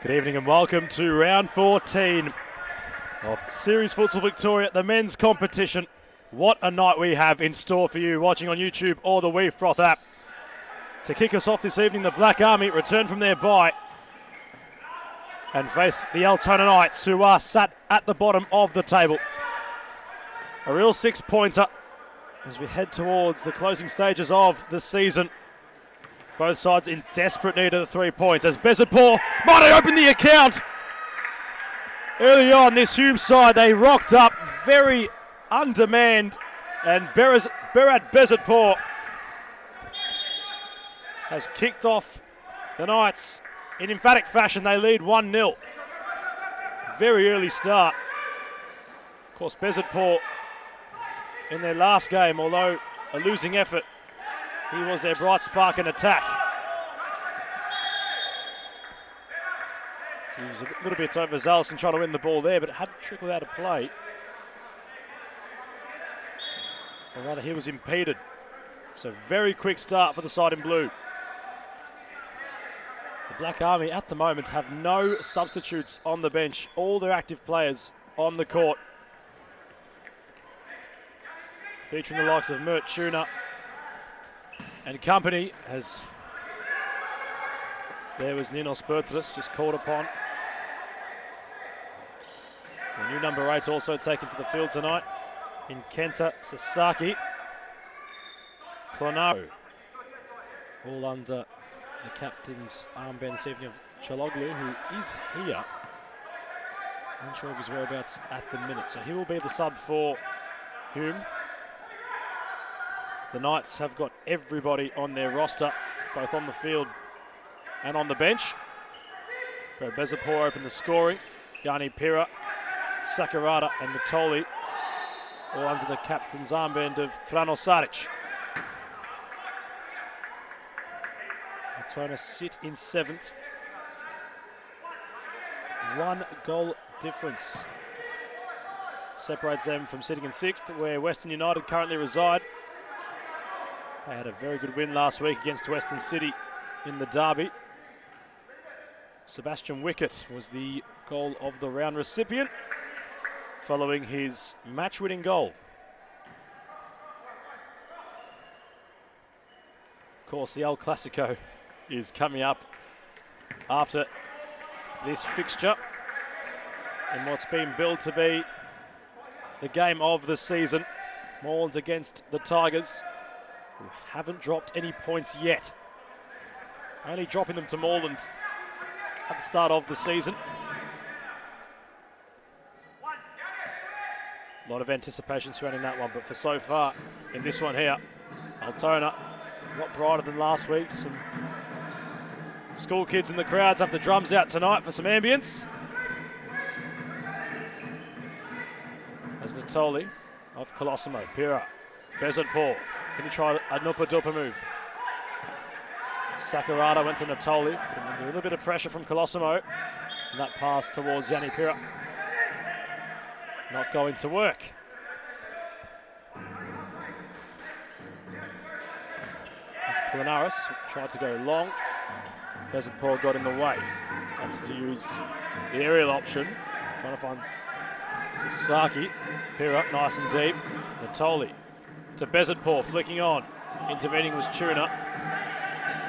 Good evening and welcome to round 14 of Series Futsal Victoria, the men's competition. What a night we have in store for you watching on YouTube or the WeFroth app. To kick us off this evening, the Black Army return from their bye and face the Altona Knights, who are sat at the bottom of the table. A real six-pointer as we head towards the closing stages of the season. Both sides in desperate need of the 3 points as Bezatpur might have opened the account. Early on, this Hume side, they rocked up very undermanned, and Berat Bezatpur has kicked off the Knights in emphatic fashion. They lead 1-0. Very early start. Of course, Bezatpur in their last game, although a losing effort, he was their bright spark in attack. So he was a little bit overzealous in trying to win the ball there, but it hadn't trickled out of play. Or rather, he was impeded. So very quick start for the side in blue. The Black Army at the moment have no substitutes on the bench. All their active players on the court. Featuring the likes of Mert Tuna and company, as there was Ninos Bertras just called upon. The new number 8 also taken to the field tonight in Kenta Sasaki. Clonaro, all under the captain's armband this evening of Chaloglu, who is here. Unsure of his whereabouts at the minute, so he will be the sub for Hume. The Knights have got everybody on their roster, both on the field and on the bench. Bezatpur opened the scoring. Yanni Pira, Sakurada and Natoli, all under the captain's armband of Frano Saric. Altona sit in 7th. 1 goal difference separates them from sitting in 6th, where Western United currently reside. They had a very good win last week against Western City in the derby. Sebastian Wickett was the goal of the round recipient, following his match-winning goal. Of course, the El Clasico is coming up after this fixture in what's been billed to be the game of the season. Moreland against the Tigers, who haven't dropped any points yet. Only dropping them to Moreland at the start of the season. A lot of anticipation surrounding that one, but for so far in this one here, Altona a lot brighter than last week. Some school kids in the crowds have the drums out tonight for some ambience. As Natoli of Colosimo, Pira, Bezatpur. Can he try a Nupa-Dupa move? Sakurada went to Natoli, under a little bit of pressure from Colosimo. And that pass towards Yanni Pira, not going to work. As Klinaris tried to go long, Bezatpur got in the way. Opted to use the aerial option, trying to find Sasaki. Pira, nice and deep. Natoli to Bezatpur, flicking on. Intervening was Tuna.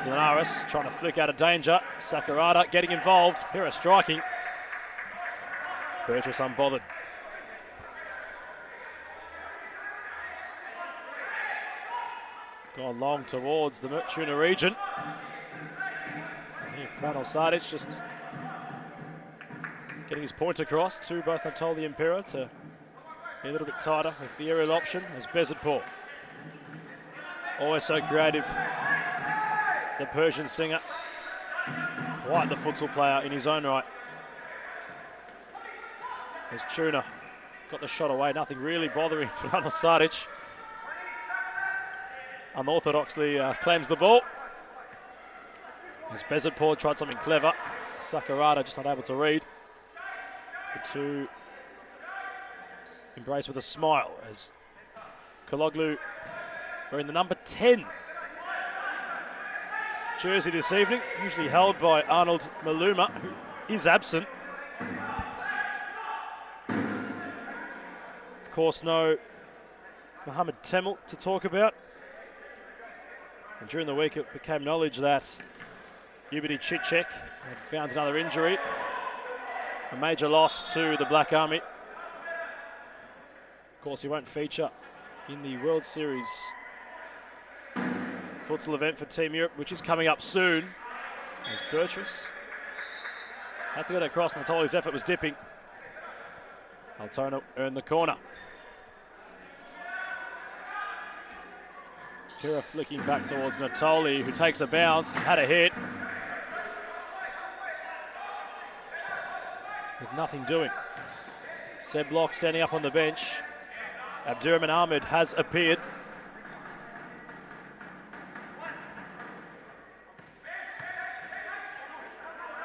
Klinaris trying to flick out of danger. Sakurada getting involved. Pira striking. Bertras unbothered. Gone long towards the Tuna region. Here, Frano Saric just getting his point across to both Natoli and Pira to be a little bit tighter with the aerial option as Bezatpur. Always so creative, the Persian singer. Quite the futsal player in his own right. As Tuna got the shot away, nothing really bothering Frano Saric. Unorthodoxly claims the ball. As Bezatpur tried something clever, Sakurada just not able to read. The two embrace with a smile as Kaloglu wearing the number 10 jersey this evening, usually held by Arnold Maluma, who is absent. Of course, no Mohamed Temel to talk about. And during the week, it became knowledge that Ubidi Chichek had found another injury. A major loss to the Black Army. Of course, he won't feature in the World Series futsal event for Team Europe, which is coming up soon. As Bertrus had to get across, and Natoli's effort was dipping. Altona earned the corner. Tira flicking back towards Natoli, who takes a bounce, had a hit. With nothing doing. Seb Block standing up on the bench. Abdurrahman Ahmed has appeared.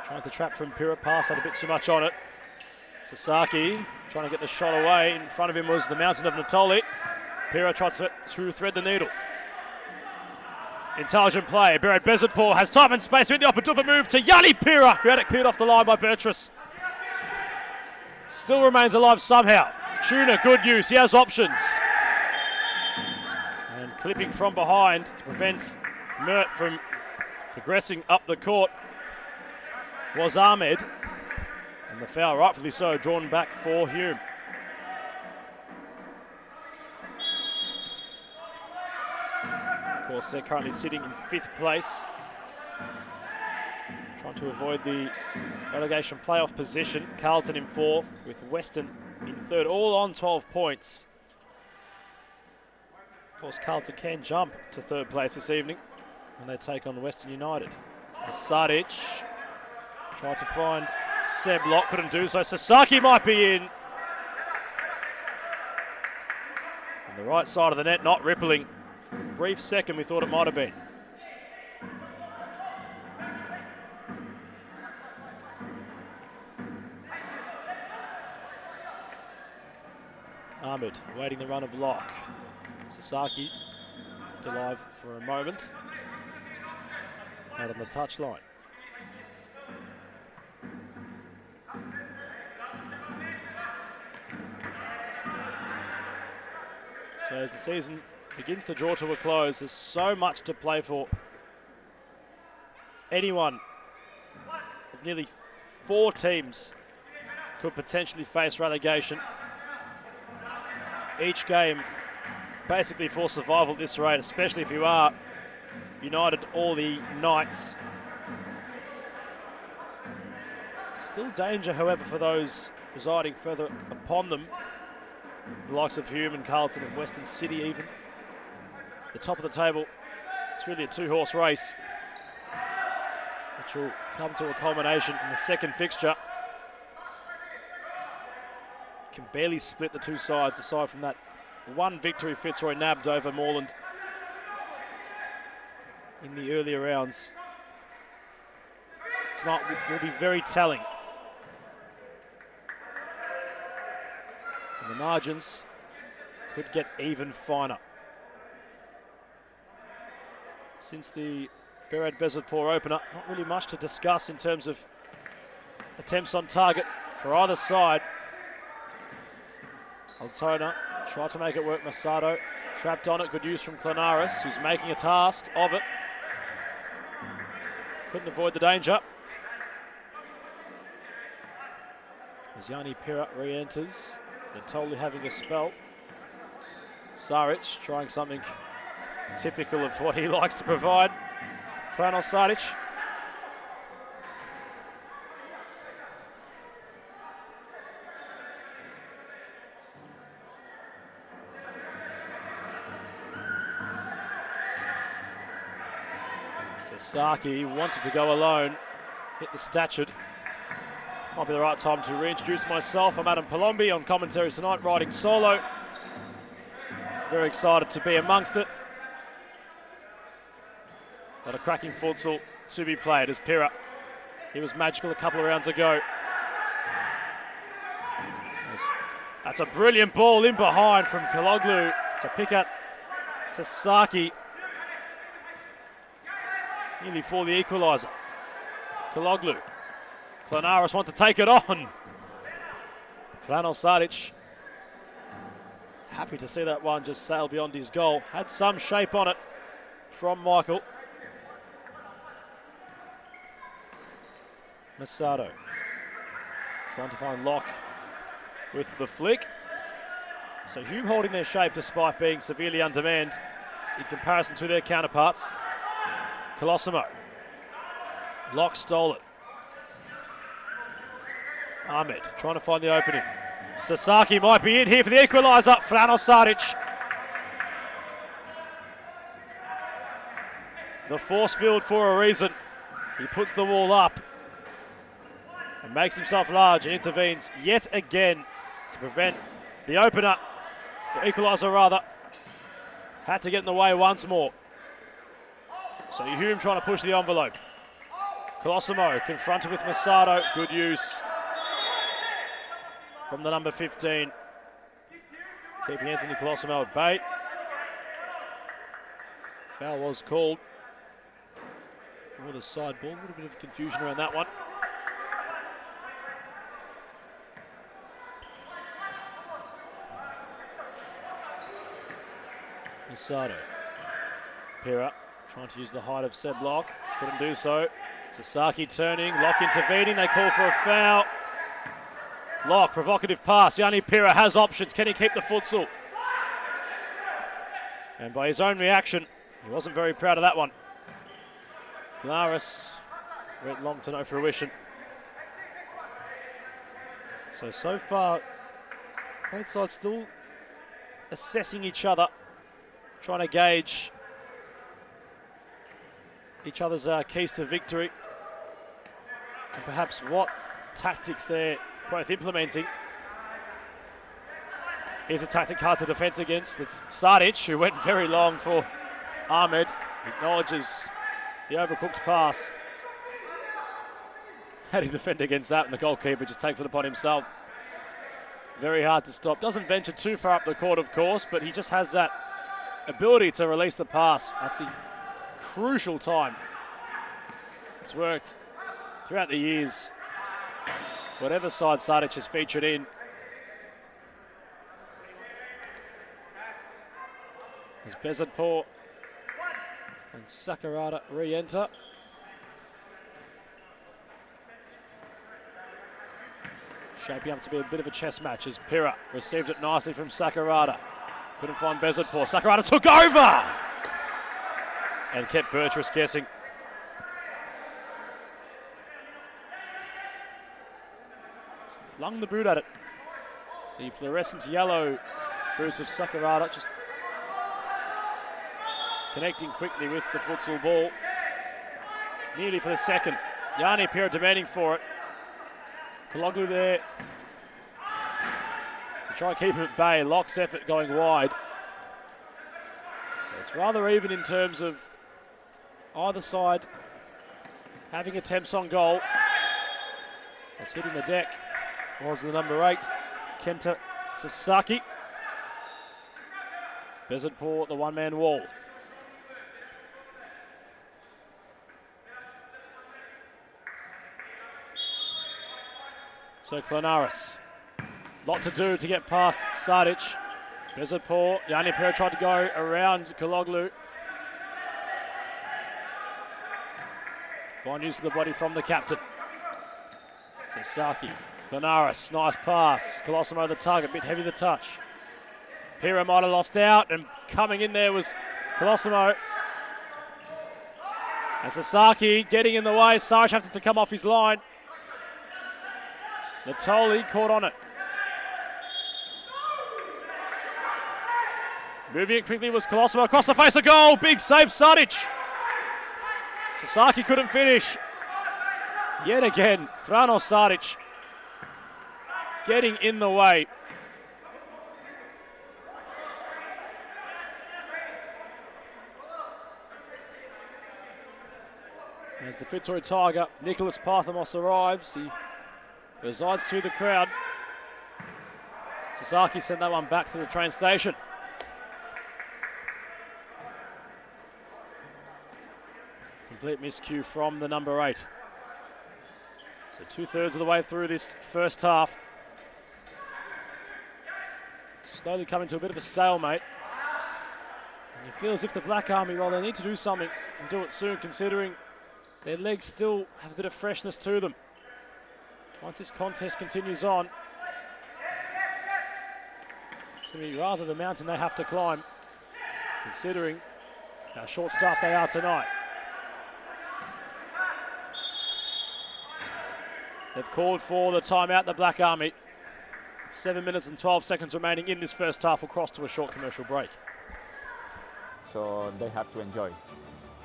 Trying to trap from Pira, pass had a bit too much on it. Sasaki trying to get the shot away. In front of him was the mountain of Natoli. Pira tried to thread the needle. Intelligent play. Bered Bezatpour has time and space with the up-and-double move to Yanni Pira, who had it cleared off the line by Bertrus. Still remains alive somehow. Tuna, good use. He has options. And clipping from behind to prevent Mert from progressing up the court was Ahmed. And the foul, rightfully so, drawn back for Hume. Of course, they're currently sitting in 5th place. Trying to avoid the relegation playoff position. Carlton in 4th with Western in 3rd, all on 12 points. Of course, Carlton can jump to 3rd place this evening when they take on Western United. Sadic tried to find Seb Locke, couldn't do so. Sasaki might be in. On the right side of the net, not rippling. For a brief second, we thought it might have been. Ahmed waiting the run of Locke. Sasaki alive for a moment. Out on the touchline. So as the season begins to draw to a close, there's so much to play for. Anyone of nearly 4 teams could potentially face relegation. Each game basically for survival at this rate, especially if you are United or the Knights. Still danger, however, for those residing further upon them. The likes of Hume and Carlton and Western City even. The top of the table, it's really a 2-horse race, which will come to a culmination in the second fixture. Can barely split the two sides aside from that one victory Fitzroy nabbed over Moreland in the earlier rounds. Tonight will be very telling. And the margins could get even finer. Since the Bered Bezatpour opener, not really much to discuss in terms of attempts on target for either side. Altona tried to make it work. Masato trapped on it. Good use from Clanaris, who's making a task of it. Couldn't avoid the danger. As Yanni Pira re-enters, they're totally having a spell. Saric trying something typical of what he likes to provide. Frano Saric. Sasaki wanted to go alone, hit the statute. Might be the right time to reintroduce myself. I'm Adam Palombi on commentary tonight, riding solo. Very excited to be amongst it. Got a cracking futsal to be played as Pira. He was magical a couple of rounds ago. That's a brilliant ball in behind from Kaloglu to pick at Sasaki. Nearly for the equaliser. Kaloglu Klanaris want to take it on. Flannel Sadic, happy to see that one just sail beyond his goal. Had some shape on it from Michael. Masato trying to find Locke with the flick. So Hume holding their shape despite being severely undermanned in comparison to their counterparts. Colosimo. Locke stole it. Ahmed trying to find the opening. Sasaki might be in here for the equaliser. Flannel Sadic. The force field for a reason. He puts the wall up and makes himself large and intervenes yet again to prevent the opener, the equaliser rather. Had to get in the way once more. So Hume trying to push the envelope. Colosimo confronted with Masato. Good use from the number 15. Keeping Anthony Colosimo at bay. Foul was called. Or the side ball. A little bit of confusion around that one. Masato. Pera trying to use the height of Seb Locke. Couldn't do so. Sasaki turning. Locke intervening. They call for a foul. Locke, provocative pass. Yanni Pera has options. Can he keep the futsal? And by his own reaction, he wasn't very proud of that one. Glaris went long to no fruition. So far, both sides still assessing each other, trying to gauge each other's keys to victory and perhaps what tactics they're both implementing. Here's a tactic hard to defend against. It's Sadic, who went very long for Ahmed. Acknowledges the overcooked pass. How do you defend against that? And the goalkeeper just takes it upon himself. Very hard to stop. Doesn't venture too far up the court, of course, but he just has that ability to release the pass at the crucial time. It's worked throughout the years. Whatever side Sadic has featured in. As Bezadpour and Sakurada re-enter. Shaping up to be a bit of a chess match as Pera received it nicely from Sakurada. Couldn't find Bezadpour. Sakurada took over! And kept Burtress guessing. Flung the boot at it. The fluorescent yellow boots of Sakurada just connecting quickly with the futsal ball. Nearly for the second. Yanni Pera demanding for it. Kaloglu there to try and keep him at bay. Locke's effort going wide. So it's rather even in terms of either side having attempts on goal. As hitting the deck was the number 8, Kenta Sasaki. Bezadpour the one-man wall. So Klanaris, lot to do to get past Sadic. Bezadpour, Yanni Pera tried to go around Kaloglu. Fine use of the body from the captain. Sasaki, Klanaris, nice pass. Colosimo the target, bit heavy the touch. Pera might have lost out, and coming in there was Colosimo. And Sasaki getting in the way. Saric having to come off his line. Natoli caught on it. Moving it quickly was Colosimo across the face of goal. Big save, Sadic. Sasaki couldn't finish. Yet again, Frano Sadic getting in the way. As the Fitzroy Tiger, Nicholas Parthamos arrives. He resides to the crowd. Sasaki sent that one back to the train station. Complete miscue from the number 8. So 2/3 of the way through this first half. Slowly coming to a bit of a stalemate. And you feel as if the Black Army, well, they need to do something and do it soon, considering their legs still have a bit of freshness to them. Once this contest continues on, it's going to be rather the mountain they have to climb, considering how short-staffed they are tonight. They've called for the timeout, the Black Army. 7 minutes and 12 seconds remaining in this first half. We'll cross to a short commercial break. So they have to enjoy.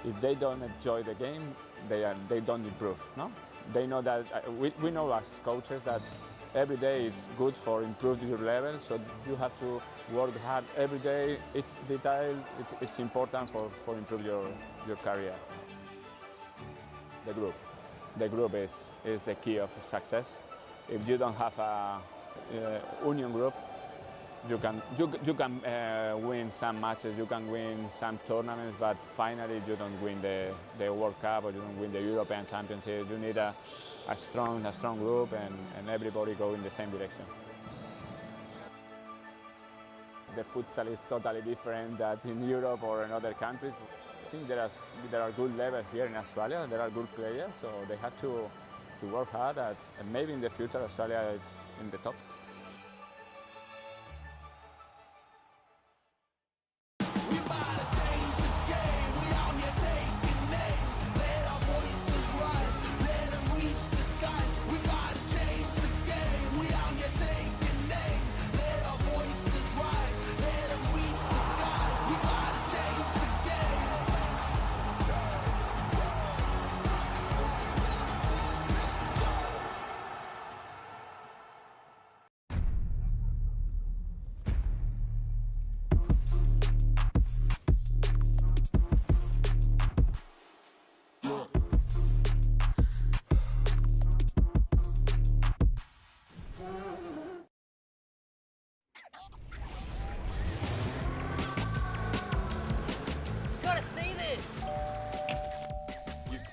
If they don't enjoy the game, they don't improve. No, they know that we know as coaches that every day is good for improving your level. So you have to work hard every day. It's detail. It's important for improve your career. The group is the key of success. If you don't have a union group, you can win some matches, you can win some tournaments, but finally you don't win the World Cup or you don't win the European Championship. You need a strong group and everybody go in the same direction. The futsal is totally different than in Europe or in other countries. I think there are good levels here in Australia. There are good players, so they have to work hard, and maybe in the future Australia is in the top.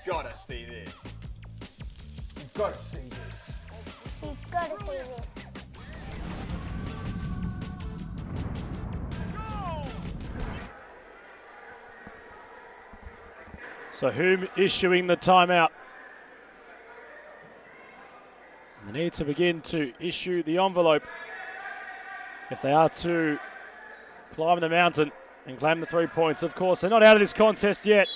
Gotta see this. You've gotta see this. You've gotta see this. So whom issuing the timeout? They need to begin to issue the envelope if they are to climb the mountain and claim the 3 points. Of course, they're not out of this contest yet.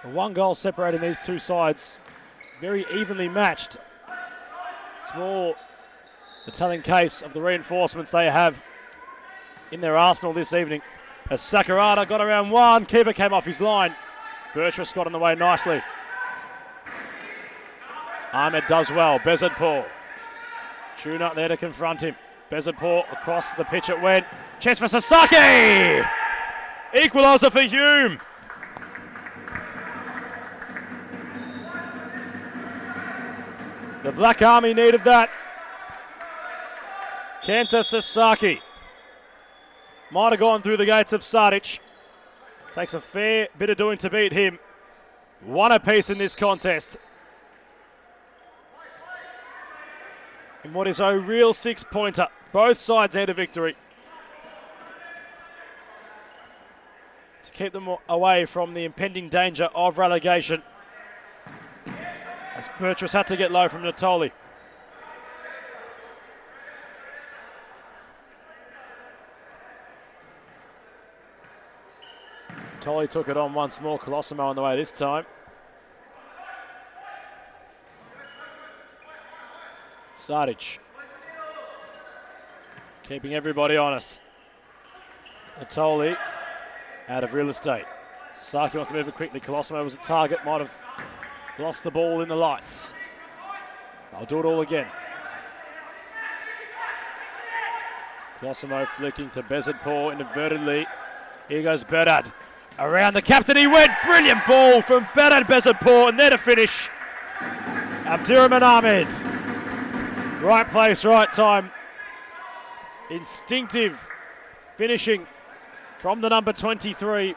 The 1 goal separating these two sides, very evenly matched. It's more the telling case of the reinforcements they have in their arsenal this evening. As Sakurada got around one, keeper came off his line. Bertrus got in the way nicely. Ahmed does well, Bezadpour. Tune up there to confront him. Bezadpour across the pitch it went. Chance for Sasaki! Equaliser for Hume. The Black Army needed that. Kenta Sasaki might have gone through the gates of Sadic. Takes a fair bit of doing to beat him. 1 apiece in this contest. In what is a real 6-pointer. Both sides had a victory to keep them away from the impending danger of relegation, as Bertrus had to get low from Natoli. Natoli took it on once more. Colosimo on the way this time. Sadic keeping everybody honest. Natoli out of real estate. Sasaki wants to move it quickly. Colosimo was a target, might have lost the ball in the lights. I'll do it all again. Colosimo flicking to Bezadpour inadvertently. Here goes Berdad. Around the captain he went. Brilliant ball from Berdad Bezadpour, and there to finish, Abdirahman Ahmed. Right place, right time. Instinctive finishing from the number 23.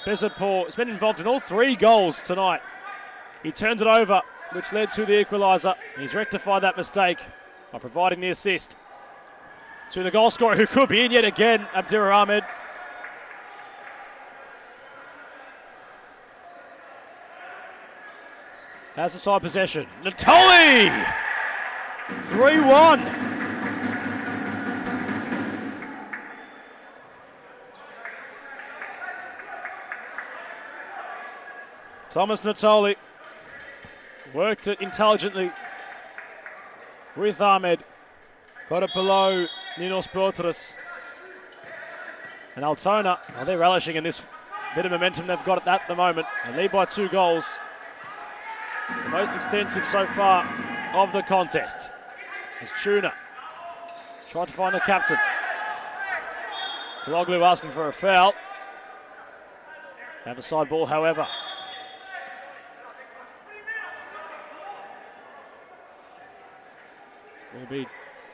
Bezadpour has been involved in all 3 goals tonight He turns it over, which led to the equaliser. He's rectified that mistake by providing the assist to the goal scorer, who could be in yet again, Abdir Ahmed. Has the side possession. Natoli! 3-1. Thomas Natoli worked it intelligently with Ahmed. Got it below Ninos Bortras. And Altona, well, they're relishing in this bit of momentum they've got at the moment. They lead by 2 goals. The most extensive so far of the contest. As Tuna tried to find the captain. Kaloglu asking for a foul. Have a side ball, however. Will be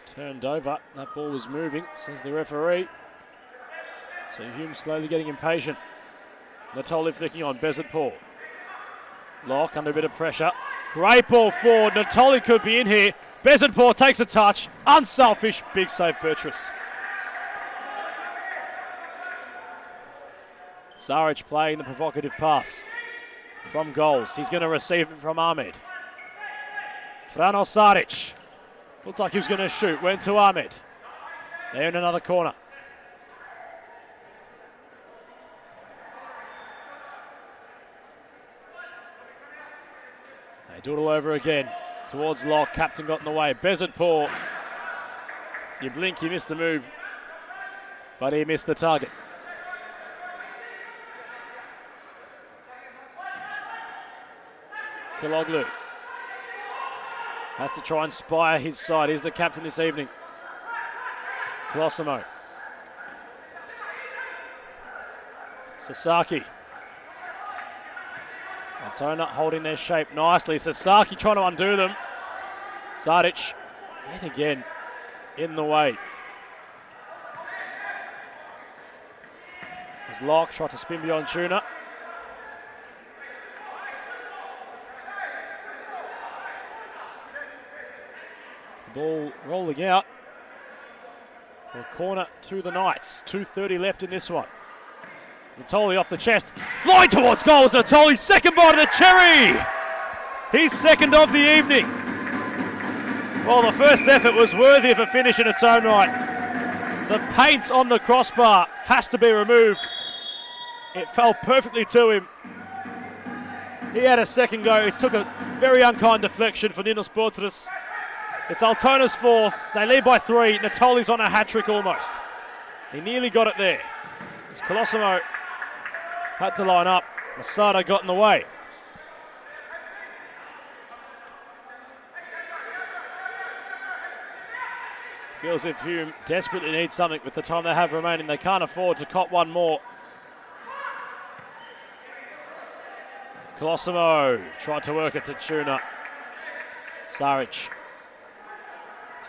turned over. That ball was moving, says the referee. So Hume slowly getting impatient. Natoli flicking on Bezatpour. Locke under a bit of pressure. Great ball forward. Natoli could be in here. Bezatpour takes a touch. Unselfish. Big save, Bertrus. Saric playing the provocative pass from goals. He's going to receive it from Ahmed. Frano Saric. Looked like he was going to shoot. Went to Ahmed. They're in another corner. They do it all over again. Towards Locke. Captain got in the way. Bezatpour. You blink, you miss the move. But he missed the target. Kaloglu has to try and inspire his side. He's the captain this evening. Colosimo. Sasaki. Altona holding their shape nicely. Sasaki trying to undo them. Sadic yet again in the way. As Locke tried to spin beyond Tuna. The ball rolling out for a corner to the Knights. 2:30 left in this one. Natoli off the chest, flying towards goals. Natoli, second bite of the cherry. He's second of the evening. Well, the first effort was worthy of a finish in its own right. The paint on the crossbar has to be removed. It fell perfectly to him. He had a second go. It took a very unkind deflection for Ninos Bortras. It's Altona's fourth. They lead by 3. Natoli's on a hat-trick almost. He nearly got it there. As Colosimo had to line up. Masada got in the way. Feels if Hume desperately needs something with the time they have remaining. They can't afford to cop one more. Colosimo tried to work it to Tuna. Saric.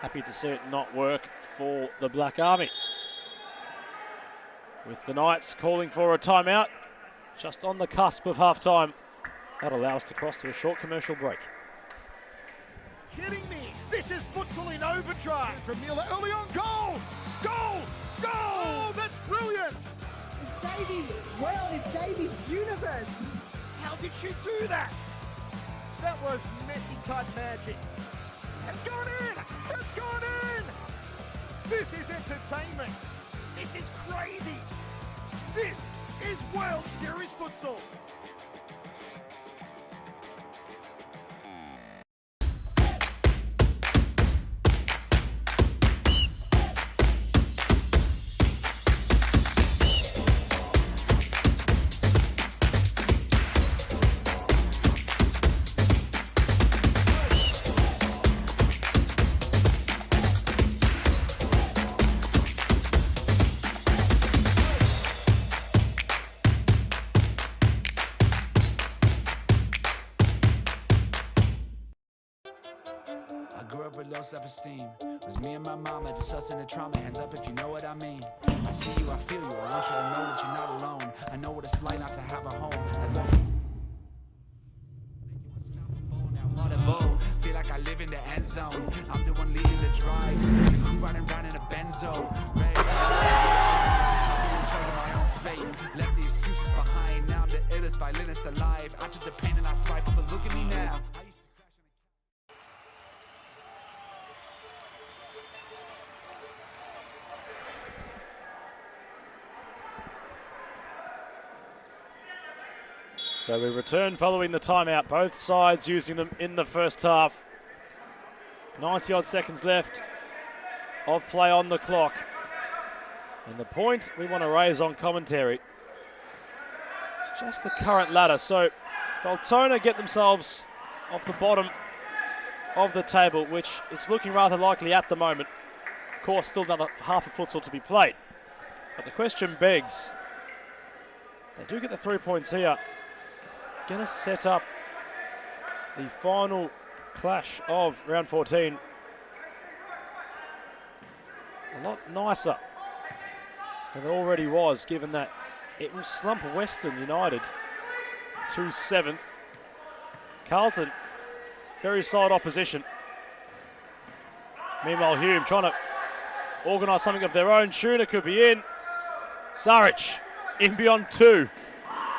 Happy to see it not work for the Black Army. With the Knights calling for a timeout, just on the cusp of half-time. That'll allow us to cross to a short commercial break. Kidding me? This is futsal in overdrive. From Mila early on, goal! Goal! Goal! Oh, that's brilliant! It's Davies' world, it's Davies' universe. How did she do that? That was Messi-type magic. It's gone in! It's gone in! This is entertainment. This is crazy. This is World Series futsal. Low self-esteem was me and my mama, just us in the trauma. Hands up if you know what I mean. I see you, I feel you. I want you to know that you're not alone. I know what it's like not to have a home. zone. I'm the one leading the drives. The crew riding round in a Benzo. Ready to I'm in charge of my own fate. Left the excuses behind. Now I'm the illest violinist alive. I took the pain and I thrive, but look at me now. I used to crash in So we return following the timeout. Both sides using them in the first half. 90 odd seconds left of play on the clock. And the point we want to raise on commentary, it's just the current ladder. So if Altona get themselves off the bottom of the table, which it's looking rather likely at the moment, of course still another half of futsal to be played. But the question begs, they do get the 3 points here. It's going to set up the final clash of round 14 a lot nicer than it already was, given that it will slump Western United to 7th. Carlton, very solid opposition. Meanwhile, Hume trying to organise something of their own. Schooner could be in. Saric in beyond 2.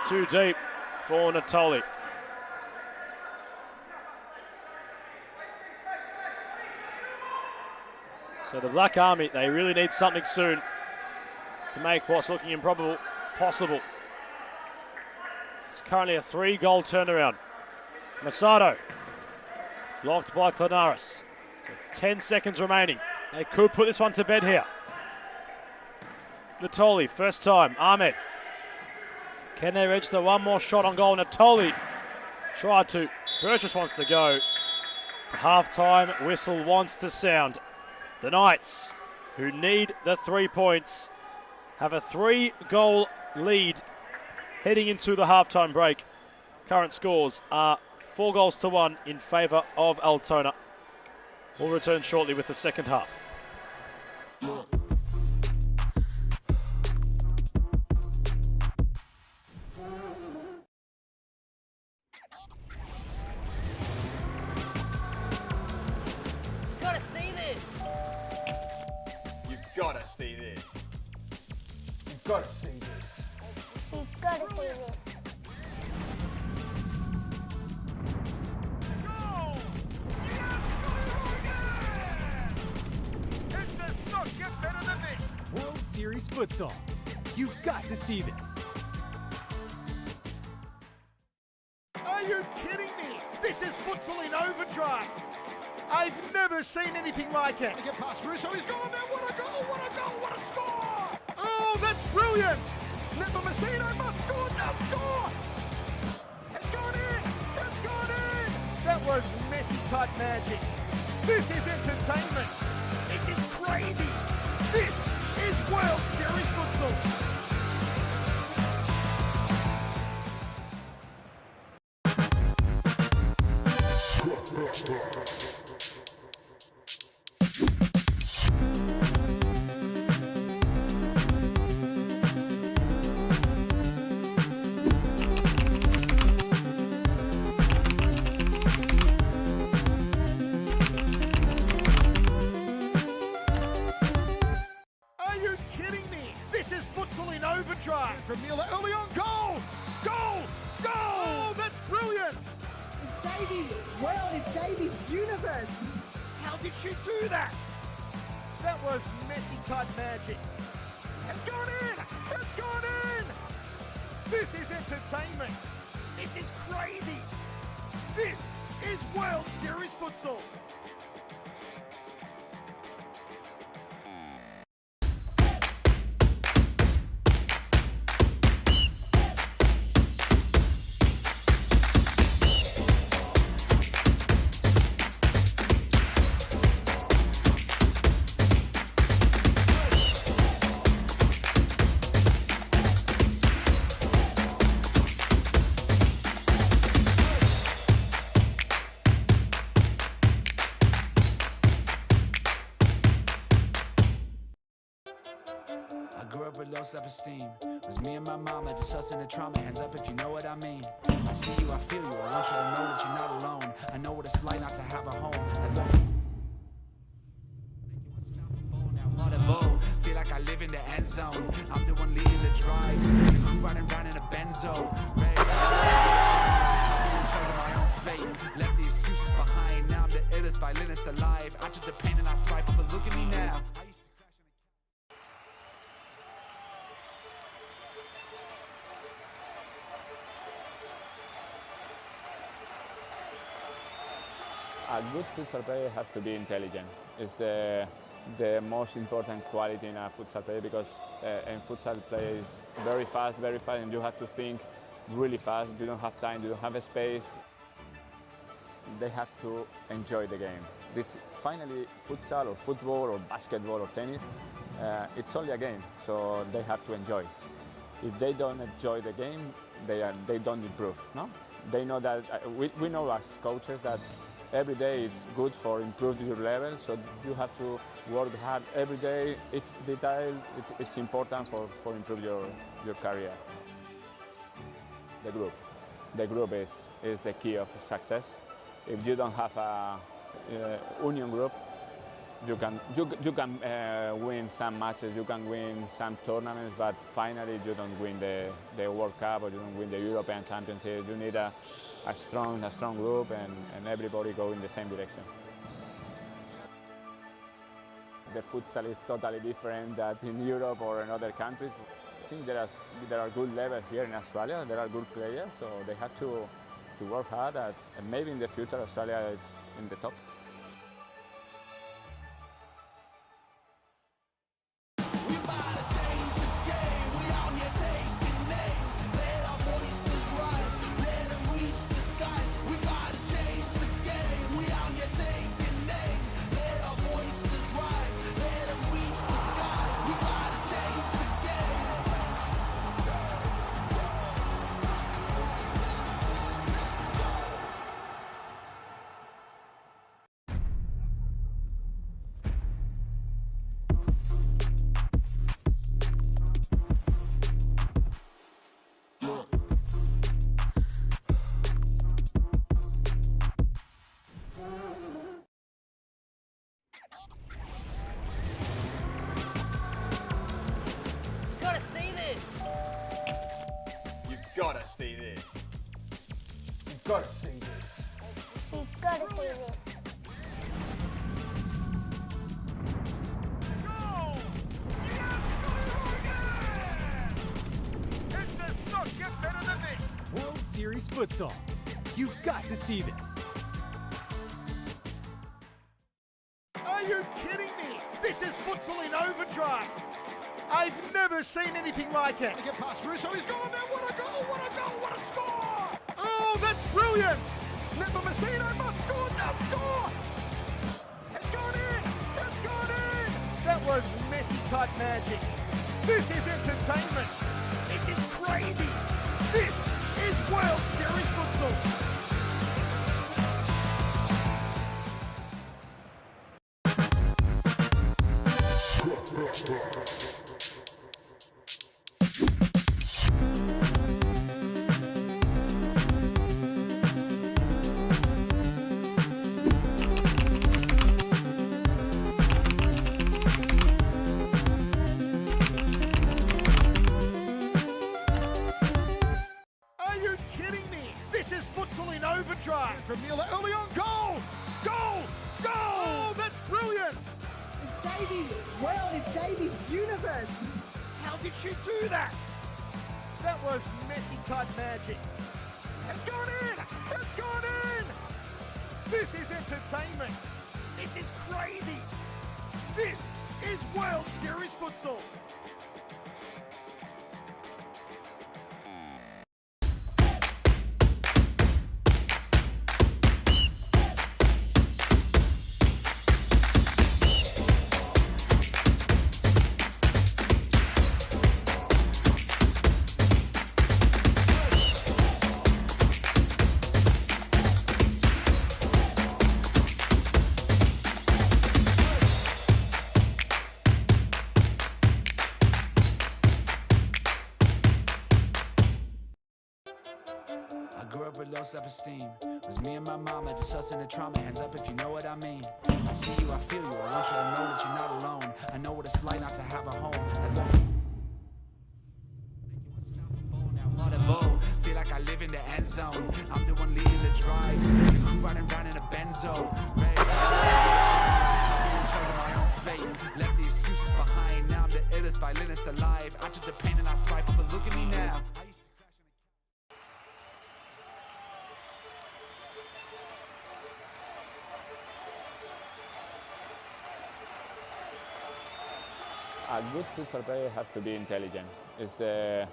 Too deep for Natoli. So the Black Army, they really need something soon to make what's looking improbable possible. It's currently a 3-goal turnaround. Masato blocked by Clanaris. So 10 seconds remaining. They could put this one to bed here. Natoli, first time. Ahmed. Can they register one more shot on goal? Natoli tried to. Burgess wants to go. The half-time whistle wants to sound. The Knights, who need the 3 points, have a 3-goal lead heading into the halftime break. Current scores are 4-1 in favour of Altona. We'll return shortly with the second half. Gotta see this. You've gotta see this. You've got to see this. Goal! Yes! It does not get better than this. World Series Futsal. You've got to see this. Are you kidding me? This is futsal in overdrive. I've never seen anything like it. Get past Russo, he's gone now. What a goal, what a goal, what a score! Oh, that's brilliant! Nepomuceno must score, does score! It's gone in! It's gone in! That was Messi-type magic. This is entertainment. This is crazy. This is World Series Futsal. From Miller early on, goal! Goal! Goal! Oh, that's brilliant! It's Davies' world, it's Davies' universe. How did she do that? That was Messi-type magic. It's gone in! It's gone in! This is entertainment. This is crazy. This is World Series Futsal. Grew up with low self-esteem. Was me and my mama, just us in the trauma. Hands up if you know what I mean. I see you, I feel you. I want you to know that you're not alone. I know what it's like not to have a home. zone. I'm the one leading the drives. The crew riding round in a Benzo. Ready to I'm in charge of my own fate. Left the excuses behind. Now I'm the illest violinist alive. I took the pain and I thrive, but look at me now. I used to crash in A good futsal player has to be intelligent. It's the most important quality in a futsal player because a futsal player is very fast, and you have to think really fast. You don't have time, you don't have a space. They have to enjoy the game. This finally, futsal or football or basketball or tennis, it's only a game, so they have to enjoy. If they don't enjoy the game, they don't improve. No, they know that we know as coaches that every day it's good for improving your level, so you have to work hard every day. It's detail, it's important for improve your career. The group is the key of success. If you don't have a union group, you can win some matches, you can win some tournaments, but finally you don't win the World Cup or you don't win the European Championship. You need a strong group and everybody go in the same direction. The futsal is totally different than in Europe or in other countries. I think there are good levels here in Australia. There are good players, so they have to work hard. And maybe in the future Australia is in the top. Gotta see this. You've gotta see this. You've got to see this. Goal! Yes! It does not get better than this. World Series Futsal. You've got to see this. Are you kidding me? This is futsal in overdrive. I've never seen anything like it. Get past Russo, he's gone now. What a goal, what a goal, what a score! Oh, that's brilliant. Nepo Messina must score, does score. It's gone in, it's gone in. That was Messi type magic. This is entertainment. This is crazy. This is World Series Futsal. From Mila early on, goal! Goal! Goal! Oh, that's brilliant. It's Davies' world, it's Davies' universe. How did she do that? That was Messi type magic. It's gone in! It's gone in! This is entertainment. This is crazy. This is World Series Futsal. Grew up with low self-esteem. Was me and my mama, just us in the trauma. Hands up if you know what I mean. I see you, I feel you. I want you to know that you're not alone. I know what it's like not to have a home. Like in the end zone. I'm the one leading the drives. The crew riding round in a benzo. Ready to I'm in charge of my own fate. Left the excuses behind. Now I'm the illest violinist alive. I took the pain and I thrive, but look at me now. A good futsal player has to be intelligent. It's the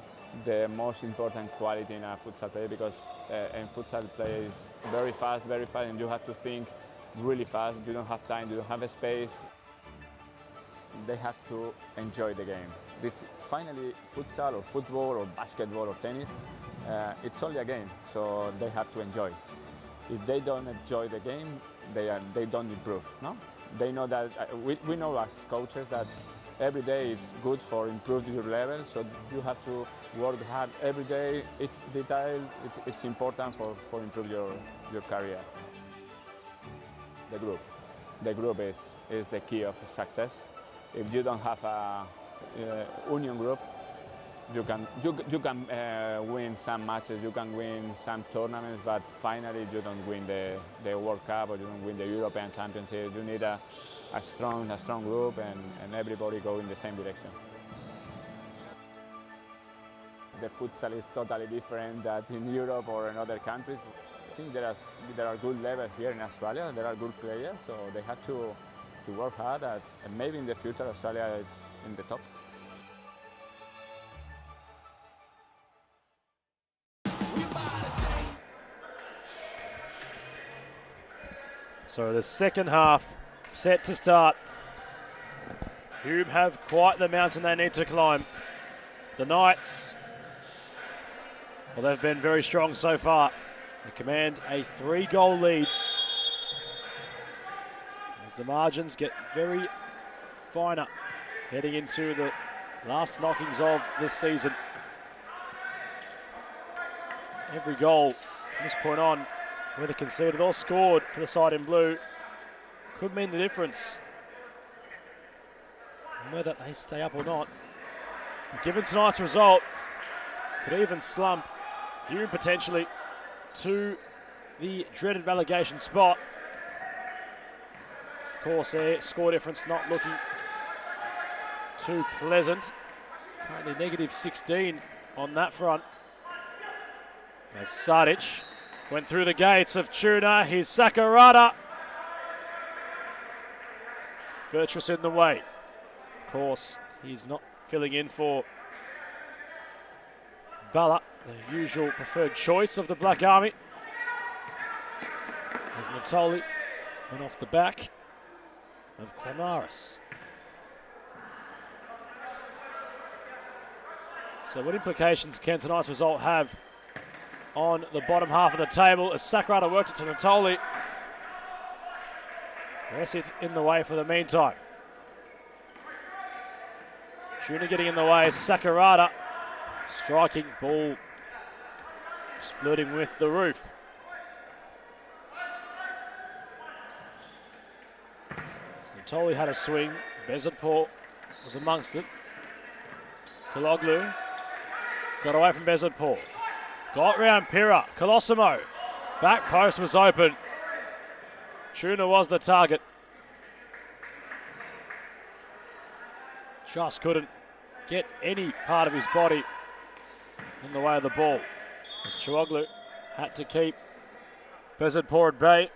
most important quality in a futsal player because in futsal play is very fast, and you have to think really fast. You don't have time, you don't have a space. They have to enjoy the game. This finally futsal or football or basketball or tennis, it's only a game, so they have to enjoy. If they don't enjoy the game, they don't improve. No, they know that we know as coaches that every day is good for improving your level, so you have to work hard every day. It's detail, it's important for improve your career. The group is the key of success. If you don't have a union group, you can win some matches, you can win some tournaments, but finally you don't win the World Cup or you don't win the European Championship. You need a strong group and everybody go in the same direction. The futsal is totally different than in Europe or in other countries. I think there are good levels here in Australia. There are good players, so they have to work hard. And maybe in the future Australia is in the top. So the second half set to start. Hume have quite the mountain they need to climb. The Knights, well, they've been very strong so far. They command a 3-goal lead as the margins get very finer heading into the last knockings of this season. Every goal from this point on, whether conceded or scored for the side in blue, could mean the difference. And whether they stay up or not, given tonight's result, could even slump Hume potentially to the dreaded relegation spot. Of course, their score difference not looking too pleasant. Currently -16 on that front. As Sadic went through the gates of Tuna, here's Sakurada. Virtuous in the way. Of course, he's not filling in for Bala, the usual preferred choice of the Black Army. As Natoli went off the back of Clamaris. So what implications can tonight's result have on the bottom half of the table as Sakurada worked it to Natoli? Resit in the way for the meantime. Tuna getting in the way, Sakurada striking ball, just flirting with the roof. Natoli had a swing, Bezatpur was amongst it. Kaloglu got away from Bezatpur. Got round Pira, Colosimo, back post was open. Tuna was the target. Just couldn't get any part of his body in the way of the ball. As Chioglu had to keep Bezatpur at bay.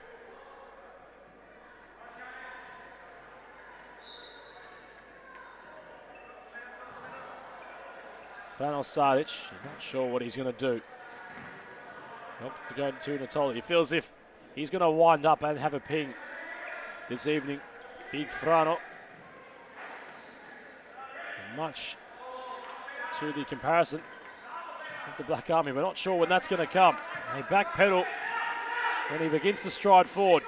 Thanos Sadic, not sure what he's going to do. Helps to go to Natoli. He feels as if he's going to wind up and have a ping this evening. Big Frano. And much to the comparison of the Black Army. We're not sure when that's going to come. They backpedal when he begins to stride forward.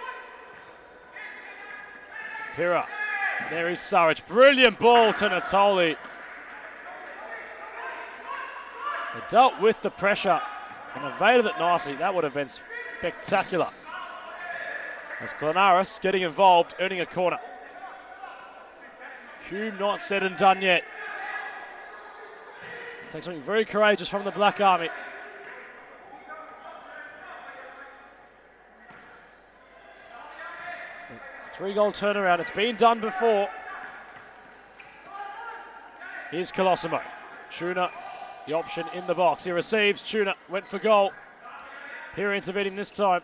Pira. There is Saric. Brilliant ball to Natoli. They dealt with the pressure and evaded it nicely. That would have been spectacular. As Clanaris getting involved, earning a corner. Hume not said and done yet. Takes something very courageous from the Black Army. 3-goal turnaround. It's been done before. Here's Colosimo. Tuna, the option in the box. He receives. Tuna went for goal. Pira intervening this time.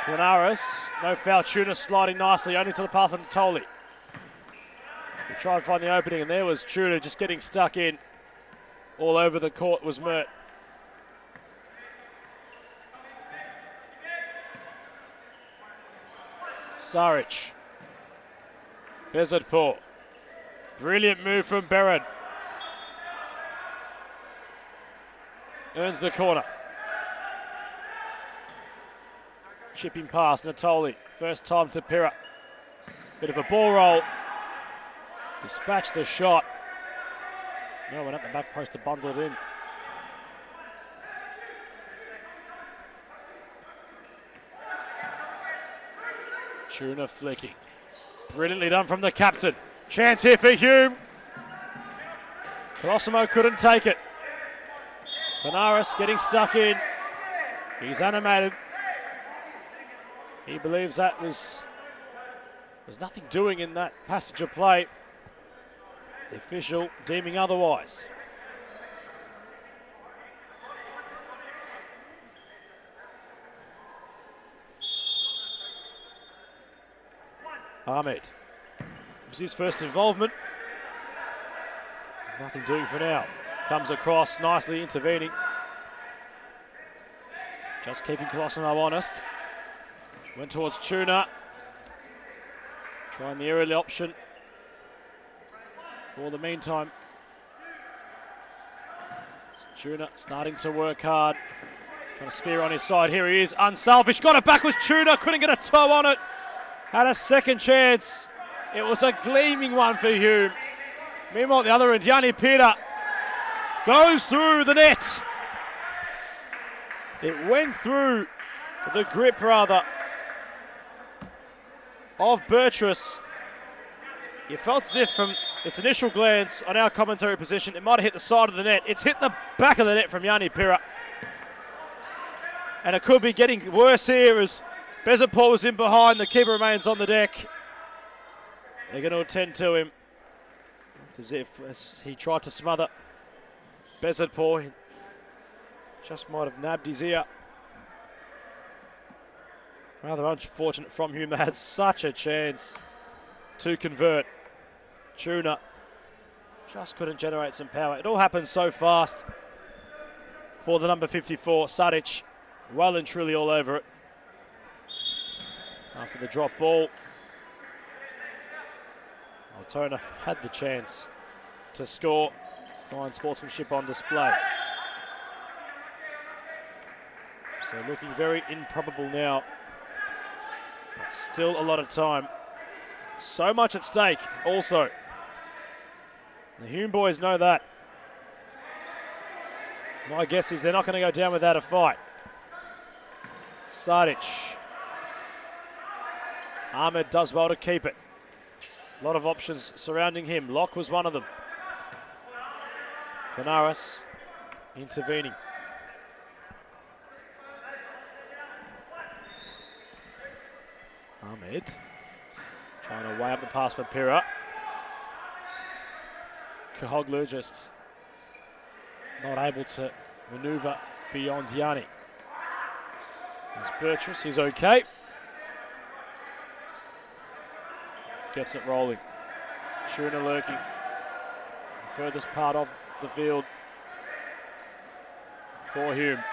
Planaris, no foul. Tuna sliding nicely only to the path of Natoli. We try and find the opening, and there was Tuna just getting stuck in. All over the court was Mert. Saric. Bezadpour. Brilliant move from Berrin. Earns the corner. Chipping past Natoli. First time to Pira. Bit of a ball roll. Dispatched the shot. No one at the back post to bundle it in. Tuna flicking. Brilliantly done from the captain. Chance here for Hume. Colosimo couldn't take it. Planaris getting stuck in. He's animated. He believes that was nothing doing in that passage of play. The official deeming otherwise. Ahmed. It was his first involvement. Nothing doing for now. Comes across, nicely intervening. Just keeping Colosimo honest. Went towards Tuna. Trying the aerial option. For the meantime. Tuna starting to work hard. Trying to spear on his side. Here he is, unselfish. Got it back was Tuna. Couldn't get a toe on it. Had a second chance. It was a gleaming one for Hume. Meanwhile, at the other end, Yanni Pira goes through the net. It went through the grip, rather, of Bertrus. You felt as if from its initial glance on our commentary position, it might have hit the side of the net. It's hit the back of the net from Yanni Pira. And it could be getting worse here as Bezadpour was in behind. The keeper remains on the deck. They're going to attend to him. As if as he tried to smother Bezadpour. He just might have nabbed his ear. Rather unfortunate from Hume. They had such a chance to convert. Tuna just couldn't generate some power. It all happened so fast for the number 54, Sadic. Well and truly all over it. After the drop ball, Altona had the chance to score. Fine sportsmanship on display. So looking very improbable now. But still a lot of time. So much at stake also. The Hume boys know that. My guess is they're not going to go down without a fight. Sadic. Ahmed does well to keep it. A lot of options surrounding him. Locke was one of them. Planaris intervening. Ahmed trying to weigh up the pass for Pira. Kahoglu just not able to manoeuvre beyond Yanni. There's Bertrus, he's okay. Gets it rolling. Tuna lurking. The furthest part of the field for Hume.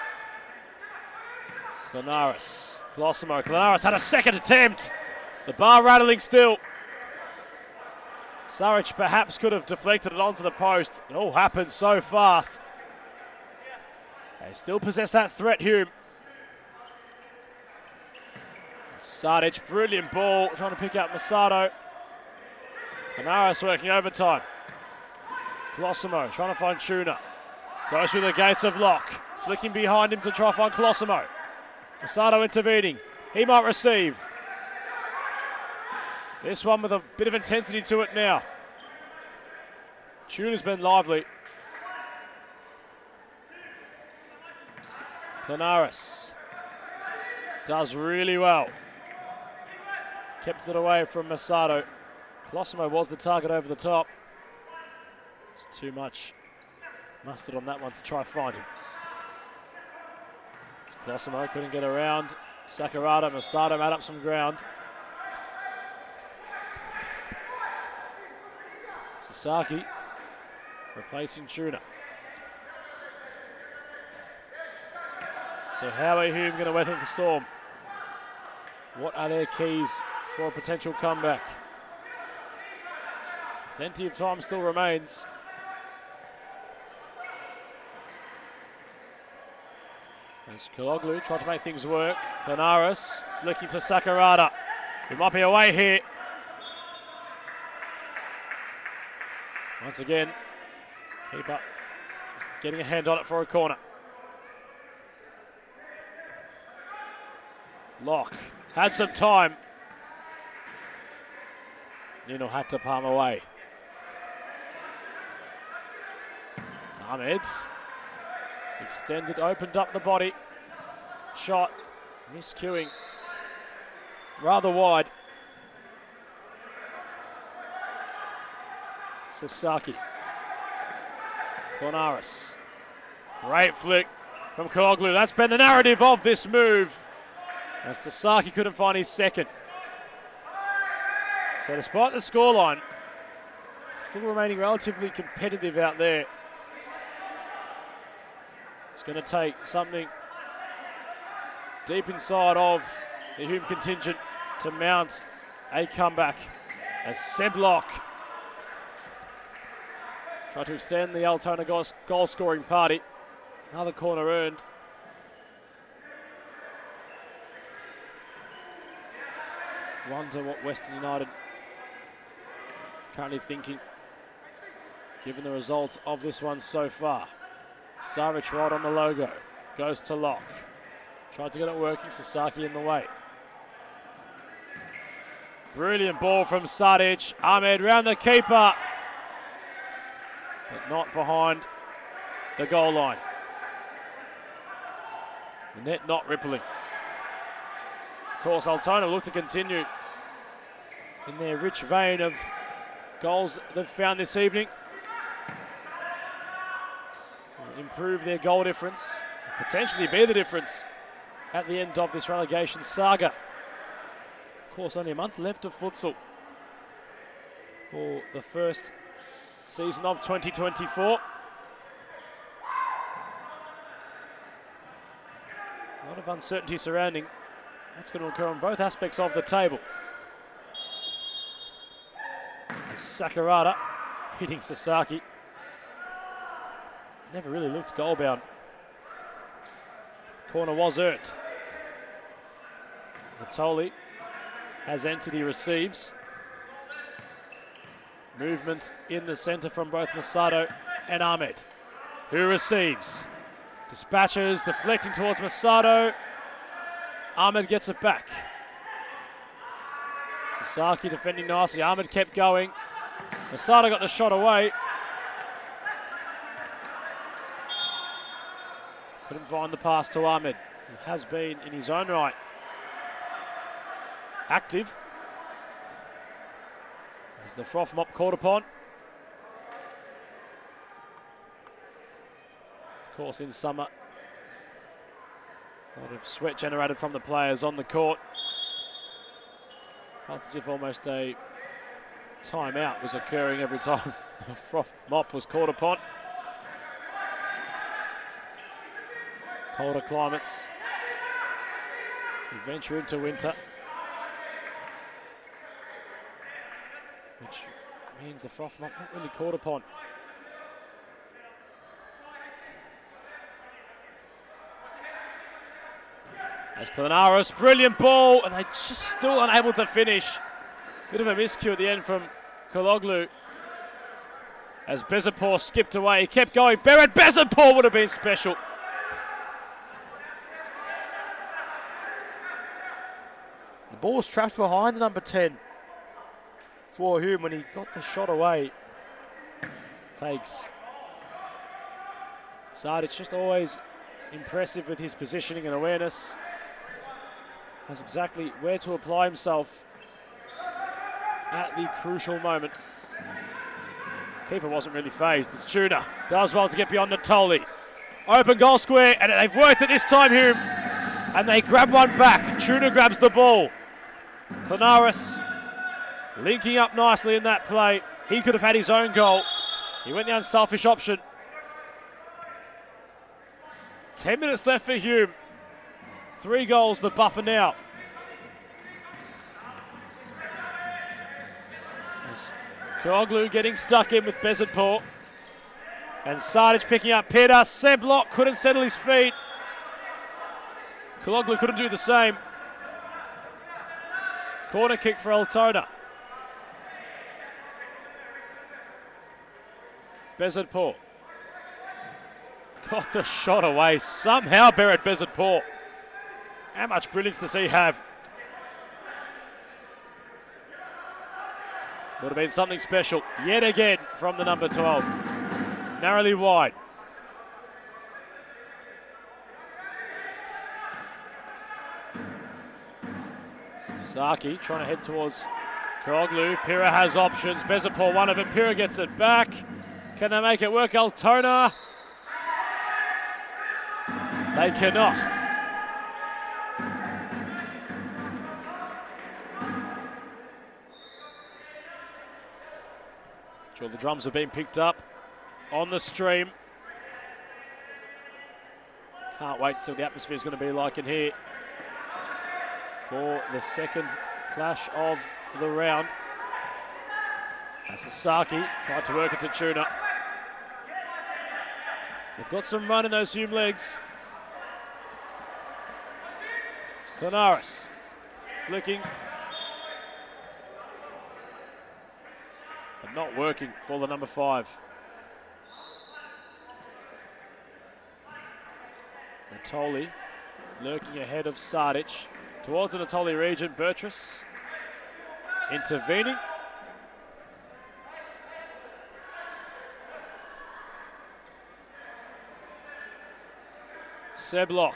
Planaris. Colosimo. Planaris had a second attempt. The bar rattling still. Saric perhaps could have deflected it onto the post. It all happened so fast. They still possess that threat, Hume. Sadic, brilliant ball. Trying to pick out Masato. Planaris working overtime. Colosimo trying to find Tuna. Goes through the gates of Locke. Flicking behind him to try to find Colosimo. Masato intervening. He might receive. This one with a bit of intensity to it now. Tuna's been lively. Planaris does really well. kept it away from Masato. Closimo was the target over the top. It's too much mustard on that one to try find him. Closimo couldn't get around. Sakurada, Masato made up some ground. Sasaki replacing Tuna. So how are Hume going to weather the storm? What are their keys for a potential comeback? Plenty of time still remains. As Kaloglu tried to make things work. Clenaris flicking to Sakurada. He might be away here. Once again, keeper just getting a hand on it for a corner. Locke had some time. Nino had to palm away. Ahmed extended, opened up the body. Shot, miscuing. Rather wide. Sasaki. Clonaris. Great flick from Kaloglu. That's been the narrative of this move. And Sasaki couldn't find his second. So despite the scoreline, still remaining relatively competitive out there. It's going to take something deep inside of the Hume contingent to mount a comeback. As Seb Locke tried to extend the Altona goal scoring party. Another corner earned. Wonder what Western United currently thinking, given the result of this one so far. Savic right on the logo, goes to Locke. Tried to get it working, Sasaki in the way. Brilliant ball from Sadic. Ahmed round the keeper, but not behind the goal line. The net not rippling. Of course, Altona look to continue in their rich vein of goals they've found this evening. Improve their goal difference, potentially be the difference at the end of this relegation saga. Of course, only a month left of futsal for the first season of 2024. A lot of uncertainty surrounding what's going to occur on both aspects of the table. Sakurada hitting Sasaki. Never really looked goal-bound. Corner was earned. Natoli has entered, he receives. Movement in the centre from both Masato and Ahmed, who receives. Dispatches, deflecting towards Masato. Ahmed gets it back. Sasaki defending nicely. Ahmed kept going. Masato got the shot away. Couldn't find the pass to Ahmed, who has been in his own right active. As the froth mop called upon. Of course, in summer, a lot of sweat generated from the players on the court. Felt as if almost a timeout was occurring every time the froth mop was called upon. Colder climates. We venture into winter, which means the froth mop not really called upon. As Clenaris, brilliant ball, and they just still unable to finish. Bit of a miscue at the end from Kaloglu. As Bezapor skipped away, he kept going. Bered Bezapor would have been special. The ball was trapped behind the number 10 for Hume when he got the shot away. Takes Sadic, just always impressive with his positioning and awareness. Knows exactly where to apply himself at the crucial moment. Keeper wasn't really phased. It's Tuna. Does well to get beyond Natoli. Open goal square, and they've worked it this time, Hume. And they grab one back. Tuna grabs the ball. Clanaris linking up nicely in that play. He could have had his own goal. He went the unselfish option. 10 minutes left for Hume. 3 goals the buffer now. Koglu getting stuck in with Bezatpur. And Sardic picking up Peter. Seblock couldn't settle his feet. Koglu couldn't do the same. Corner kick for Altona. Bezatpur. Got the shot away. Somehow Barrett Bezatpur. How much brilliance does he have? Would have been something special yet again from the number 12. Narrowly wide. Sasaki trying to head towards Koglu. Pira has options. Bezatpur, one of them. Pira gets it back. Can they make it work? Altona. They cannot. Sure, the drums have been picked up on the stream. Can't wait to see what the atmosphere is going to be like in here for the second clash of the round. Sasaki tried to work it to Tuna. They've got some run in those Hume legs. Clanaris flicking. But not working for the number 5. Natoli lurking ahead of Sardic. Towards the Natoli region, Bertrus intervening. Seblock.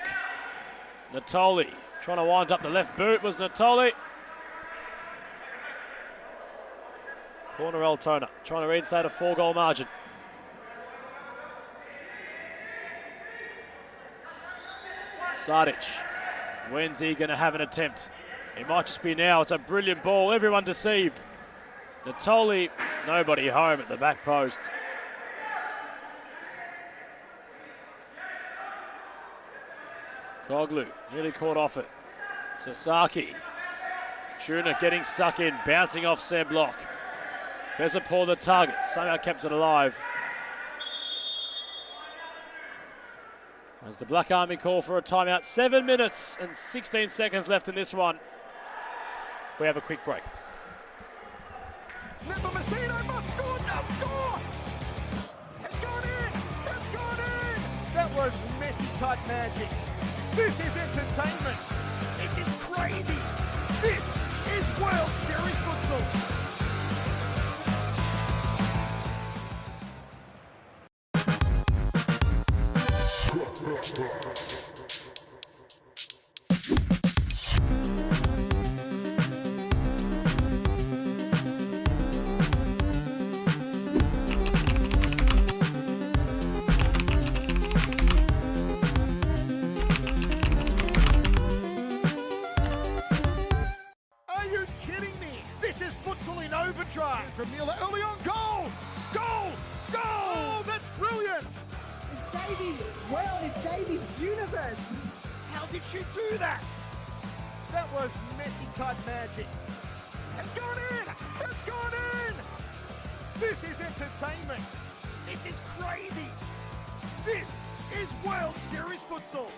Natoli trying to wind up the left boot was Natoli. Corner Altona trying to reinstate a 4-goal margin. Sardic. When's he going to have an attempt? It might just be now. It's a brilliant ball. Everyone deceived. Natoli, nobody home at the back post. Koglu nearly caught off it. Sasaki. Tuna getting stuck in, bouncing off Seblock. Bezatpur the target, somehow kept it alive. As the Black Army call for a timeout, 7 minutes and 16 seconds left in this one. We have a quick break. Never Messina must score, does score! It's gone in! It's gone in! That was Messi type magic. This is entertainment. This is crazy. This is World Series Futsal. Are you kidding me? This is Futsal in overdrive. From Miller early on, goal! Goal! Goal! Oh, that's brilliant. It's Davies' world, it's Davies' universe. How did she do that? That was Messi type magic. It's gone in! It's gone in! This is entertainment. This is crazy. This is World Series Futsal.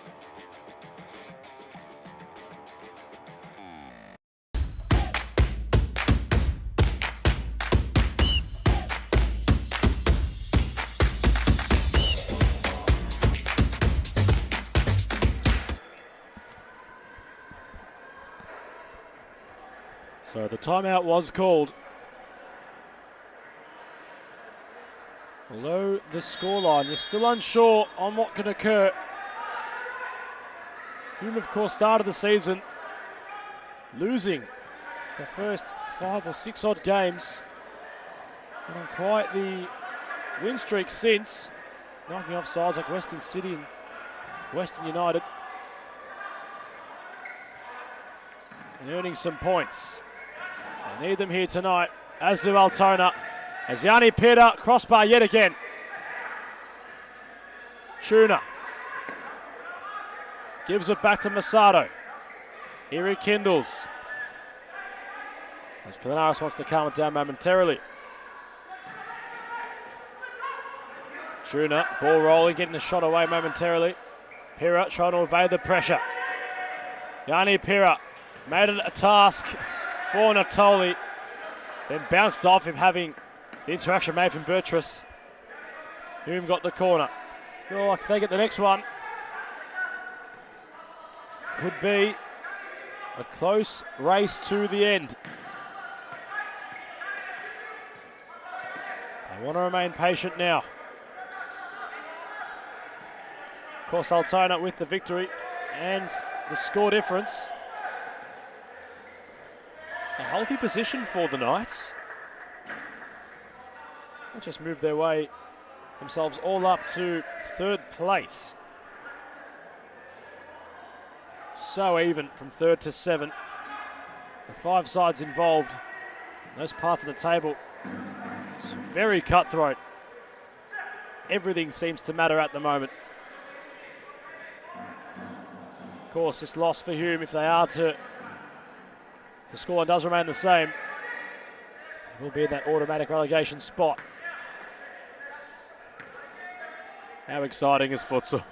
So the timeout was called. Although the scoreline is still unsure on what can occur. Hume, of course, started the season losing the first 5 or 6 odd games. And on quite the win streak since, knocking off sides like Western City and Western United. And earning some points. They need them here tonight, as do Altona. As Yanni Peter, crossbar yet again. Tuna gives it back to Masato. Here he kindles. As Kalinaris wants to calm it down momentarily. Tuna, ball rolling, getting the shot away momentarily. Pira trying to evade the pressure. Yanni Pira made it a task for Natoli. Then bounced off him, having the interaction made from Bertrus. Hume got the corner. Feel like if they get the next one, could be a close race to the end. They want to remain patient now. Of course, Altona with the victory and the score difference. A healthy position for the Knights. They just moved their way themselves all up to 3rd place. So even from 3rd to 7th. The 5 sides involved in those parts of the table. It's very cutthroat. Everything seems to matter at the moment. Of course, this loss for Hume, if they are to, if the scoreline does remain the same, will be in that automatic relegation spot. How exciting is futsal?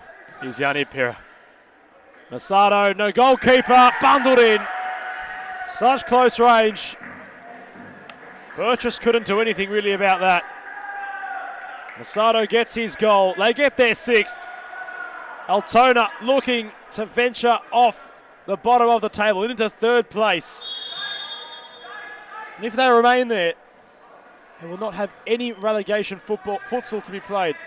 Here's Yanni Pira. Masato, no goalkeeper, bundled in. Such close range. Bertrus couldn't do anything really about that. Masato gets his goal. They get their 6th. Altona looking to venture off the bottom of the table into 3rd place. And if they remain there, they will not have any relegation futsal to be played.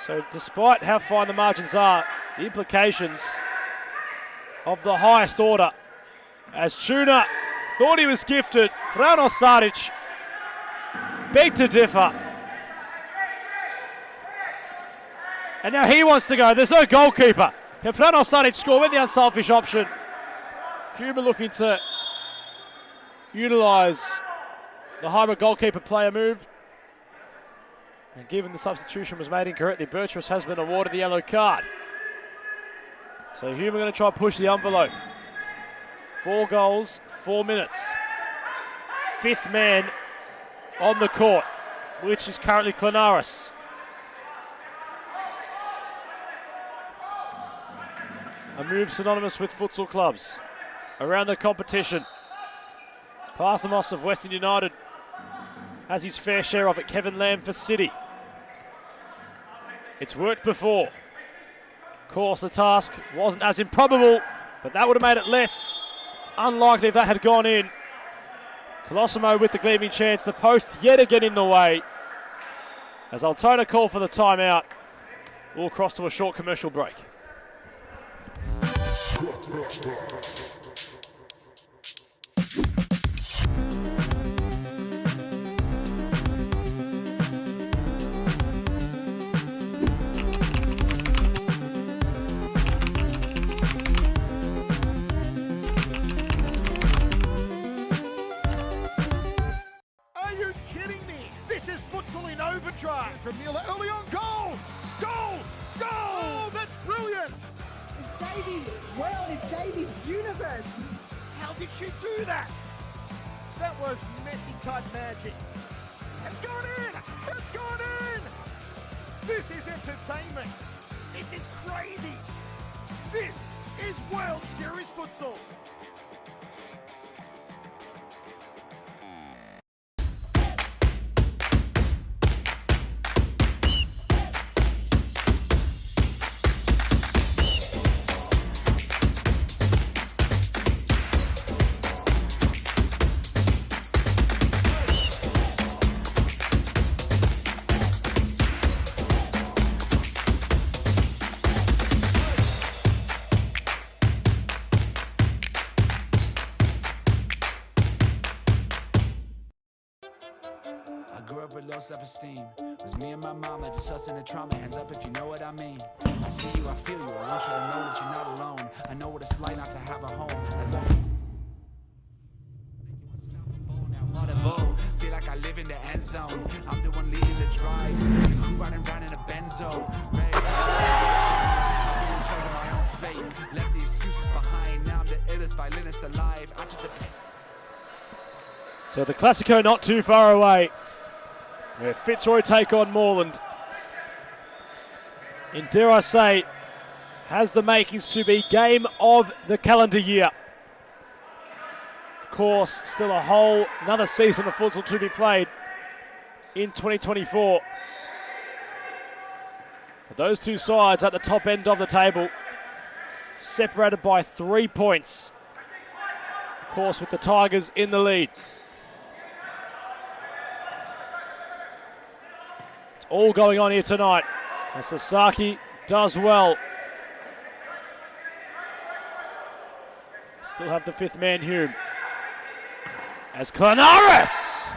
So despite how fine the margins are, the implications of the highest order, as Tuna thought he was gifted, Frano Saric begged to differ. And now he wants to go. There's no goalkeeper. Can Frano Saric score? Went the unselfish option. Human looking to utilise the hybrid goalkeeper player move. And given the substitution was made incorrectly, Bertrus has been awarded the yellow card. So Hume are going to try and push the envelope. 4 goals, 4 minutes. 5th man on the court, which is currently Klanaris. A move synonymous with futsal clubs around the competition. Parthamos of Western United has his fair share of it. Kevin Lamb for City. It's worked before. Of course, the task wasn't as improbable, but that would have made it less unlikely if that had gone in. Colosimo with the gleaming chance. The post yet again in the way. As Altona call for the timeout, we'll cross to a short commercial break. Are you kidding me? This is futsal in overdrive. From Miller early on, goal! Goal! Goal! Oh, that's brilliant! It's Davies' world, it's Davies' universe. How did she do that? That was Messi type magic. It's gone in! It's gone in! This is entertainment. This is crazy. This is World Series futsal. low self-esteem. Was me and my mama, just us in the trauma. Hands up if you know what I mean. I see you, I feel you. I want you to know that you're not alone. I know what it's like not to have a home. Feel like I live in the end zone. I'm the one leading the drives. The crew riding round in a benzo. Ready to I'll be in charge of my own fate. Left the excuses behind. Now I'm the illest violinist alive. I took the pain. So the Classico not too far away, where Fitzroy take on Moreland. And dare I say, has the makings to be game of the calendar year. Of course, still another season of futsal to be played in 2024. But those two sides at the top end of the table, separated by 3 points. Of course, with the Tigers in the lead. It's all going on here tonight. And Sasaki does well. Still have the fifth man, Hume. As Klanaris!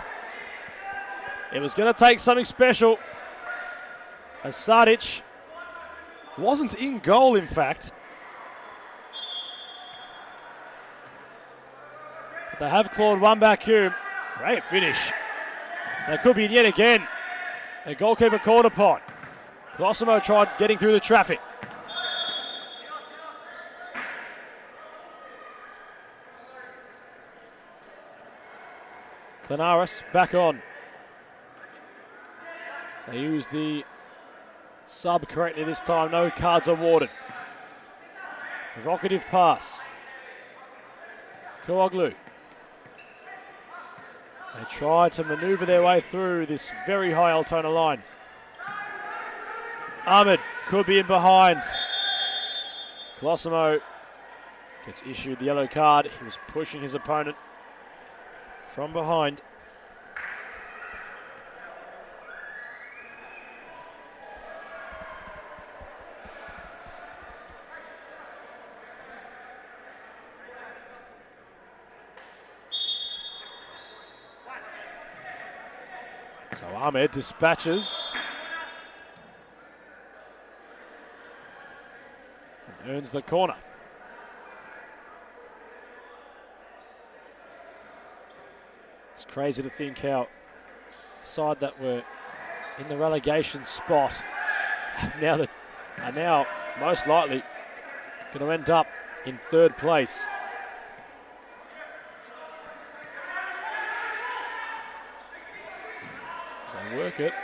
It was going to take something special. As Sadic wasn't in goal, in fact. But they have clawed one back, Hume. Great finish. They could be in yet again. A goalkeeper called upon. Glossimo tried getting through the traffic. Klanaris back on. They use the sub correctly this time. No cards awarded. Provocative pass. Kouoglu. They try to manoeuvre their way through this very high Altona line. Ahmed could be in behind. Glossimo gets issued the yellow card. He was pushing his opponent from behind. So Ahmed dispatches and earns the corner. It's crazy to think how a side that were in the relegation spot are now most likely going to end up in third place. As they work it.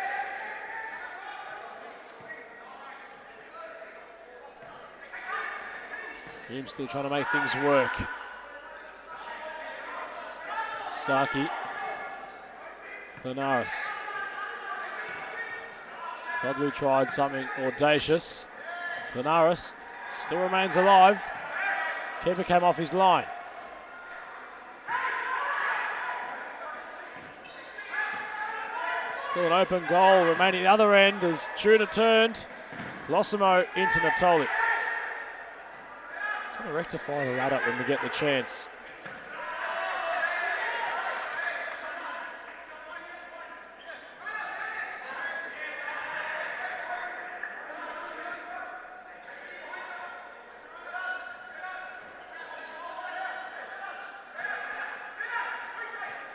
Him still trying to make things work. Saki. Klanaris. Kouoglu tried something audacious. Klanaris still remains alive. Keeper came off his line. Still an open goal remaining at the other end as Tuna turned. Glossimo into Natoli. Trying to rectify the ladder when we get the chance.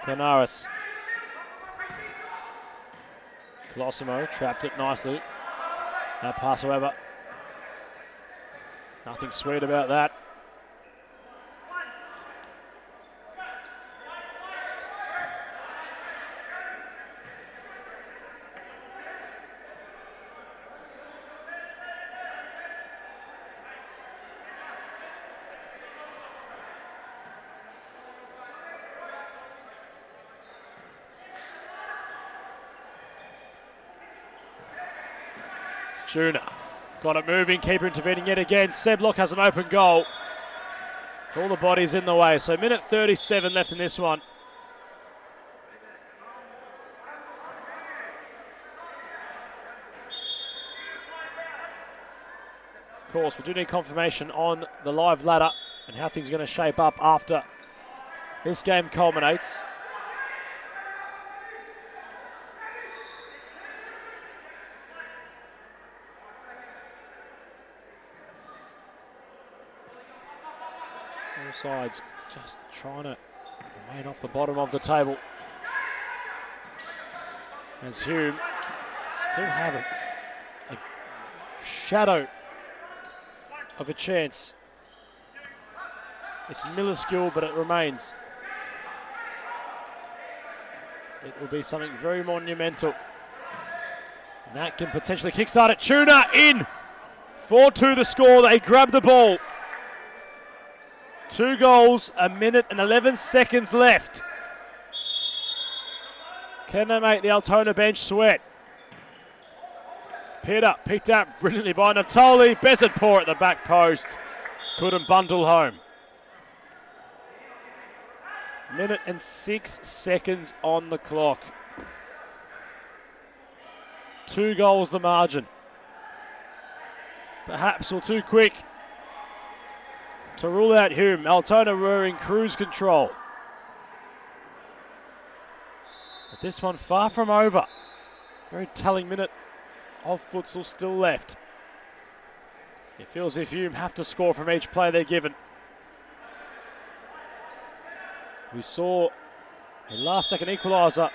Klanaris. Glossimo trapped it nicely. That pass, however, nothing sweet about that. Tuna got it moving, keeper intervening yet again. Seblock has an open goal. All the bodies in the way. So minute 37 left in this one. Of course, we do need confirmation on the live ladder and how things are going to shape up after this game culminates. All sides just trying to remain off the bottom of the table. As Hume still have a shadow of a chance. It's minuscule, but it remains. It will be something very monumental. And that can potentially kickstart it. Tuna in. 4-2 the score. They grab the ball. 2 goals, 1 minute and 11 seconds left. Can they make the Altona bench sweat? Peter picked up brilliantly by Natoli. Bezatpour at the back post. Couldn't bundle home. 1 minute and 6 seconds on the clock. 2 goals the margin. Perhaps or too quick to rule out Hume. Altona were in cruise control. But this one far from over. Very telling minute of futsal still left. It feels as if Hume have to score from each play they're given. We saw a last-second equaliser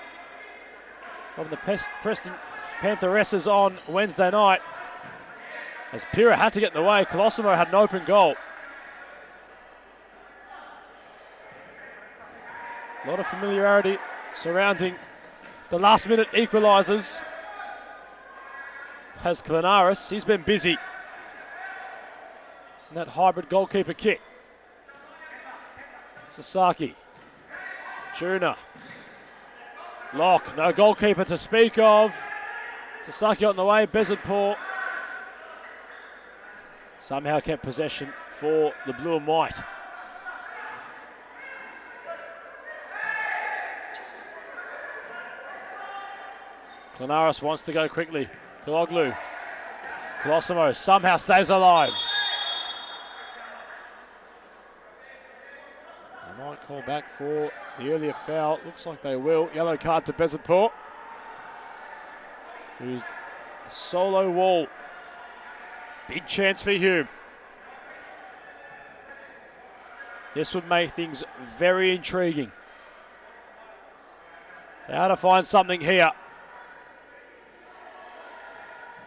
from the Preston Pantheresses on Wednesday night. As Pira had to get in the way, Colosimo had an open goal. A lot of familiarity surrounding the last-minute equalisers. Has Klanaris, he's been busy in that hybrid goalkeeper kit. Sasaki. Tuna. Lock, no goalkeeper to speak of. Sasaki on the way, Bezatpour somehow kept possession for the blue and white. Klanaris wants to go quickly. Kaloglu. Colosimo somehow stays alive. They might call back for the earlier foul. Looks like they will. Yellow card to Bezatpour, who's the solo wall. Big chance for Hume. This would make things very intriguing. They had to find something here.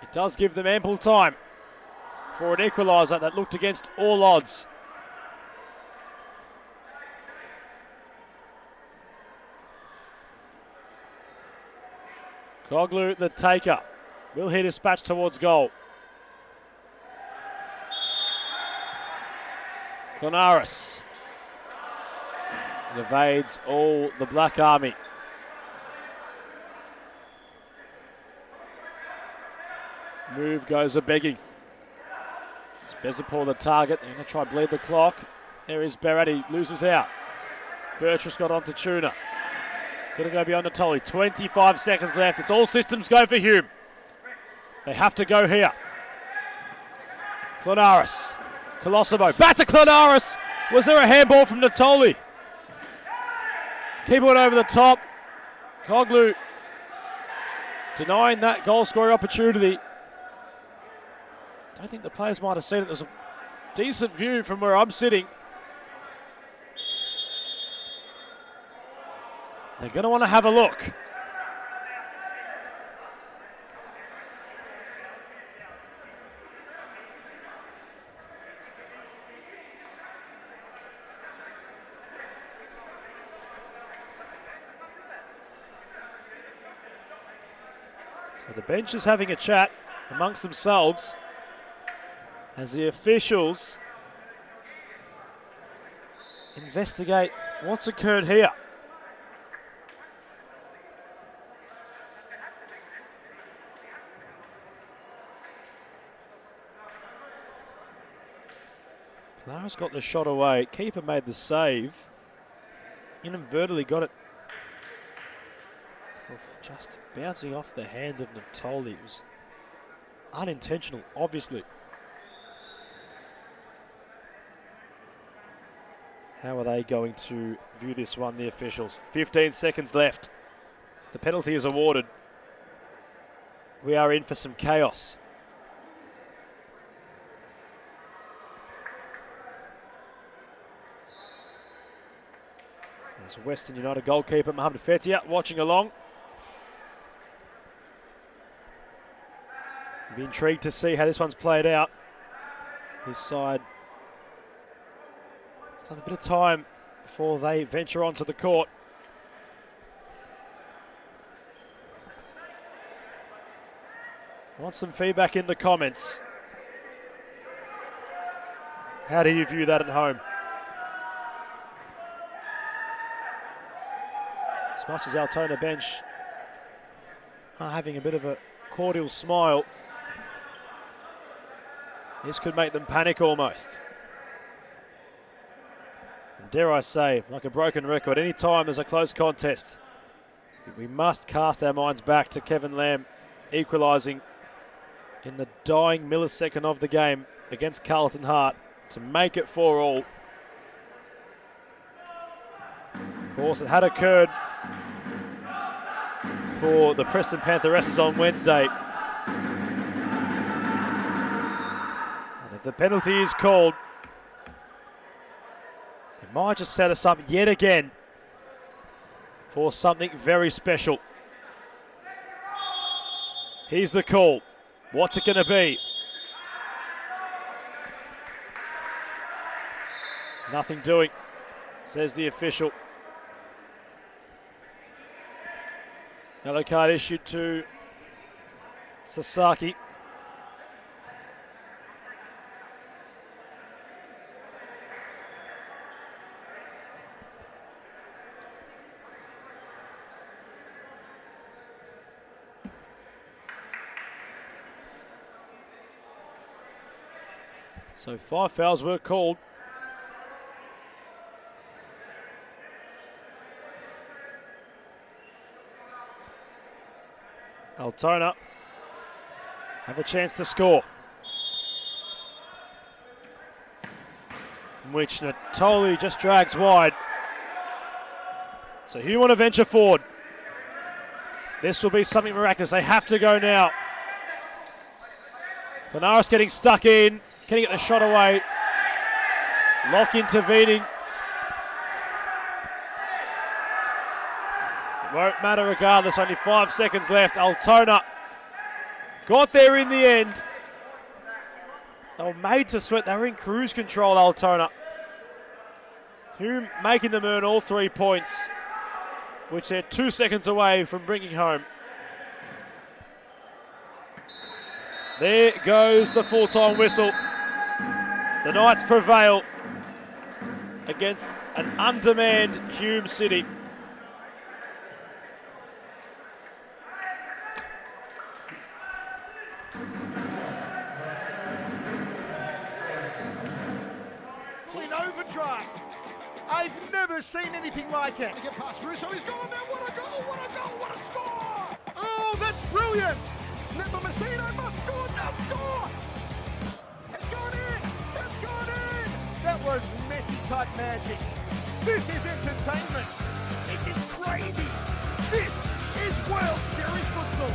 It does give them ample time for an equaliser that looked against all odds. Koglu, the taker, will hit dispatch towards goal. Klanaris evades all the Black Army. Move goes a begging. Bezatpour the target. They're going to try and bleed the clock. There is Beretti, loses out. Bertrus got onto Tuna. Couldn't go beyond Natoli. 25 seconds left. It's all systems go for Hume. They have to go here. Klanaris. Colosimo. Back to Klanaris. Was there a handball from Natoli? Keep it over the top. Koglu denying that goal scoring opportunity. I think the players might have seen it. There's a decent view from where I'm sitting. They're going to want to have a look. So the bench is having a chat amongst themselves as the officials investigate what's occurred here. Clara's got the shot away. Keeper made the save. Inadvertently got it. Just bouncing off the hand of Natoli. It was unintentional, obviously. How are they going to view this one, the officials? 15 seconds left. If the penalty is awarded, we are in for some chaos. There's Western United goalkeeper Mohamed Fetia watching along. You'll be intrigued to see how this one's played out. His side still have a bit of time before they venture onto the court. I want some feedback in the comments. How do you view that at home? As much as Altona bench are having a bit of a cordial smile, this could make them panic almost. And dare I say, like a broken record, any time there's a close contest, we must cast our minds back to Kevin Lamb equalising in the dying millisecond of the game against Carlton Hart to make it 4-4. Of course, it had occurred for the Preston Pantheresses on Wednesday. And if the penalty is called, it might just set us up yet again for something very special. Here's the call. What's it going to be? Nothing doing, says the official. Yellow card issued to Sasaki. So 5 fouls were called. Altona have a chance to score, which Natoli just drags wide. So Hume want to venture forward. This will be something miraculous. They have to go now. Fanaris getting stuck in. Can he get the shot away? Locke intervening. Won't matter regardless, only 5 seconds left. Altona got there in the end. They were made to sweat. They were in cruise control, Altona. Hume making them earn all 3 points, which they're 2 seconds away from bringing home. There goes the full-time whistle. The Knights prevail against an undermanned Hume City. In overdrive. I've never seen anything like it. Get past Russo, he's going there. What a goal, what a goal, what a score! Oh, that's brilliant. Nepomuceno must score, does score. It's gone in, it's gone in. That was Messi-type magic. This is entertainment. This is crazy. This is World Series futsal.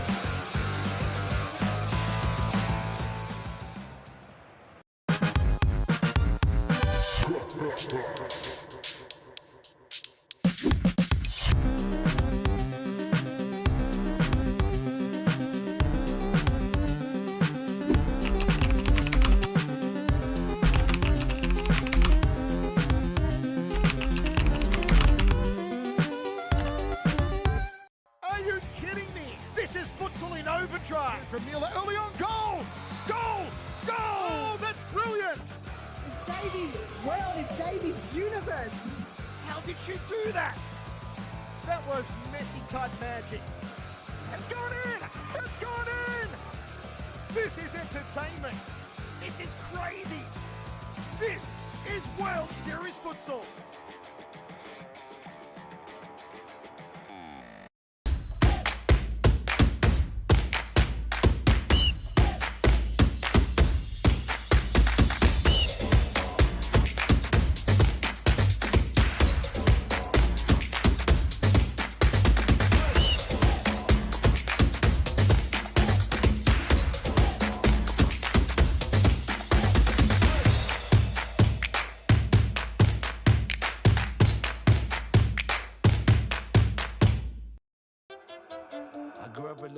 Are you kidding me? This is futsal in overdrive. From Mueller, early on, goal! Goal! Goal! Oh, that's brilliant. It's Davies' world, it's Davies' universe. How did she do that? That was Messi-type magic. It's gone in! It's gone in! This is entertainment. This is crazy. This is World Series futsal.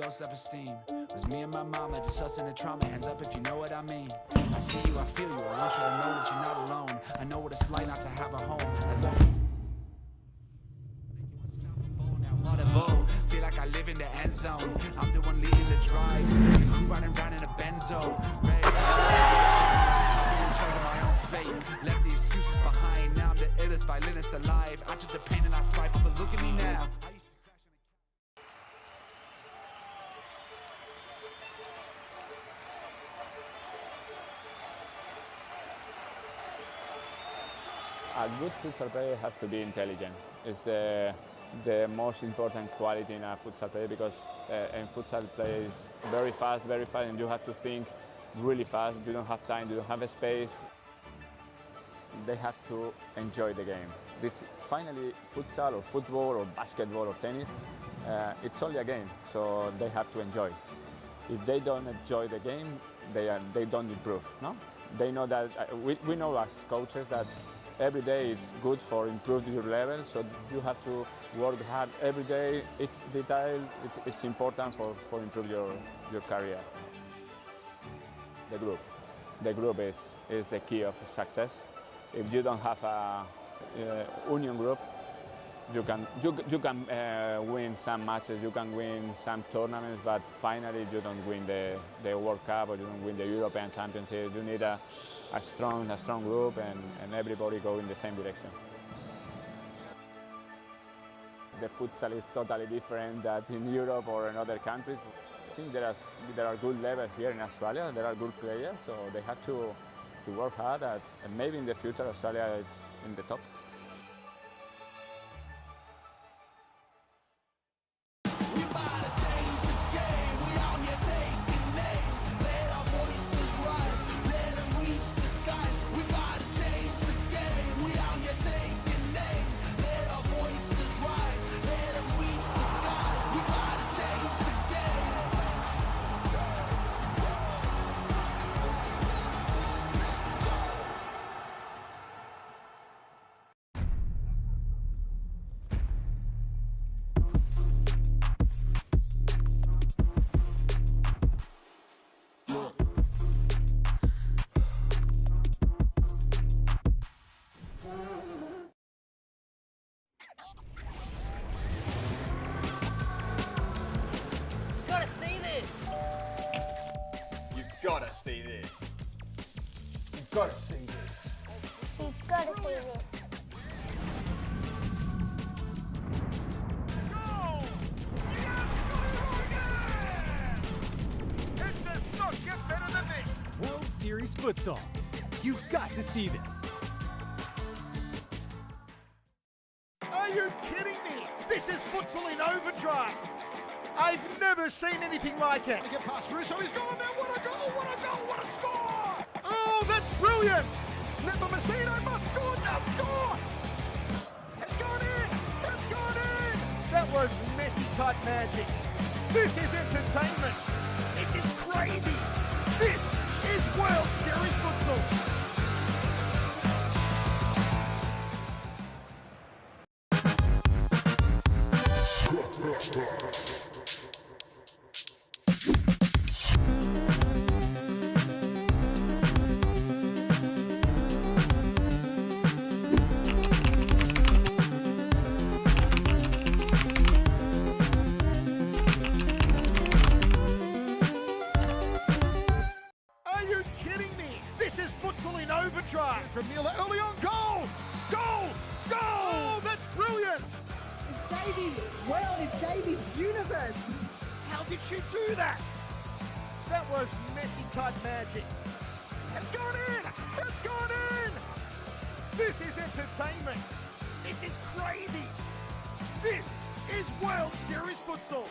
low self-esteem. It was me and my mama, just us in the trauma. Hands up if you know what I mean. I see you, I feel you. I want you to know that you're not alone. I know what it's like not to have a home. Feel like I live in the end zone. I'm the one leading the drives. The crew riding round in a benzo. Ready to be in charge of my own fate. Left the excuses behind. Now I'm the illest violinist alive. I took the pain and I thrive, but look at me now. A good futsal player has to be intelligent. It's the most important quality in a futsal player, because in futsal play is very fast, and you have to think really fast. You don't have time, you don't have a space. They have to enjoy the game. This finally, futsal or football or basketball or tennis, it's only a game, so they have to enjoy. If they don't enjoy the game, they don't improve. No, they know that we know as coaches that every day is good for improving your level, so you have to work hard every day. It's detail, it's important for improve your career. The group is the key of success. If you don't have a union group, you can win some matches, you can win some tournaments, but finally you don't win the World Cup or you don't win the European Championship. You need a strong group and everybody go in the same direction. The futsal is totally different than in Europe or in other countries. I think there are good levels here in Australia. There are good players, so they have to work hard. And maybe in the future Australia is in the top. Gotta see this. You've gotta see this. You've got to see this. Goal! It does not get better than this. World Series Futsal. You've got to see this. Are you kidding me? This is futsal in overdrive. I've never seen anything like it. Get past Russo, he's going there. What a goal, what a goal, what a score! Oh, that's brilliant! Nepomuceno must score, does score! It's gone in! It's gone in! That was Messi-type magic. This is entertainment. This is crazy. This is World Series Futsal. From Miller, early on, goal! Goal! Goal! Oh, that's brilliant! It's Davies' world, it's Davies' universe. How did she do that? That was Messi-type magic. It's gone in! It's gone in! This is entertainment. This is crazy. This is World Series Futsal.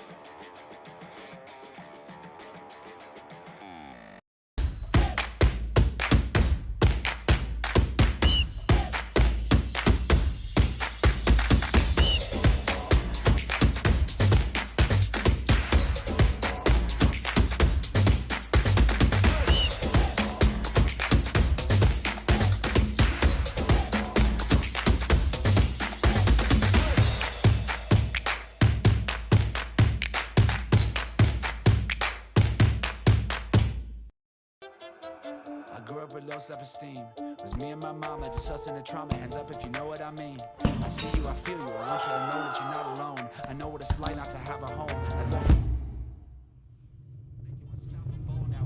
self-esteem. Was me and my mama, just us in the trauma. Hands up if you know what I mean. I see you, I feel you. I want you to know that you're not alone. I know what it's like not to have a home.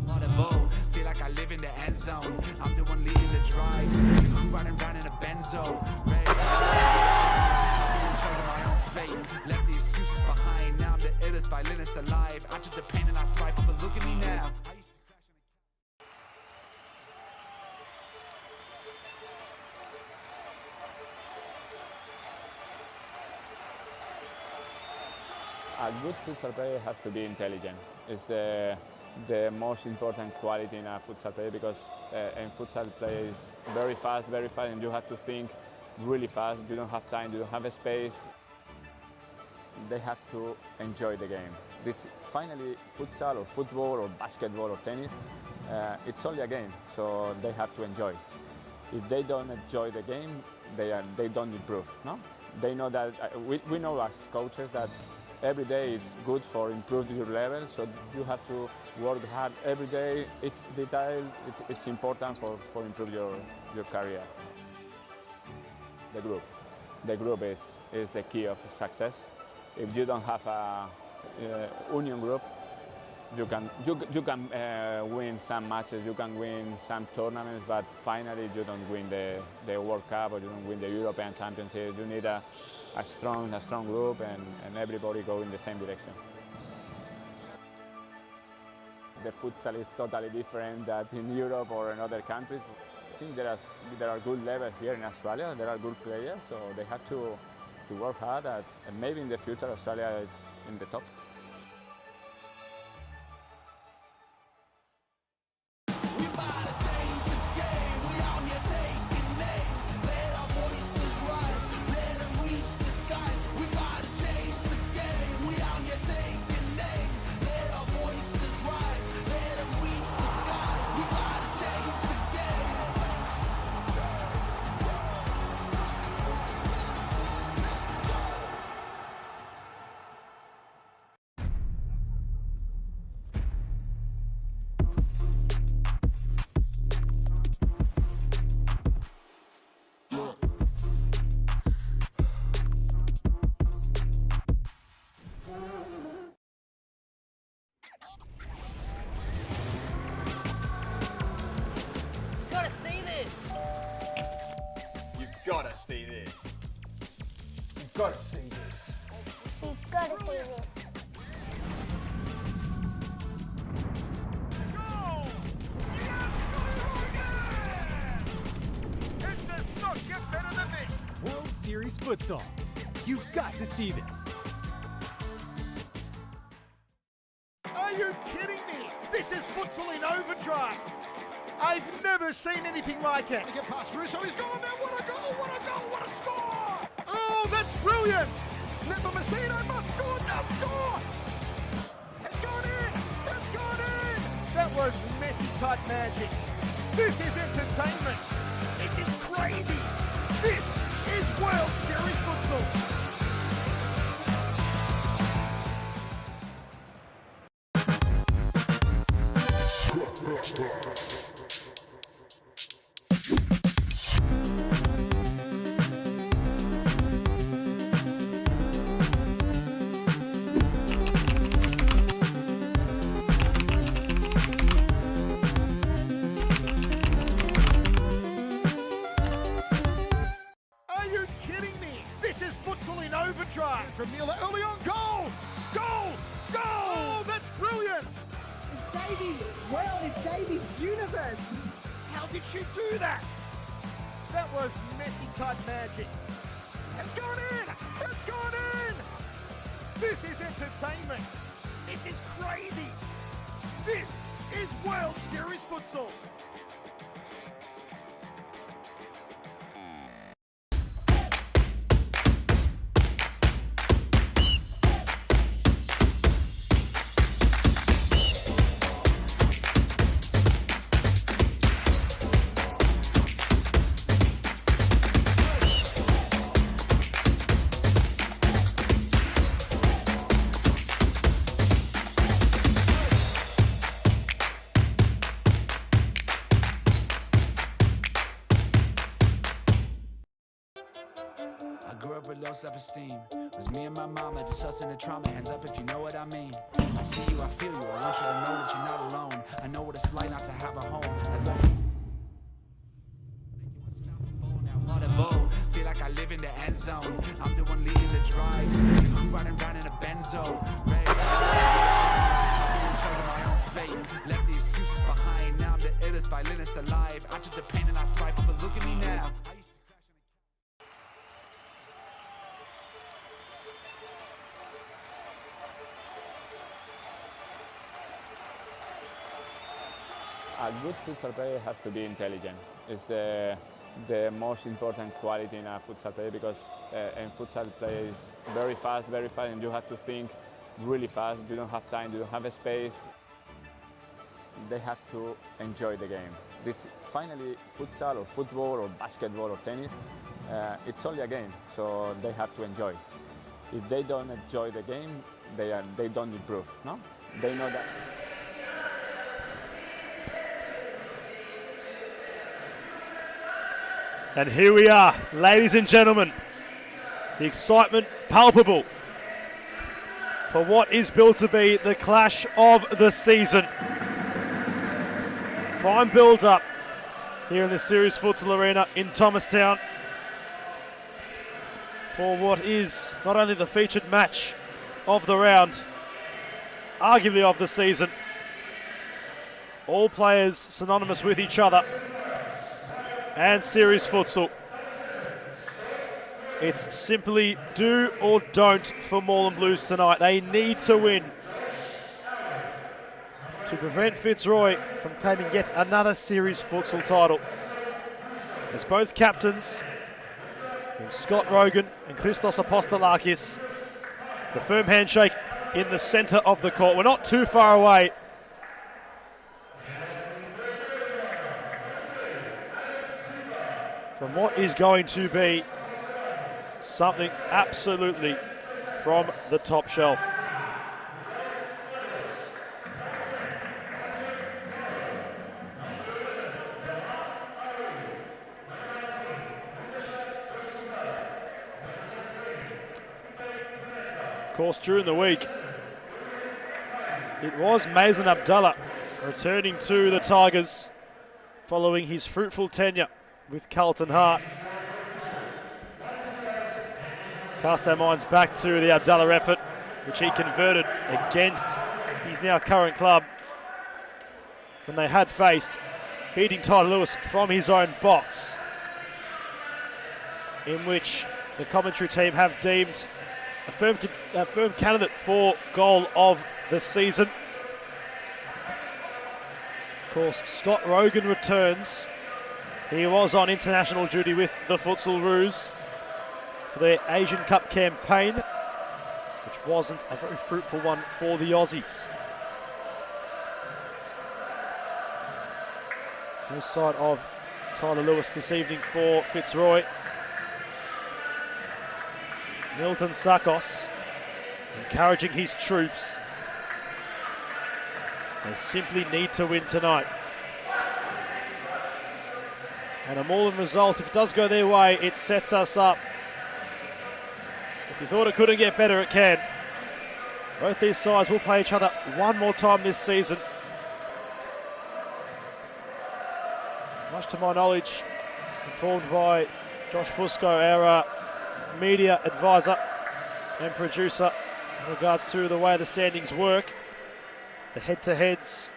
What a bowl. Feel like I live in the end zone. I'm the one leading the drives. The crew riding round in a benzo. Ready to I'm in charge of my own fate. Left the excuses behind. Now I'm the illest violinist alive. I took the pain and I thrive. But look at me now. A good futsal player has to be intelligent. It's the most important quality in a futsal player because in futsal play is very fast, and you have to think really fast. You don't have time, you don't have a space. They have to enjoy the game. This finally futsal or football or basketball or tennis, it's only a game, so they have to enjoy. If they don't enjoy the game, they don't improve. No, they know that we know as coaches that every day is good for improving your level, so you have to work hard every day. It's detail, it's important for improve your career. The group is the key of success. If you don't have a union group, you can win some matches, you can win some tournaments, but finally you don't win the World Cup or you don't win the European Championship. You need a strong group and everybody go in the same direction. The futsal is totally different than in Europe or in other countries. I think there are good levels here in Australia. There are good players, so they have to work hard. And maybe in the future Australia is in the top. Gotta see this. You've gotta see this. You've got to see this. Goal! Yes! Yeah! It does not get better than this. World Series Futsal. You've got to see this. Are you kidding me? This is futsal in overdrive. I've never seen anything like it. Get past Russo, he's going there. What a goal, what a goal, what a score! Oh, that's brilliant! Messina must score, does score! It's gone in, it's gone in! That was Messi-type magic. This is entertainment. This is crazy. This is World Series Futsal. From Mila early on, goal! Goal! Goal! Oh, that's brilliant! It's Davies' world, it's Davies' universe. How did she do that? That was Messi-type magic. It's gone in! It's gone in! This is entertainment. This is crazy. This is World Series Futsal. grew up with low self-esteem. Was me and my mama, just us in the trauma. Hands up if you know what I mean. I see you, I feel you. I want you to know that you're not alone. I know what it's like not to have a home. Feel like I live in the end zone. I'm the one leading the drives. The crew riding round in a benzo. Ready to I'm in charge of my own fate. Left the excuses behind. Now I'm the illest violinist alive. I took the pain and I thrive. But look at me now. A good futsal player has to be intelligent. It's the most important quality in a futsal player, because in futsal play is very fast, and you have to think really fast. You don't have time, you don't have a space. They have to enjoy the game. This finally, futsal or football or basketball or tennis, it's only a game, so they have to enjoy. If they don't enjoy the game, they don't improve. No, they know that. And here we are, ladies and gentlemen. The excitement palpable for what is built to be the clash of the season. Fine build-up here in the Series Futsal Arena in Thomastown for what is not only the featured match of the round, arguably of the season. All players synonymous with each other. And Series Futsal. It's simply do or don't for Moreland Blues tonight. They need to win to prevent Fitzroy from claiming yet another Series Futsal title. As both captains, Scott Rogan and Christos Apostolakis, the firm handshake in the centre of the court. We're not too far away. From what is going to be something absolutely from the top shelf. Of course, during the week, it was Mazen Abdallah returning to the Tigers following his fruitful tenure with Carlton Hart. Cast our minds back to the Abdallah effort, which he converted against his now current club when they had faced beating Tyler Lewis from his own box, in which the commentary team have deemed a firm candidate for goal of the season. Of course, Scott Rogan returns. He was on international duty with the Futsal Roos for their Asian Cup campaign, which wasn't a very fruitful one for the Aussies. No side of Tyler Lewis this evening for Fitzroy. Milton Sakos encouraging his troops. They simply need to win tonight. And a Moreland result, if it does go their way, it sets us up. If you thought it couldn't get better, it can. Both these sides will play each other one more time this season. Much to my knowledge, informed by Josh Fusco, our media advisor and producer, in regards to the way the standings work. The head-to-heads,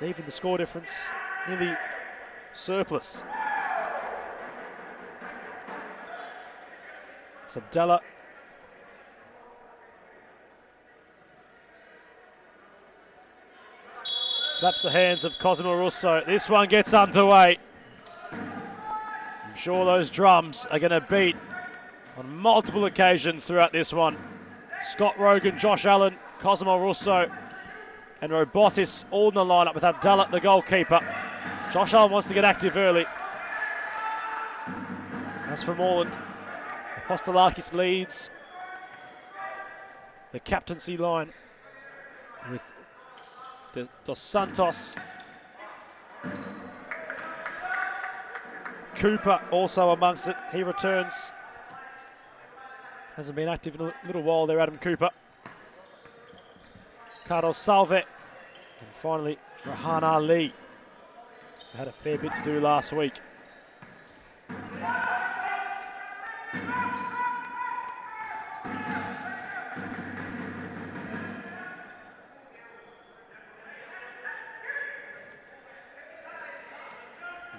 leaving the score difference nearly surplus. Abdallah slaps the hands of Cosimo Russo. This one gets underway. I'm sure those drums are going to beat on multiple occasions throughout this one. Scott Rogan, Josh Allen, Cosimo Russo and Robotis all in the lineup with Abdallah, the goalkeeper. Josh Allen wants to get active early. As for Moreland, Apostolakis leads the captaincy line with Dos Santos. Cooper also amongst it. He returns Hasn't been active in a little while there, Adam Cooper. Carlos Salve. And finally, Rahan Ali. Had a fair bit to do last week.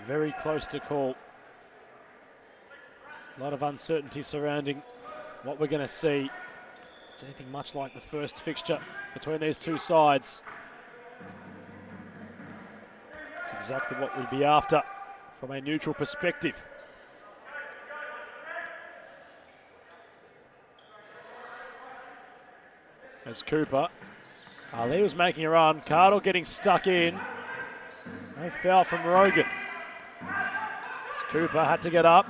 Very close to call. A lot of uncertainty surrounding what we're going to see. It's anything much like the first fixture between these two sides. It's exactly what we'd be after from a neutral perspective. As Cooper, Ali was making a run. Cardle getting stuck in. No foul from Rogan. As Cooper had to get up,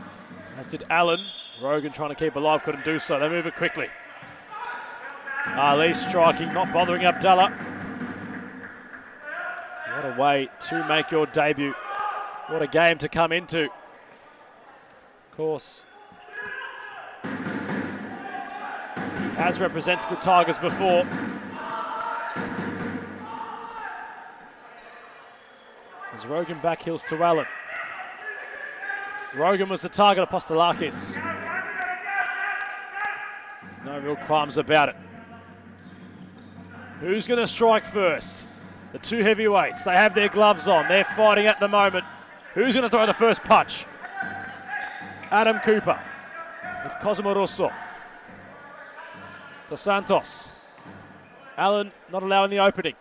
as did Allen. Rogan trying to keep alive, couldn't do so. They move it quickly. Ali striking, not bothering Abdallah. What a way to make your debut. What a game to come into. Of course, he has represented the Tigers before. As Rogan backhills to Allen. Rogan was the target of Apostolakis. No real qualms about it. Who's going to strike first? The two heavyweights, they have their gloves on. They're fighting at the moment. Who's going to throw the first punch? Adam Cooper with Cosimo Russo. Dos Santos. Allen not allowing the opening.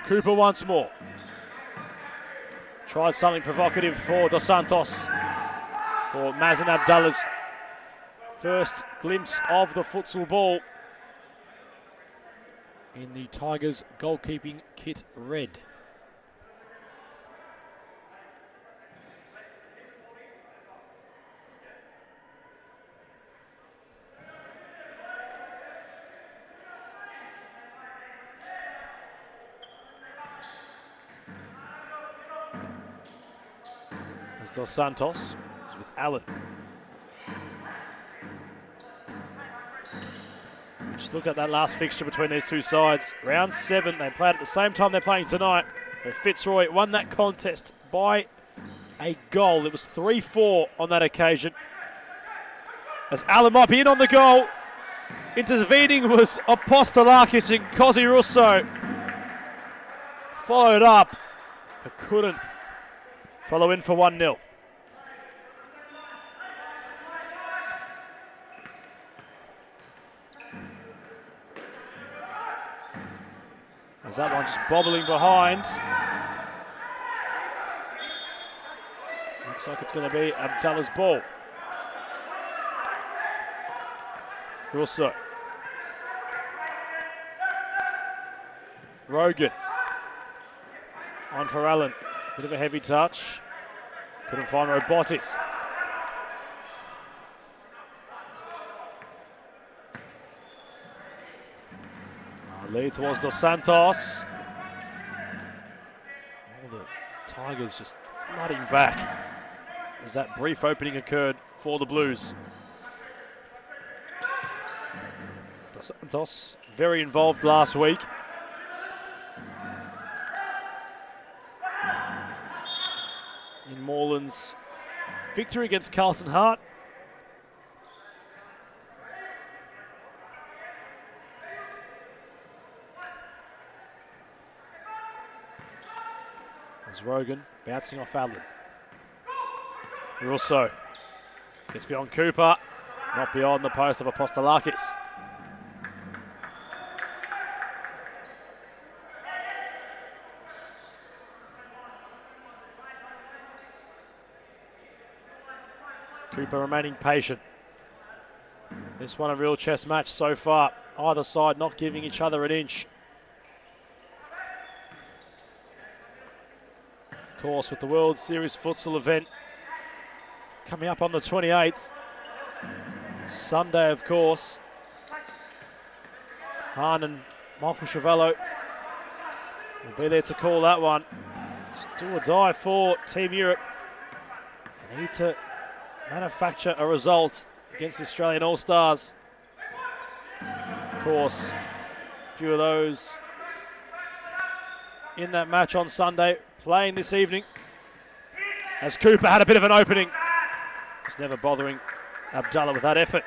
Cooper once more. Tried something provocative for Dos Santos. For Mazen Abdallah's first glimpse of the futsal ball in the Tigers goalkeeping kit red. As Dos Santos is with Allen. Just look at that last fixture between these two sides. Round 7, they played at the same time they're playing tonight. But Fitzroy won that contest by a goal. It was 3-4 on that occasion. As Allen might be in on the goal. Intervening was Apostolakis and Cosi Russo. Followed up, but couldn't follow in for 1-0. As that one just bobbling behind. Looks like it's going to be Abdallah's ball. Russo. Rogan. On for Allen. Bit of a heavy touch. Couldn't find Robotis. Lead towards Dos Santos. All the Tigers just flooding back as that brief opening occurred for the Blues. Dos Santos very involved last week. In Moreland's victory against Carlton Hart. As Rogan bouncing off Allen. Russo gets beyond Cooper, not beyond the post of Apostolakis. Cooper remaining patient. This one a real chess match so far. Either side not giving each other an inch. Of course, with the World Series futsal event coming up on the 28th. Sunday, of course. Hahn and Michael Chavallo will be there to call that one. It's do or die for Team Europe. They need to manufacture a result against the Australian All-Stars. Of course, a few of those in that match on Sunday playing this evening. As Cooper had a bit of an opening. Just never bothering Abdallah with that effort.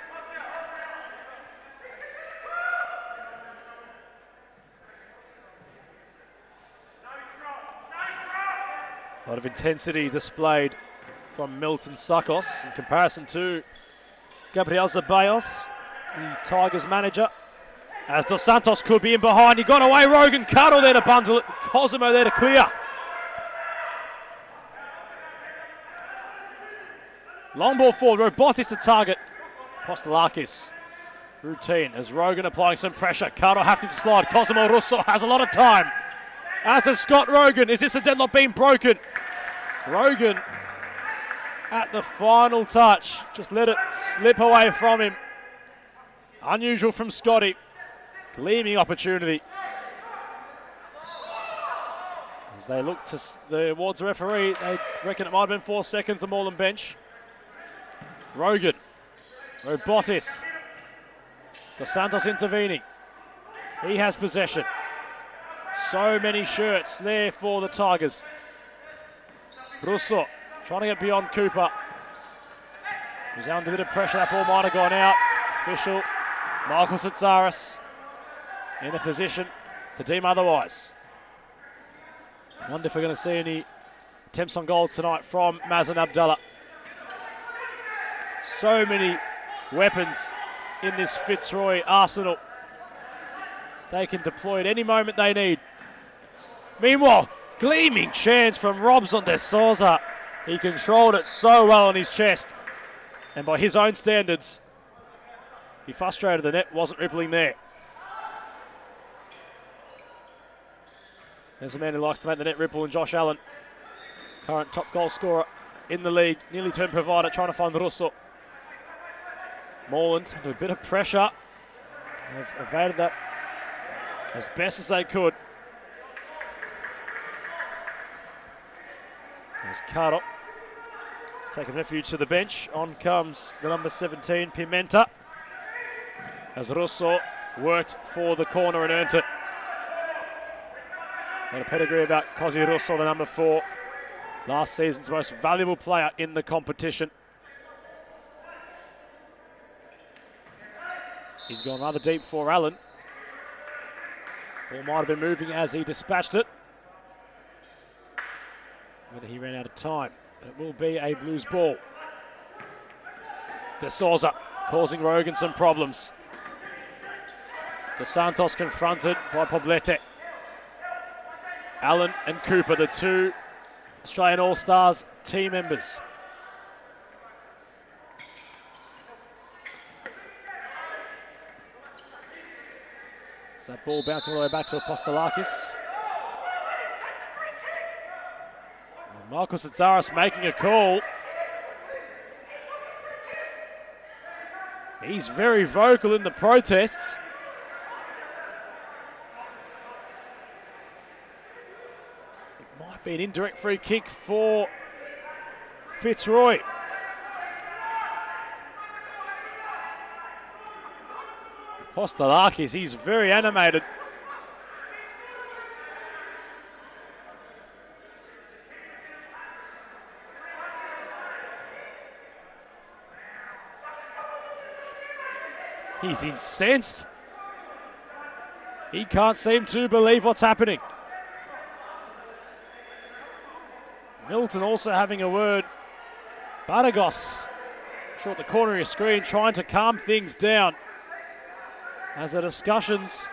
A lot of intensity displayed from Milton Sakos in comparison to Gabriel Zeballos, the Tigers manager. As Dos Santos could be in behind, he got away. Rogan Cuddle there to bundle it. Cosimo there to clear. Long ball forward, Robotis to target. Postolakis. Routine as Rogan applying some pressure. Cuddle having to slide. Cosimo Russo has a lot of time. As does Scott Rogan. Is this a deadlock being broken? Rogan at the final touch. Just let it slip away from him. Unusual from Scotty. Gleaming opportunity. As they look towards the referee, they reckon it might have been 4 seconds or more than bench. Rogan. Robotis. Dos Santos intervening. He has possession. So many shirts there for the Tigers. Russo trying to get beyond Cooper. He's under a bit of pressure. That ball might have gone out. Official Michael Satsaris in a position to deem otherwise. I wonder if we're going to see any attempts on goal tonight from Mazen Abdallah. So many weapons in this Fitzroy arsenal. They can deploy at any moment they need. Meanwhile, gleaming chance from Robson de Souza. He controlled it so well on his chest. And by his own standards, he frustrated the net, wasn't rippling there. There's a man who likes to make the net ripple, and Josh Allen, current top goal scorer in the league, nearly turn provider, trying to find Russo. Morland under a bit of pressure. They've evaded that as best as they could. There's Cardo. He's taking refuge to the bench. On comes the number 17, Pimenta. As Russo worked for the corner and earned it. Got a pedigree about Cosi Russo, the number 4. Last season's most valuable player in the competition. He's gone rather deep for Allen. Ball might have been moving as he dispatched it. Whether he ran out of time. It will be a Blues ball. De Souza causing Rogan some problems. Dos Santos confronted by Poblete. Allen and Cooper, the 2 Australian All-Stars team members. So that ball bouncing all the way back to Apostolakis. And Marcos Atzaras making a call. He's very vocal in the protests. It might be an indirect free kick for Fitzroy. Apostolakis, he's very animated. He's incensed. He can't seem to believe what's happening. Milton also having a word. Baragos, short the corner of your screen, trying to calm things down as the discussions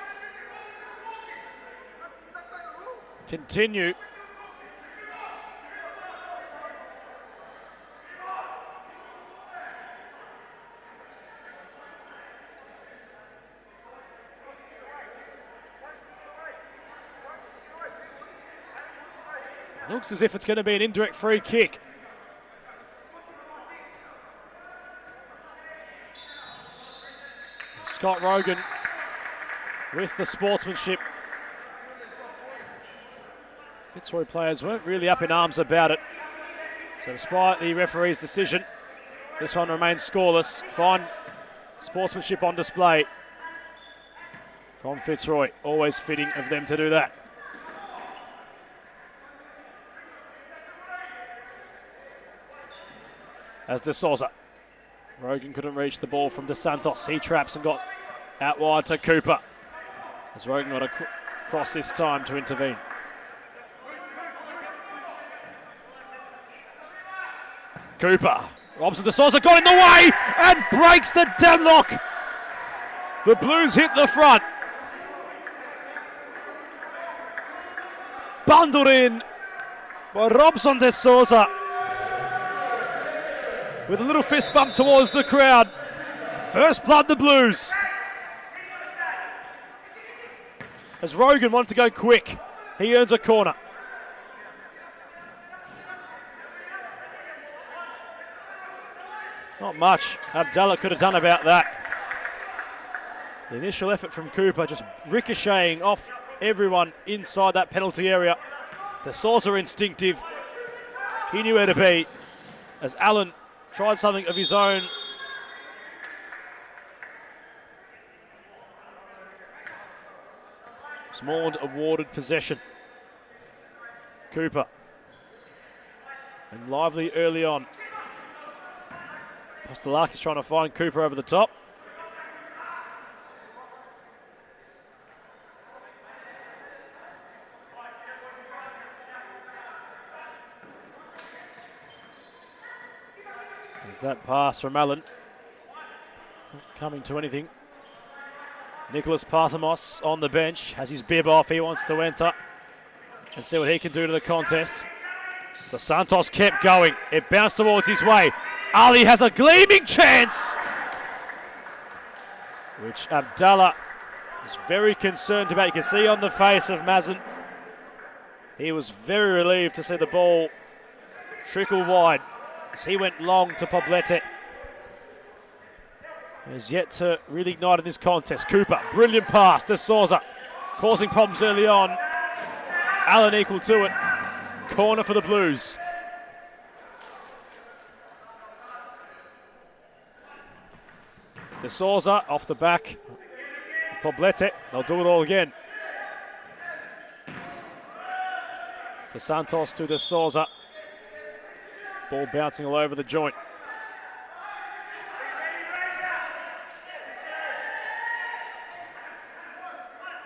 continue. Looks as if it's going to be an indirect free kick. Scott Rogan with the sportsmanship. Fitzroy players weren't really up in arms about it. So despite the referee's decision, This one remains scoreless. Fine sportsmanship on display from Fitzroy. Always fitting of them to do that. As De Souza. Rogan couldn't reach the ball from De Santos. He traps and got out wide to Cooper. As Rogan got across this time to intervene. Cooper. Robson De Souza got in the way and breaks the deadlock. The Blues hit the front. Bundled in by Robson De Souza. With a little fist bump towards the crowd. First blood, the Blues. As Rogan wanted to go quick, he earns a corner. Not much Abdallah could have done about that. The initial effort from Cooper just ricocheting off everyone inside that penalty area. De Souza instinctive. He knew where to be as Allen tried something of his own. Smallwood awarded possession. Cooper. And lively early on. Pastelakis trying to find Cooper over the top. There's that pass from Allen. Not coming to anything. Nicholas Parthamos on the bench. Has his bib off. He wants to enter and see what he can do to the contest. De Santos kept going. It bounced towards his way. Ali has a gleaming chance, which Abdallah is very concerned about. You can see on the face of Mazen, he was very relieved to see the ball trickle wide as he went long to Poblete. Has yet to really ignite in this contest. Cooper, brilliant pass. De Souza causing problems early on. Allen equal to it. Corner for the Blues. De Souza off the back. Poblete, they'll do it all again. De Santos to De Souza. Ball bouncing all over the joint.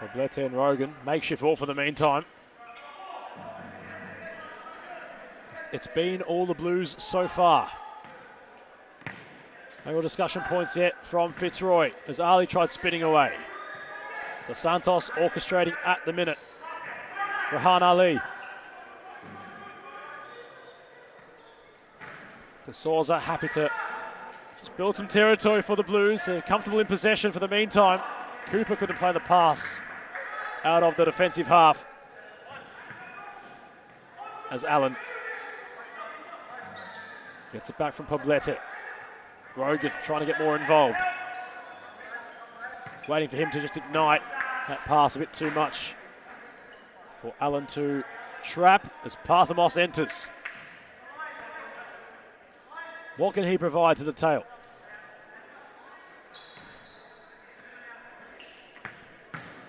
Poblete and Rogan, makeshift all for the meantime. It's been all the Blues so far. No real discussion points yet from Fitzroy as Ali tried spinning away. De Santos orchestrating at the minute. Rahan Ali. De Souza happy to just build some territory for the Blues. They're comfortable in possession for the meantime. Cooper couldn't play the pass out of the defensive half. As Allen gets it back from Poblete. Rogan trying to get more involved. Waiting for him to just ignite that pass a bit too much for Allen to trap as Parthamos enters. What can he provide to the tail?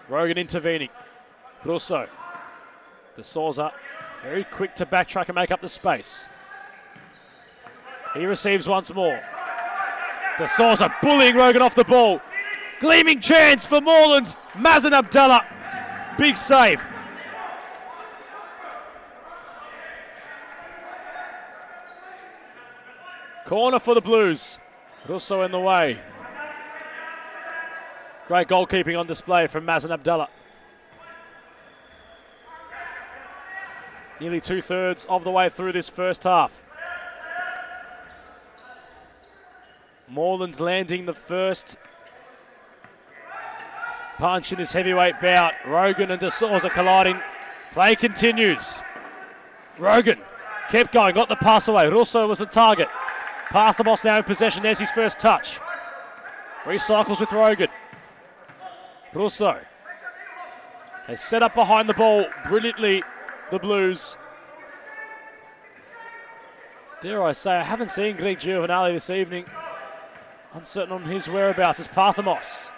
Rogan intervening. Russo. De Souza very quick to backtrack and make up the space. He receives once more. De Souza bullying Rogan off the ball. Gleaming chance for Moreland. Mazen Abdallah. Big save. Corner for the Blues. Russo in the way. Great goalkeeping on display from Mazen Abdallah. Nearly 2/3 of the way through this first half. Moreland landing the first punch in this heavyweight bout. Rogan and De Souza colliding. Play continues. Rogan kept going, got the pass away. Russo was the target. Parthamos now in possession. There's his first touch. Recycles with Rogan. Russo has set up behind the ball brilliantly, the Blues. Dare I say, I haven't seen Greg Giovanelli this evening. Uncertain on his whereabouts as Parthamos.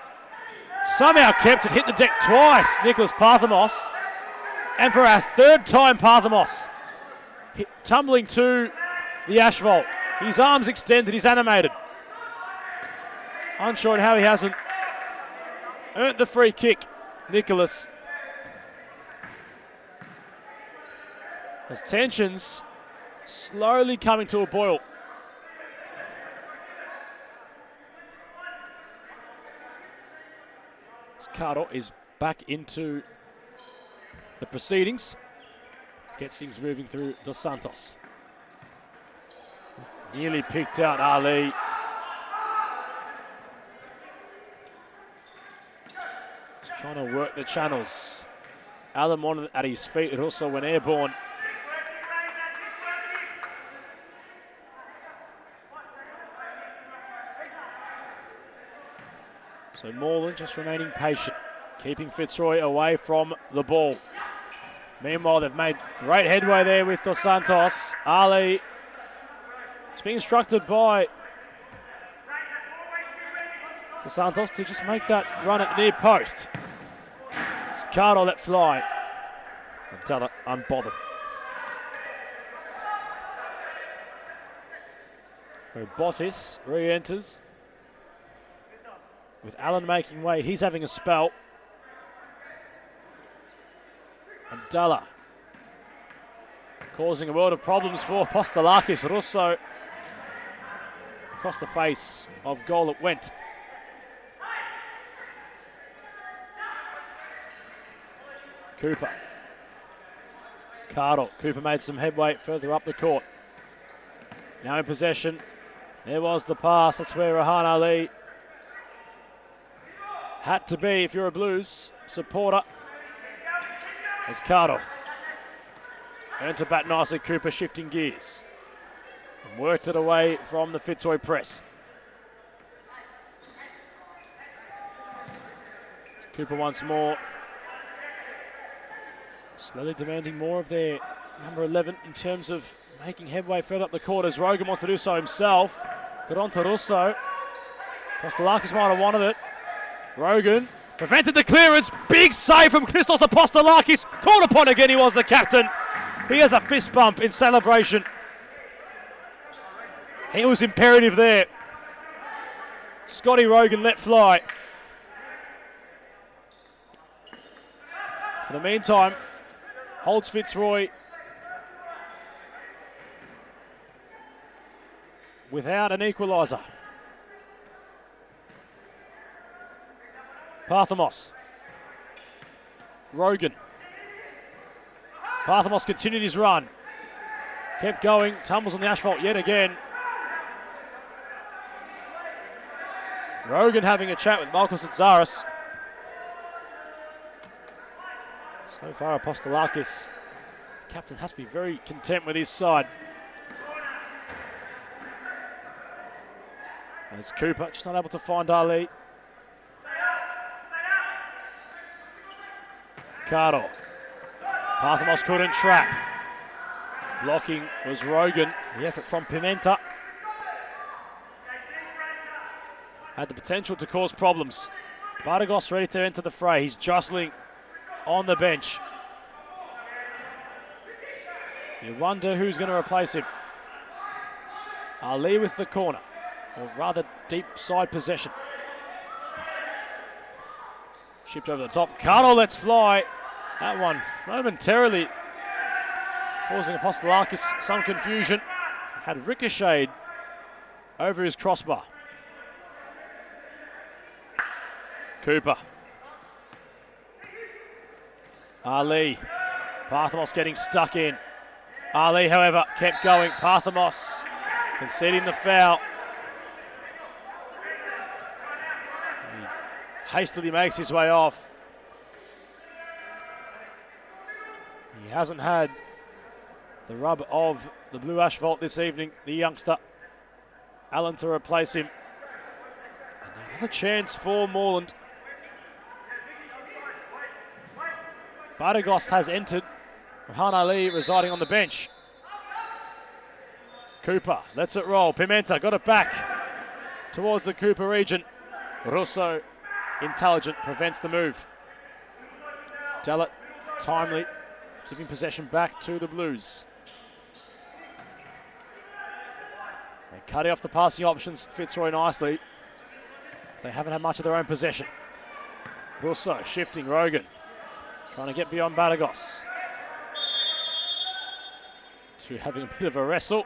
Somehow kept it, hit the deck twice, Nicholas Parthamos. And for our third time, Parthamos tumbling to the asphalt. His arms extended, he's animated. Unsure on how he hasn't earned the free kick, Nicholas. As tensions slowly coming to a boil. Carter is back into the proceedings. Gets things moving through Dos Santos. Nearly picked out Ali. Just trying to work the channels. Alan wanted it at his feet. It also went airborne. So Moreland just remaining patient, keeping Fitzroy away from the ball. Meanwhile, they've made great headway there with Dos Santos. Ali is being instructed by Dos Santos to just make that run at the near post. Cardo let fly. Abdallah unbothered. Bottis re-enters. With Allen making way, he's having a spell. Abdallah causing a world of problems for Postalakis. Russo across the face of goal it went. Cooper. Cardo. Cooper made some headway further up the court. Now in possession. There was the pass. That's where Rahan Ali had to be if you're a Blues supporter. As Cardo earned to bat nicely. Cooper shifting gears and worked it away from the Fitzroy press. Cooper once more, slowly demanding more of their number 11 in terms of making headway further up the court as Rogan wants to do so himself. Got on to Russo. Postalakis might have wanted it. Rogan prevented the clearance. Big save from Christos Apostolakis. Called upon again, he was the captain. He has a fist bump in celebration. He was imperative there. Scotty Rogan let fly. For the meantime, holds Fitzroy without an equaliser. Parthamos. Rogan. Parthamos continued his run. Kept going, tumbles on the asphalt yet again. Rogan having a chat with Malkos Atzaris. So far, Apostolakis, captain, has to be very content with his side. There's Cooper, just not able to find Ali. Cardo. Parthamos couldn't trap. Blocking was Rogan. The effort from Pimenta had the potential to cause problems. Bartagos ready to enter the fray. He's jostling on the bench. You wonder who's going to replace him. Ali with the corner, or rather deep side possession. Shipped over the top. Cardo lets fly. That one momentarily causing Apostolakis some confusion. Had ricocheted over his crossbar. Cooper. Ali. Parthamos getting stuck in. Ali, however, kept going. Parthamos conceding the foul. He hastily makes his way off. He hasn't had the rub of the blue asphalt this evening, the youngster. Allen to replace him. Another chance for Moreland. Bartagos has entered. Rahan Ali residing on the bench. Cooper lets it roll. Pimenta got it back towards the Cooper region. Russo, intelligent, prevents the move. Dallett, timely, giving possession back to the Blues. They're cutting off the passing options, Fitzroy nicely. They haven't had much of their own possession. Russo shifting, Rogan trying to get beyond Batagos. Two having a bit of a wrestle.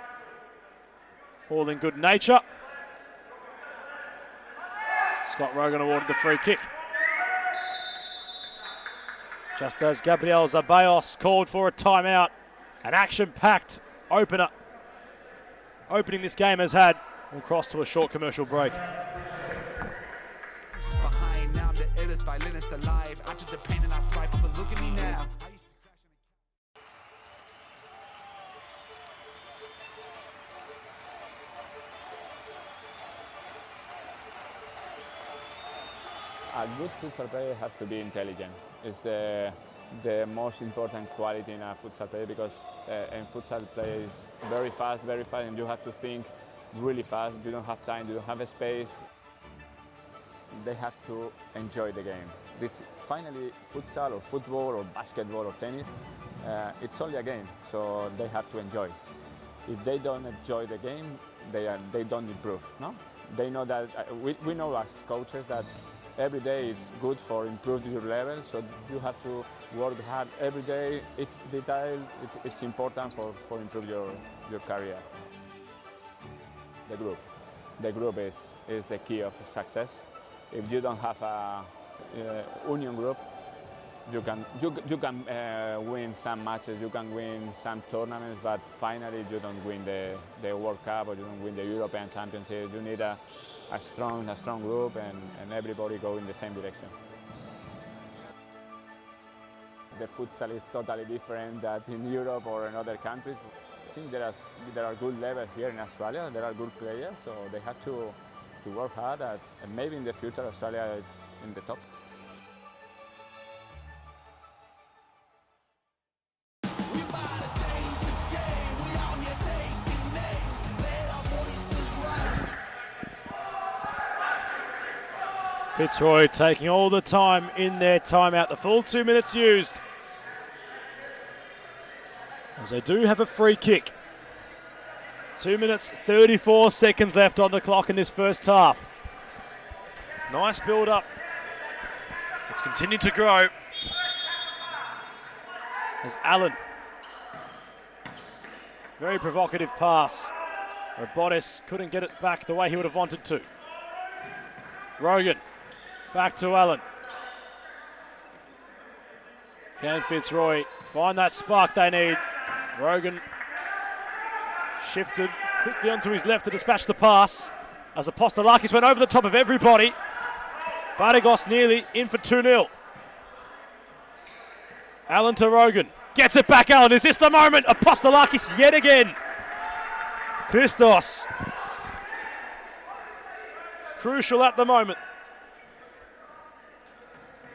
All in good nature. Scott Rogan awarded the free kick. Just as Gabriel Zabayos called for a timeout. An action-packed opening this game has had. We'll cross to a short commercial break. Behind now, the illest violinist alive. I took the pain and I thrive, but look at me now. A good futsal player has to be intelligent. It's the most important quality in a futsal player because in futsal play is very fast, and you have to think really fast. You don't have time, you don't have a space. They have to enjoy the game. This finally futsal or football or basketball or tennis, it's only a game, so they have to enjoy. If they don't enjoy the game, they don't improve. No, they know that we know as coaches that every day is good for improving your level, so you have to work hard every day. It's detail, it's important for improve your career. The group is the key of success. If you don't have a union group, you can win some matches, you can win some tournaments, but finally you don't win the World Cup or you don't win the European Championship. You need a strong group and everybody go in the same direction. The futsal is totally different than in Europe or in other countries. I think there are good levels here in Australia. There are good players, so they have to work hard. And maybe in the future Australia is in the top. Fitzroy taking all the time in their timeout, the full 2 minutes used. As they do have a free kick. 2 minutes, 34 seconds left on the clock in this first half. Nice build up. It's continued to grow. As Allen. Very provocative pass. Robotis couldn't get it back the way he would have wanted to. Rogan. Back to Allen. Can Fitzroy find that spark they need? Rogan shifted quickly onto his left to dispatch the pass as Apostolakis went over the top of everybody. Batagos nearly in for 2-0. Allen to Rogan. Gets it back, Allen. Is this the moment? Apostolakis yet again. Christos. Crucial at the moment.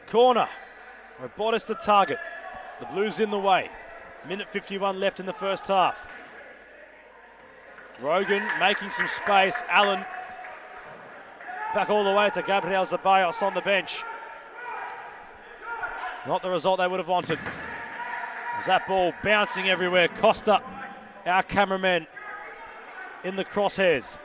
Corner. Robotis the target. The Blues in the way. Minute 51 left in the first half. Rogan making some space. Allen back all the way to Gabriel Zabayos on the bench. Not the result they would have wanted. As that ball bouncing everywhere. Costa, our cameraman, in the crosshairs.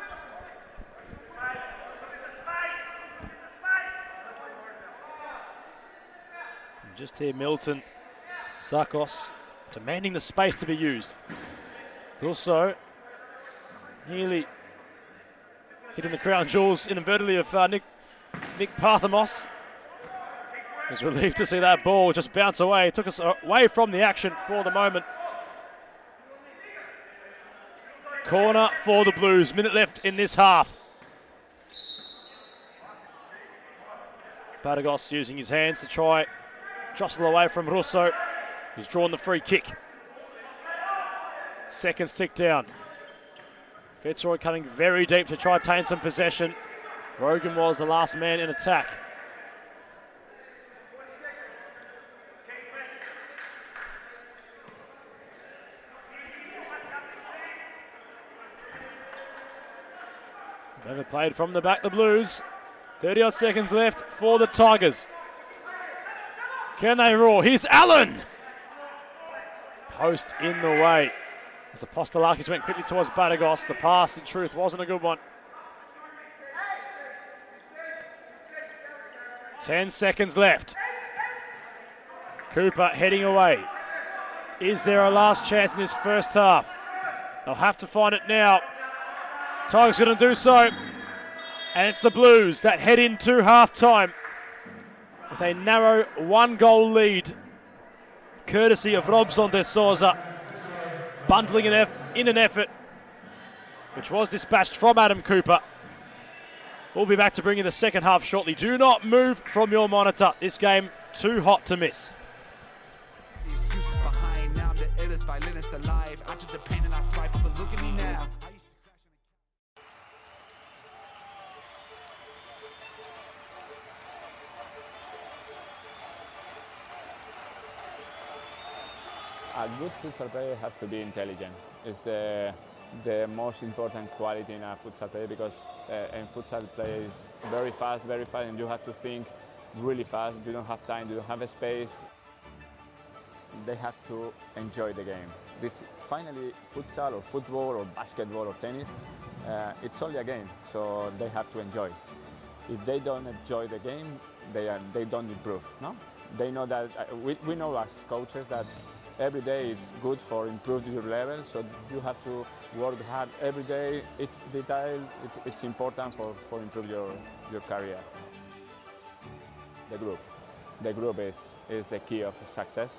Just here, Milton, Sakos, demanding the space to be used. Also, nearly hitting the crown jewels inadvertently of Nick Parthamos. Was relieved to see that ball just bounce away. It took us away from the action for the moment. Corner for the Blues. Minute left in this half. Batagos using his hands to try jostle away from Russo, who's drawn the free kick. Seconds tick down. Fitzroy coming very deep to try to obtain some possession. Rogan was the last man in attack. Never played from the back, the Blues. 30-odd seconds left for the Tigers. Can they roar? Here's Allen. Post in the way. As Apostolakis went quickly towards Batagos. The pass, in truth, wasn't a good one. 10 seconds left. Cooper heading away. Is there a last chance in this first half? They'll have to find it now. Tigers going to do so. And it's the Blues that head into half-time with a narrow one-goal lead, courtesy of Robson de Souza, bundling in an effort which was dispatched from Adam Cooper. We'll be back to bring you the second half shortly. Do not move from your monitor. This game too hot to miss. The excuses behind now, the illest violinist alive. I took the pain and I thrive, but look at me now. A good futsal player has to be intelligent. It's the most important quality in a futsal player, because in futsal play is very fast, and you have to think really fast. You don't have time, you don't have a space. They have to enjoy the game. This finally, futsal or football or basketball or tennis, it's only a game, so they have to enjoy. If they don't enjoy the game, they don't improve. No, they know that. We know as coaches that every day is good for improving your level, so you have to work hard every day. It's detail, it's important for improve your career. The group is the key of success.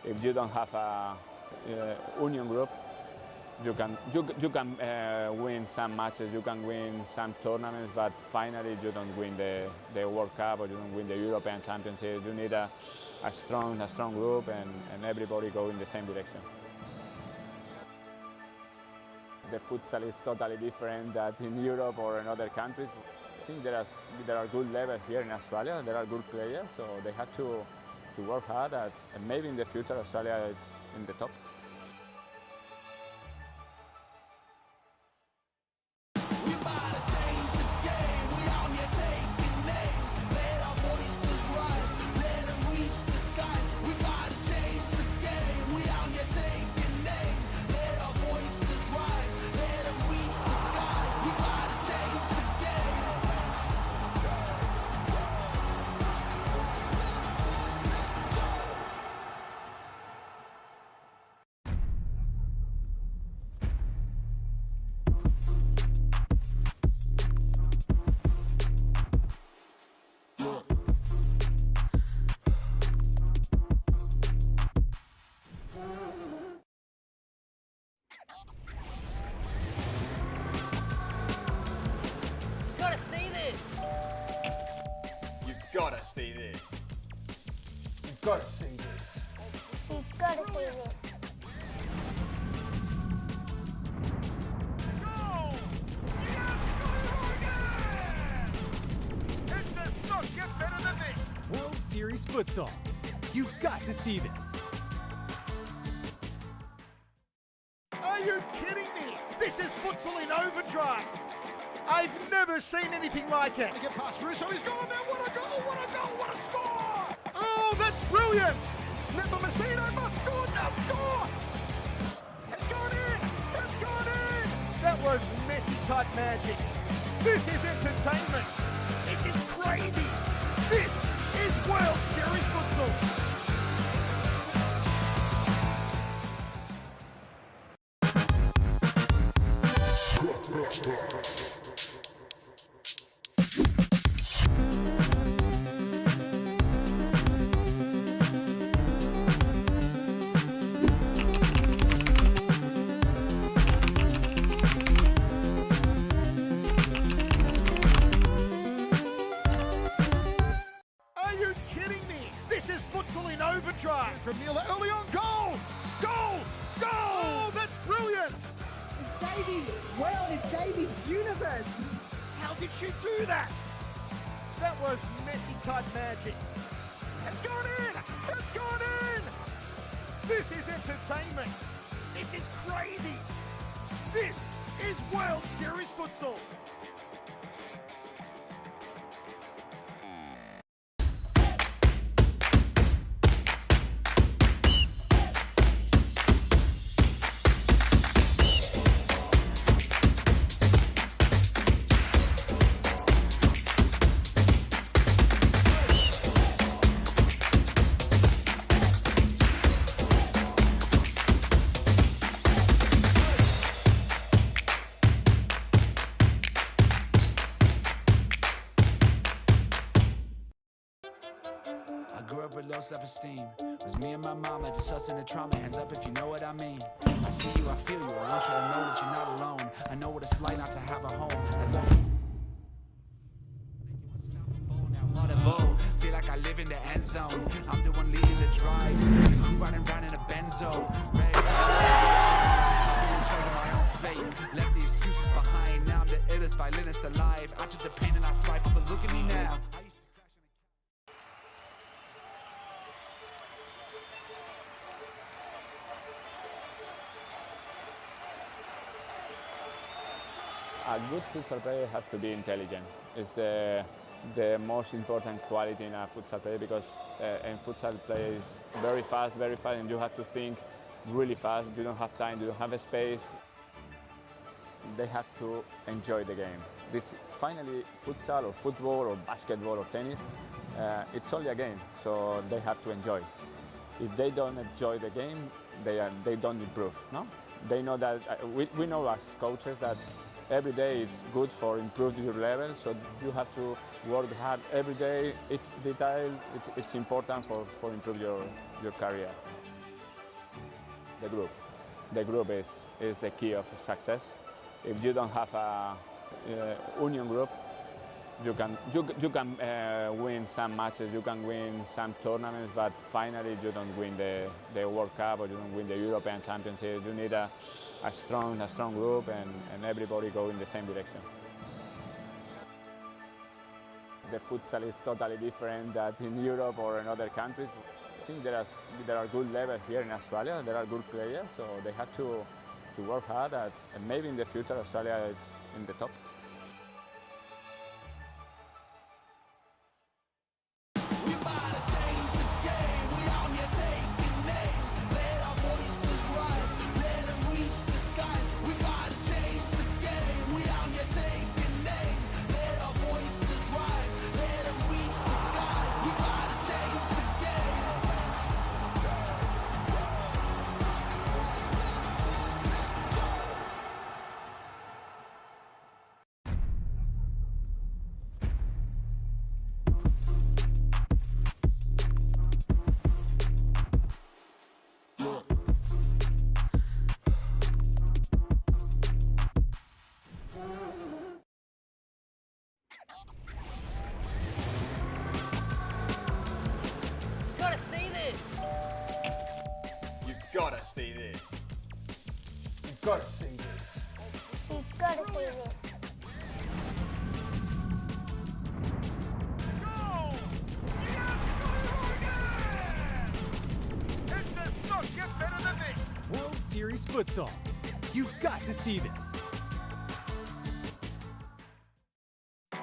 If you don't have a union group, you can win some matches, you can win some tournaments, but finally you don't win the World Cup or you don't win the European Championship. You need a strong group and everybody go in the same direction. The futsal is totally different than in Europe or in other countries. I think there are good levels here in Australia. There are good players, so they have to work hard, and maybe in the future Australia is in the top. Gotta see this. You've gotta see this. You've got to see this. Goal! It does not get better than this. World Series Futsal. You've got to see this. Are you kidding me? This is futsal in overdrive. I've never seen anything like it. Get past Russo, he's gone now. What a goal, what a goal, what a score! Oh, that's brilliant! Never Messina must score, does score! It's gone in! It's gone in! That was Messi type magic. This is entertainment. This is crazy. This is World Series Futsal. From Mueller early on, goal! Goal! Goal! Oh, that's brilliant! It's Davies' world, it's Davies' universe. How did she do that? That was Messi type magic. It's gone in! It's gone in! This is entertainment. This is crazy. This is World Series Futsal. low self-esteem. Was me and my mama, just us in the trauma. Hands up if you know what I mean. I see you, I feel you. I want you to know that you're not alone. I know what it's like not to have a home. Feel like I live in the end zone. I'm the one leading the drives. The crew riding round in a benzo. Ready to I'm in charge of my own fate. Left the excuses behind. Now I'm the illest violinist alive. I took the pain and I thrive. But look at me now. A good futsal player has to be intelligent. It's the most important quality in a futsal player because in futsal play is very fast, and you have to think really fast. You don't have time, you don't have a space. They have to enjoy the game. This finally futsal or football or basketball or tennis, it's only a game, so they have to enjoy. If they don't enjoy the game, they don't improve. No, they know that we know as coaches that every day is good for improving your level, so you have to work hard every day. It's detail, it's important for improve your career. The group is the key of success. If you don't have a union group, you can win some matches, you can win some tournaments, but finally you don't win the World Cup or you don't win the European Championship. You need a strong group and everybody go in the same direction. The futsal is totally different than in Europe or in other countries. I think there are good levels here in Australia. There are good players, so they have to work hard and maybe in the future Australia is in the top. Gotta see this. You've gotta see this. You've got to see this. Goal! Yes! It does not get better than this. World Series Futsal. You've got to see this.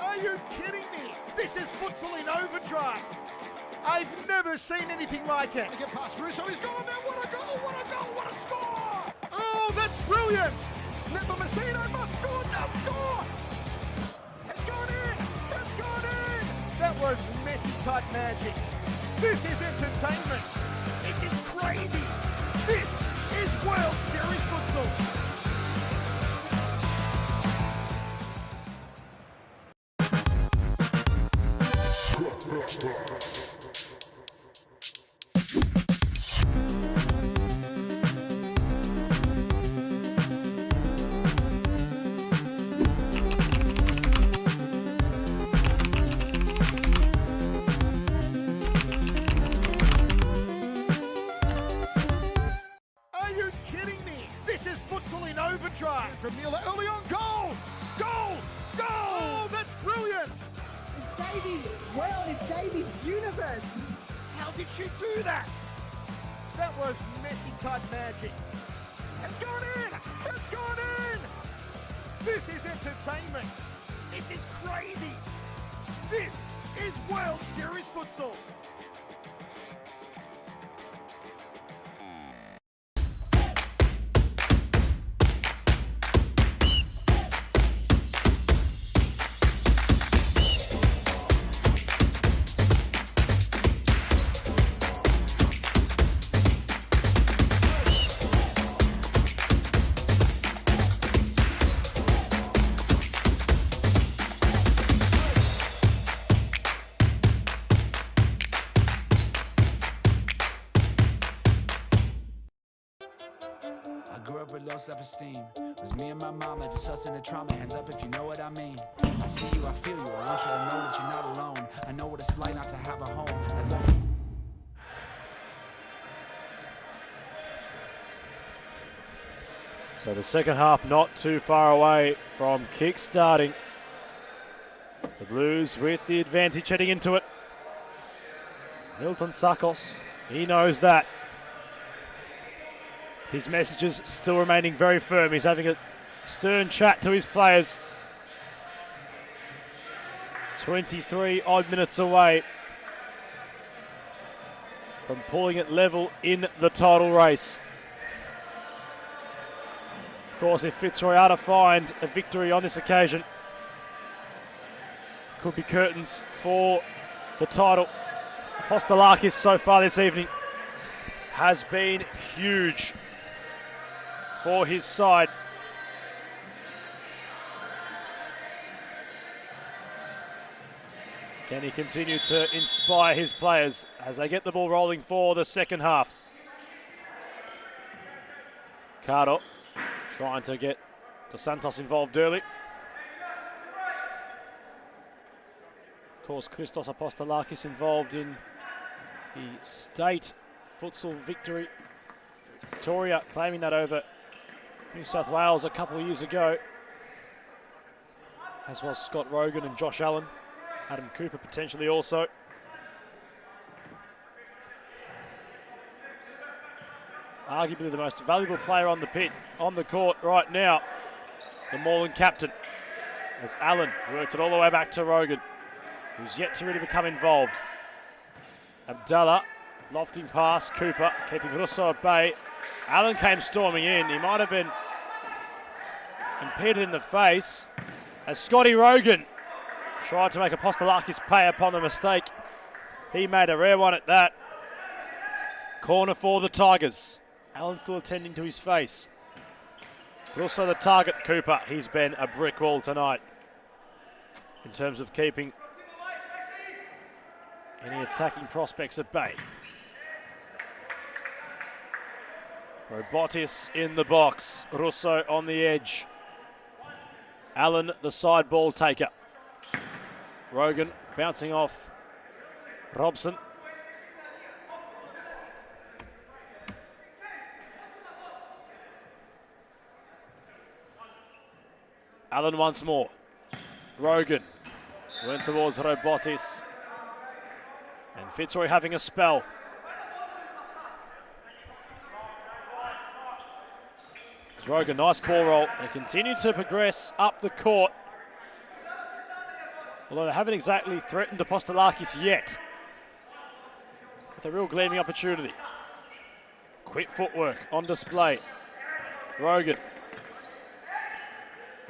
Are you kidding me? This is futsal in overdrive. I've never seen anything like it. Get past Russo, he's gone now. What a goal, what a goal, what a score! Oh, that's brilliant! Never Messina must score, does score! It's gone in! It's gone in! That was Messi type magic. This is entertainment. This is crazy. This is World Series Futsal. From Mueller early on, goal! Goal! Goal! Oh, that's brilliant! It's Davies' world, it's Davies' universe. How did she do that? That was Messi type magic. It's gone in! It's gone in! This is entertainment. This is crazy. This is World Series Futsal. self-esteem. Was me and my mama, just us in the trauma. Hands up if you know what I mean. I see you, I feel you. I want you to know that you're not alone. I know what it's like not to have a home. So the second half not too far away from kick-starting. The Blues with the advantage heading into it. Milton Sakos, he knows that. His messages still remaining very firm. He's having a stern chat to his players. 23 odd minutes away from pulling it level in the title race. Of course, if Fitzroy are to find a victory on this occasion, could be curtains for the title. Apostolakis so far this evening has been huge for his side. Can he continue to inspire his players as they get the ball rolling for the second half? Cardo trying to get Dos Santos involved early. Of course, Christos Apostolakis involved in the state futsal victory. Victoria claiming that over New South Wales a couple of years ago, as was Scott Rogan and Josh Allen. Adam Cooper potentially also. Arguably the most valuable player on the pit, on the court right now, the Moreland captain, as Allen worked it all the way back to Rogan, who's yet to really become involved. Abdallah, lofting pass, Cooper keeping Russo at bay. Allen came storming in. He might have been impeded in the face as Scotty Rogan tried to make Apostolakis pay upon the mistake. He made a rare one at that. Corner for the Tigers. Allen still attending to his face. But also the target, Cooper. He's been a brick wall tonight in terms of keeping any attacking prospects at bay. Robotis in the box. Russo on the edge. Allen, the side ball taker. Rogan bouncing off Robson. Allen once more. Rogan went towards Robotis. And Fitzroy having a spell. Rogan, nice ball roll. They continue to progress up the court. Although they haven't exactly threatened Apostolakis yet. With a real gleaming opportunity. Quick footwork on display. Rogan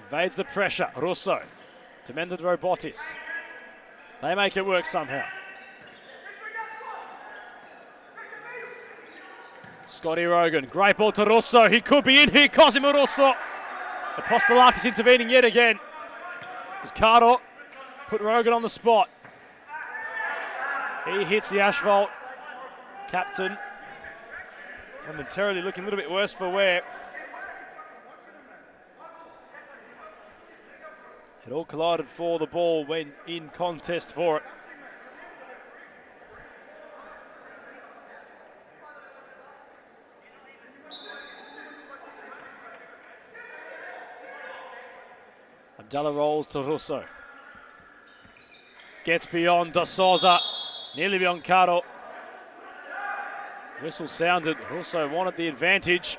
evades the pressure. Russo to Mended Robotis. They make it work somehow. Scotty Rogan, great ball to Russo. He could be in here. Cosimo Russo. Apostolakis intervening yet again. As Cardo put Rogan on the spot. He hits the asphalt. Captain momentarily looking a little bit worse for wear. It all collided for the ball when in contest for it. Abdallah rolls to Russo. Gets beyond Da Souza. Nearly beyond Cardo. Whistle sounded. Russo wanted the advantage,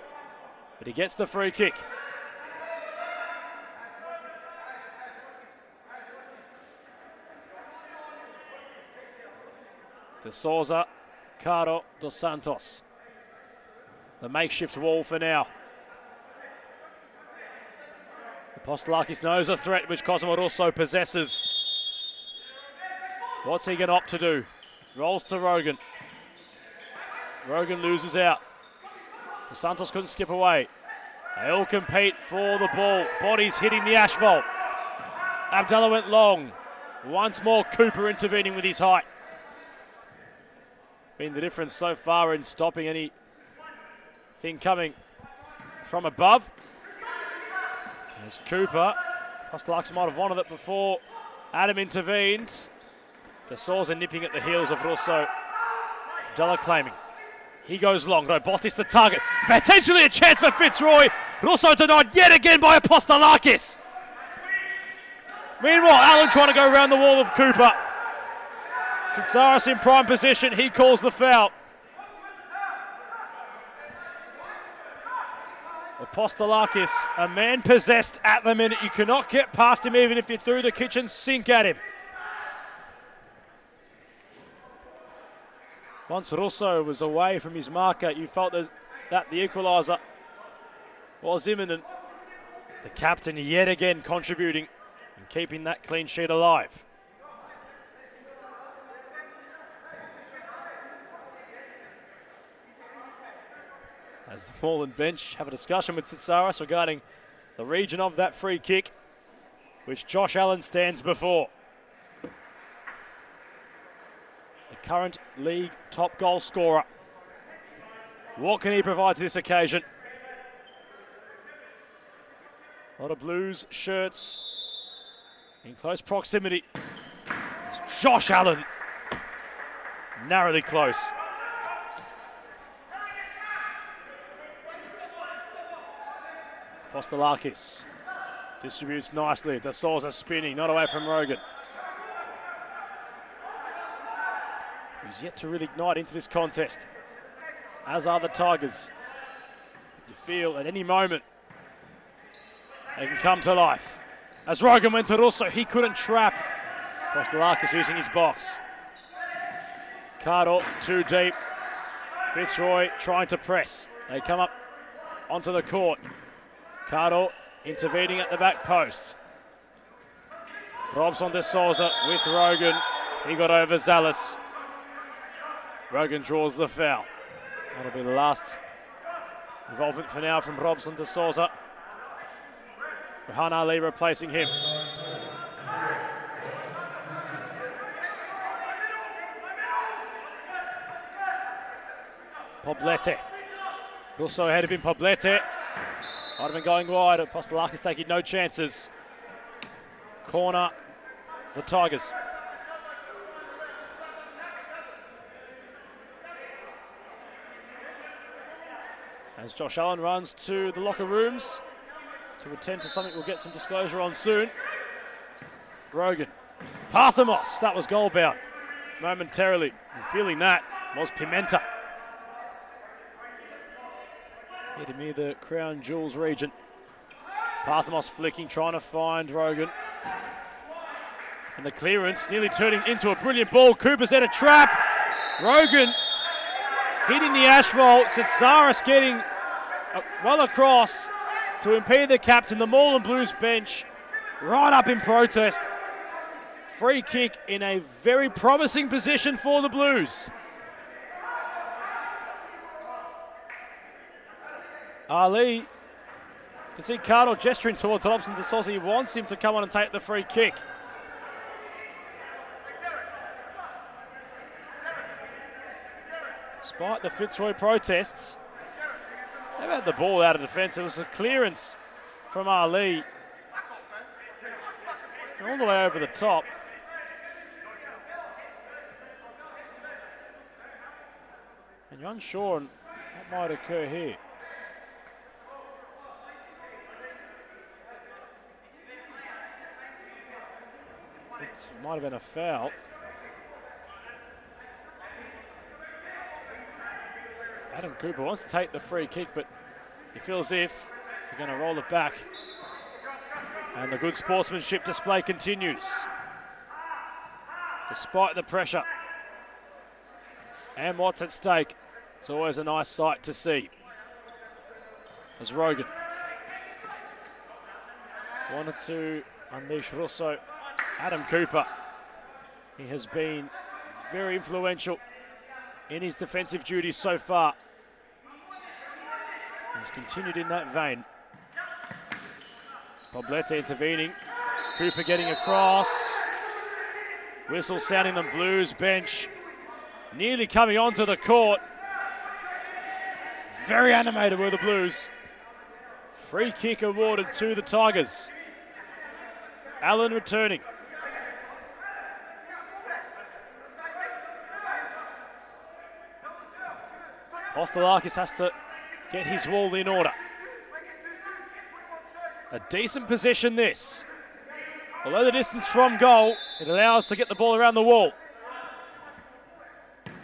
but he gets the free kick. Da Souza, Cardo, Dos Santos. The makeshift wall for now. Apostolakis knows a threat which Cosimo Russo possesses. What's he going to opt to do? Rolls to Rogan. Rogan loses out. Dos Santos couldn't skip away. They all compete for the ball. Bodies hitting the asphalt. Abdallah went long. Once more Cooper intervening with his height. Been the difference so far in stopping anything coming from above. As Cooper, Kostelakis might have wanted it before Adam intervened. De Souza nipping at the heels of Russo. Della claiming. He goes long. Robotis the target. Potentially a chance for Fitzroy. Russo denied yet again by Apostolakis. Meanwhile, Allen trying to go around the wall of Cooper. Sitsaris in prime position. He calls the foul. Apostolakis, a man possessed at the minute. You cannot get past him even if you threw the kitchen sink at him. Once Russo was away from his marker, you felt that the equaliser was imminent. The captain yet again contributing and keeping that clean sheet alive. As the Moreland bench have a discussion with Tsitsaris regarding the region of that free kick, which Josh Allen stands before. The current league top goal scorer. What can he provide to this occasion? A lot of Blues shirts in close proximity. It's Josh Allen, narrowly close. Apostolakis distributes nicely. De Souza spinning, not away from Rogan. He's yet to really ignite into this contest, as are the Tigers. You feel at any moment they can come to life. As Rogan went to Russo, he couldn't trap. Apostolakis using his box. Cardo too deep. Fitzroy trying to press. They come up onto the court. Cardo intervening at the back post. Robson De Souza with Rogan. He got over Zallis. Rogan draws the foul. That'll be the last involvement for now from Robson De Souza. Rehan Ali replacing him. Poblete. Also ahead of him, Poblete. Might have been going wide. Apostolakis taking no chances. Corner, the Tigers. As Josh Allen runs to the locker rooms to attend to something we'll get some disclosure on soon. Rogan. Parthamos, that was goal bound momentarily. And feeling that was Pimenta. Hitting me the Crown Jewels region. Parthamos flicking, trying to find Rogan. And the clearance nearly turning into a brilliant ball. Cooper's at a trap. Rogan hitting the asphalt. Sitsaris getting well across to impede the captain. The Moreland Blues bench right up in protest. Free kick in a very promising position for the Blues. Ali, you can see Cardo gesturing towards Robson De Souza. He wants him to come on and take the free kick. Despite the Fitzroy protests, they've had the ball out of defence. It was a clearance from Ali. All the way over the top. And you're unsure on what might occur here. It might have been a foul. Adam Cooper wants to take the free kick, but he feels as if they're going to roll it back. And the good sportsmanship display continues. Despite the pressure and what's at stake, it's always a nice sight to see. As Rogan wanted to unleash Russo. Adam Cooper, he has been very influential in his defensive duties so far. He's continued in that vein. Poblete intervening. Cooper getting across. Whistle sounding the Blues bench. Nearly coming onto the court. Very animated were the Blues. Free kick awarded to the Tigers. Allen returning. Apostolakis has to get his wall in order. A decent position this. Although the distance from goal, it allows to get the ball around the wall.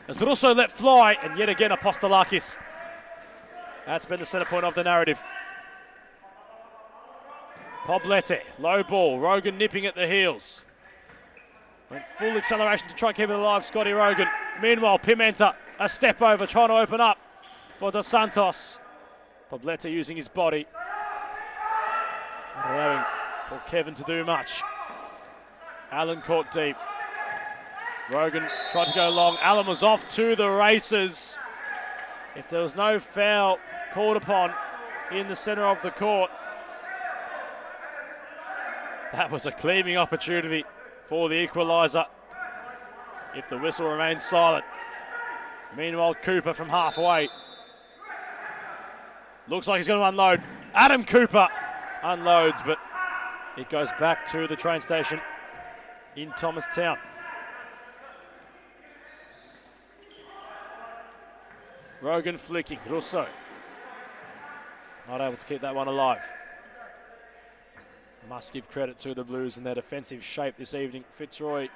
As would also let fly, and yet again Apostolakis. That's been the centre point of the narrative. Poblete, low ball, Rogan nipping at the heels. Went full acceleration to try and keep it alive, Scotty Rogan. Meanwhile, Pimenta, a step over, trying to open up for Dos Santos. Poblete using his body. Not allowing for Kevin to do much. Allen caught deep. Rogan tried to go long. Allen was off to the races. If there was no foul called upon in the centre of the court, that was a cleaning opportunity for the equaliser if the whistle remains silent. Meanwhile, Cooper from halfway. Looks like he's going to unload. Adam Cooper unloads, but it goes back to the train station in Thomastown. Rogan flicking, Russo. Not able to keep that one alive. Must give credit to the Blues in their defensive shape this evening. Fitzroy,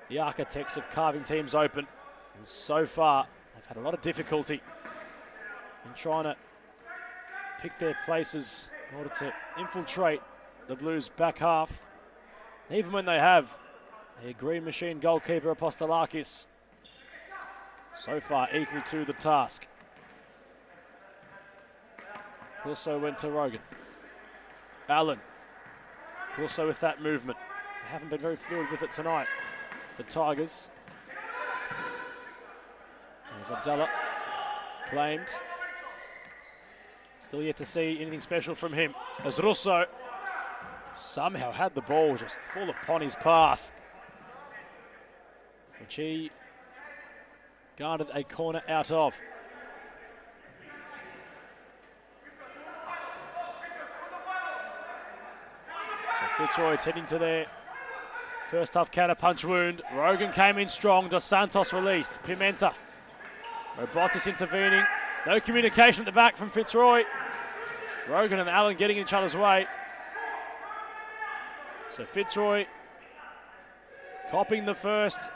the architects of carving teams open. And so far, they've had a lot of difficulty in trying to pick their places in order to infiltrate the Blues' back half. And even when they have, a Green Machine goalkeeper Apostolakis so far equal to the task. Also went to Rogan. Allen. Also with that movement. They haven't been very fluid with it tonight. The Tigers. There's Abdallah. Claimed. Still yet to see anything special from him. As Russo somehow had the ball just fall upon his path, which he guarded a corner out of. Fitzroy heading to their first half counter punch wound. Rogan came in strong. Dos Santos released. Pimenta. Robotis intervening. No communication at the back from Fitzroy. Rogan and Allen getting in each other's way. So Fitzroy copying the first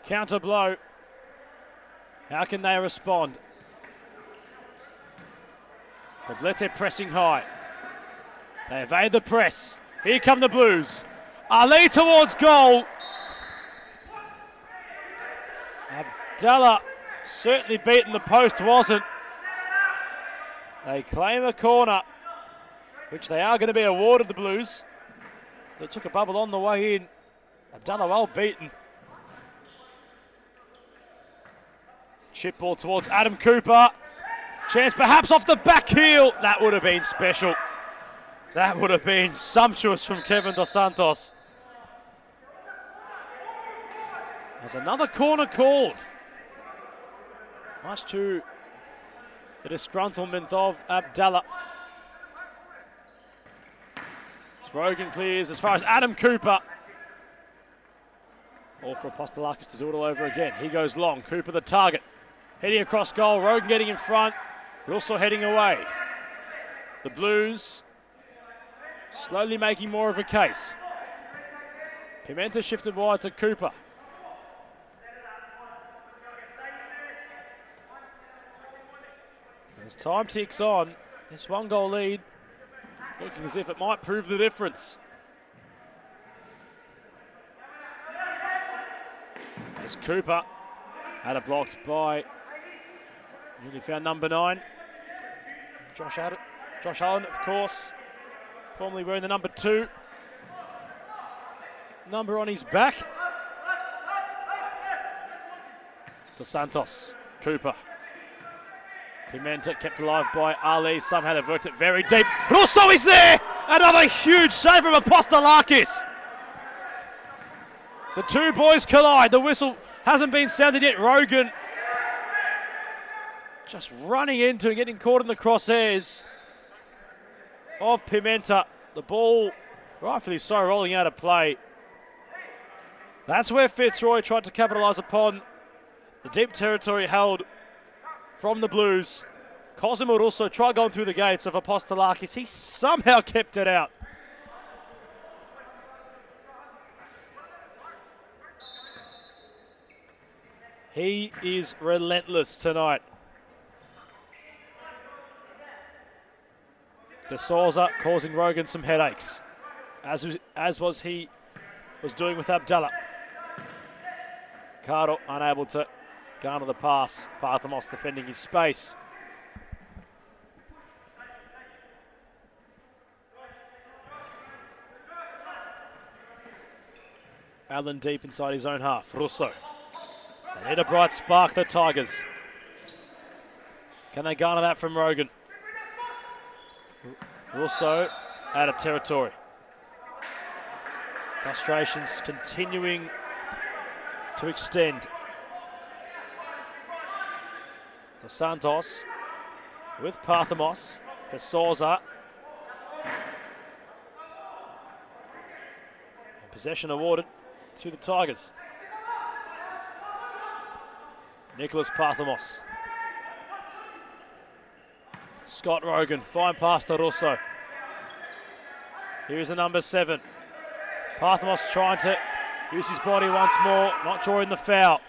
counter blow. How can they respond? Poblete pressing high. They evade the press. Here come the Blues. Ali towards goal. Abdallah certainly beaten, the post wasn't. They claim a corner, which they are going to be awarded, the Blues. They took a bubble on the way in. Abdallah well beaten. Chip ball towards Adam Cooper. Chance perhaps off the back heel. That would have been special. That would have been sumptuous from Kevin Dos Santos. There's another corner called. Much to the disgruntlement of Abdallah. Rogan clears as far as Adam Cooper. All for Apostolakis to do it all over again. He goes long. Cooper the target. Heading across goal. Rogan getting in front. Also heading away. The Blues slowly making more of a case. Pimenta shifted wide to Cooper. As time ticks on, this one goal lead looking as if it might prove the difference. As Cooper had it blocked by newly found number 9. Josh Allen, of course, formerly wearing the number 2. Number on his back. Dos Santos, Cooper. Pimenta kept alive by Ali. Somehow they've worked it very deep. But also is there! Another huge save from Apostolakis. The two boys collide. The whistle hasn't been sounded yet. Rogan just running into and getting caught in the crosshairs. of Pimenta. The ball, rightfully so, rolling out of play. That's where Fitzroy tried to capitalise upon the deep territory held from the Blues. Cosimo would also try going through the gates of Apostolakis. He somehow kept it out. He is relentless tonight. De Souza causing Rogan some headaches, as was he was doing with Abdallah. Cardo unable to garner the pass. Parthamos defending his space. Allen deep inside his own half. Russo. They need a bright spark, the Tigers. Can they garner that from Rogan? Russo out of territory. Frustrations continuing to extend. Dos Santos with Parthamos. De Souza. Possession awarded to the Tigers. Nicholas Parthamos. Scott Rogan, fine pass to Russo. Here's the number 7. Parthamos trying to use his body once more, not drawing the foul.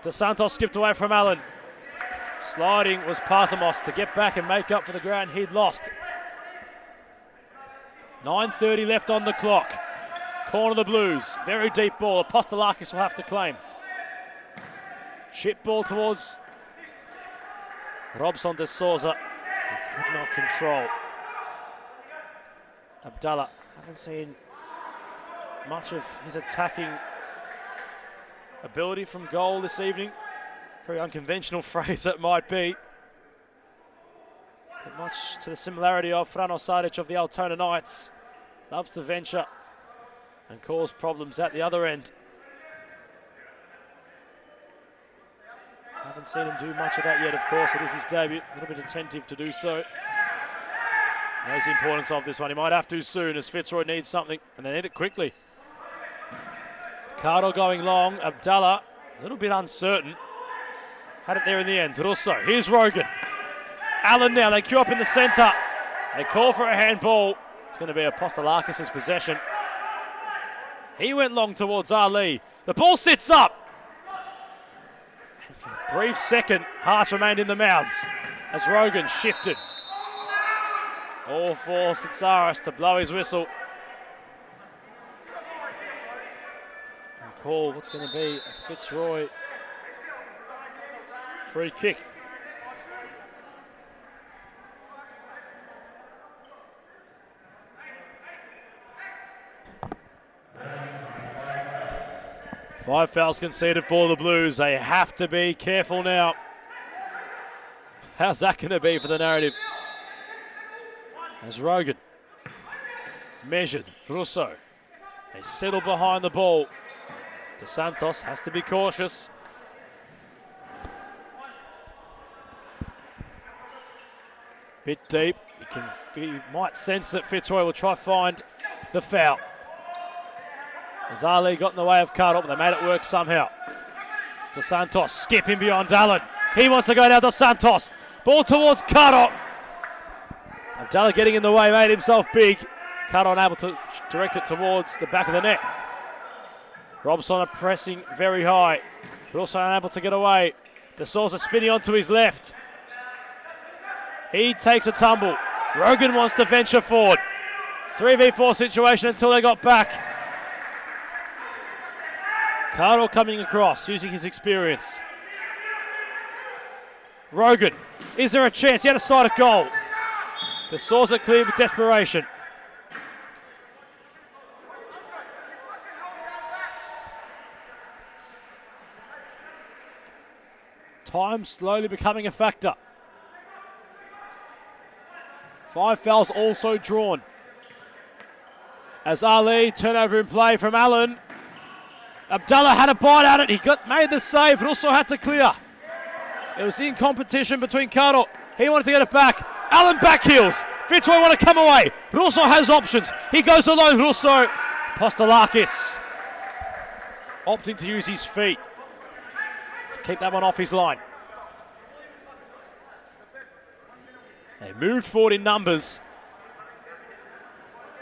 Dos Santos skipped away from Allen. Sliding was Parthamos to get back and make up for the ground he'd lost. 9:30 left on the clock. Corner of the Blues, very deep ball. Apostolakis will have to claim. Chip ball towards Robson de Souza, who could not control. Abdallah, haven't seen much of his attacking ability from goal this evening. Very unconventional phrase it might be. But much to the similarity of Frano Sadic of the Altona Knights. Loves to venture and cause problems at the other end. Haven't seen him do much of that yet, of course. It is his debut. A little bit attentive to do so. Knows the importance of this one. He might have to soon as Fitzroy needs something, and they need it quickly. Cardo going long. Abdallah, a little bit uncertain. Had it there in the end. Russo, here's Rogan. Allen now, they queue up in the centre. They call for a handball. It's going to be Apostolakis' possession. He went long towards Ali. The ball sits up. And for a brief second, hearts remained in the mouths as Rogan shifted. All for Sitsaris to blow his whistle. And call what's going to be a Fitzroy free kick. Five fouls conceded for the Blues. They have to be careful now. How's that going to be for the narrative? As Rogan measured. Russo. They settle behind the ball. Dos Santos has to be cautious. Bit deep. He might sense that Fitzroy will try to find the foul. As Ali got in the way of Cardo, but they made it work somehow. Dos Santos skipping beyond Allen. He wants to go down. Dos Santos. Ball towards Cardo. Abdallah getting in the way, made himself big. Cardo unable to direct it towards the back of the net. Robson are pressing very high, but also unable to get away. De Souza spinning onto his left. He takes a tumble. Rogan wants to venture forward. 3v4 situation until they got back. Cardo coming across, using his experience. Rogan, is there a chance? He had a sight of goal. De Souza cleared with desperation. Time slowly becoming a factor. 5 fouls also drawn. As Ali, turnover in play from Allen. Abdallah had a bite at it. He made the save, but also had to clear. It was in competition between Cardo. He wanted to get it back. Allen back heels. Fitzroy want to come away. Russo has options. He goes alone, Russo. Postelakis opting to use his feet to keep that one off his line. They moved forward in numbers.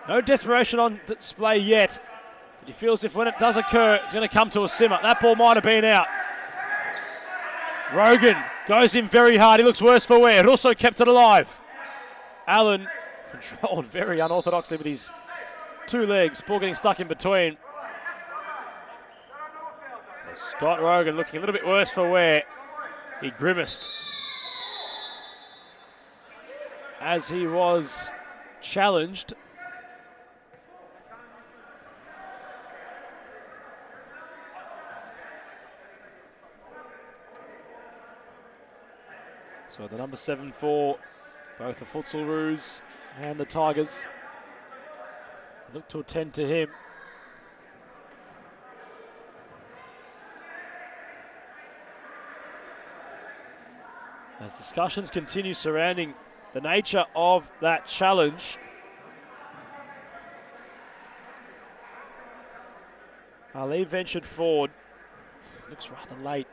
No desperation on display yet. But he feels if when it does occur, it's going to come to a simmer. That ball might have been out. Rogan goes in very hard. He looks worse for wear. Russo kept it alive. Allen controlled very unorthodoxly with his two legs. Ball getting stuck in between. Scott Rogan looking a little bit worse for wear. He grimaced as he was challenged. So the number 7 for both the Futsal Roos and the Tigers look to attend to him. As discussions continue surrounding the nature of that challenge. Ali ventured forward. Looks rather late.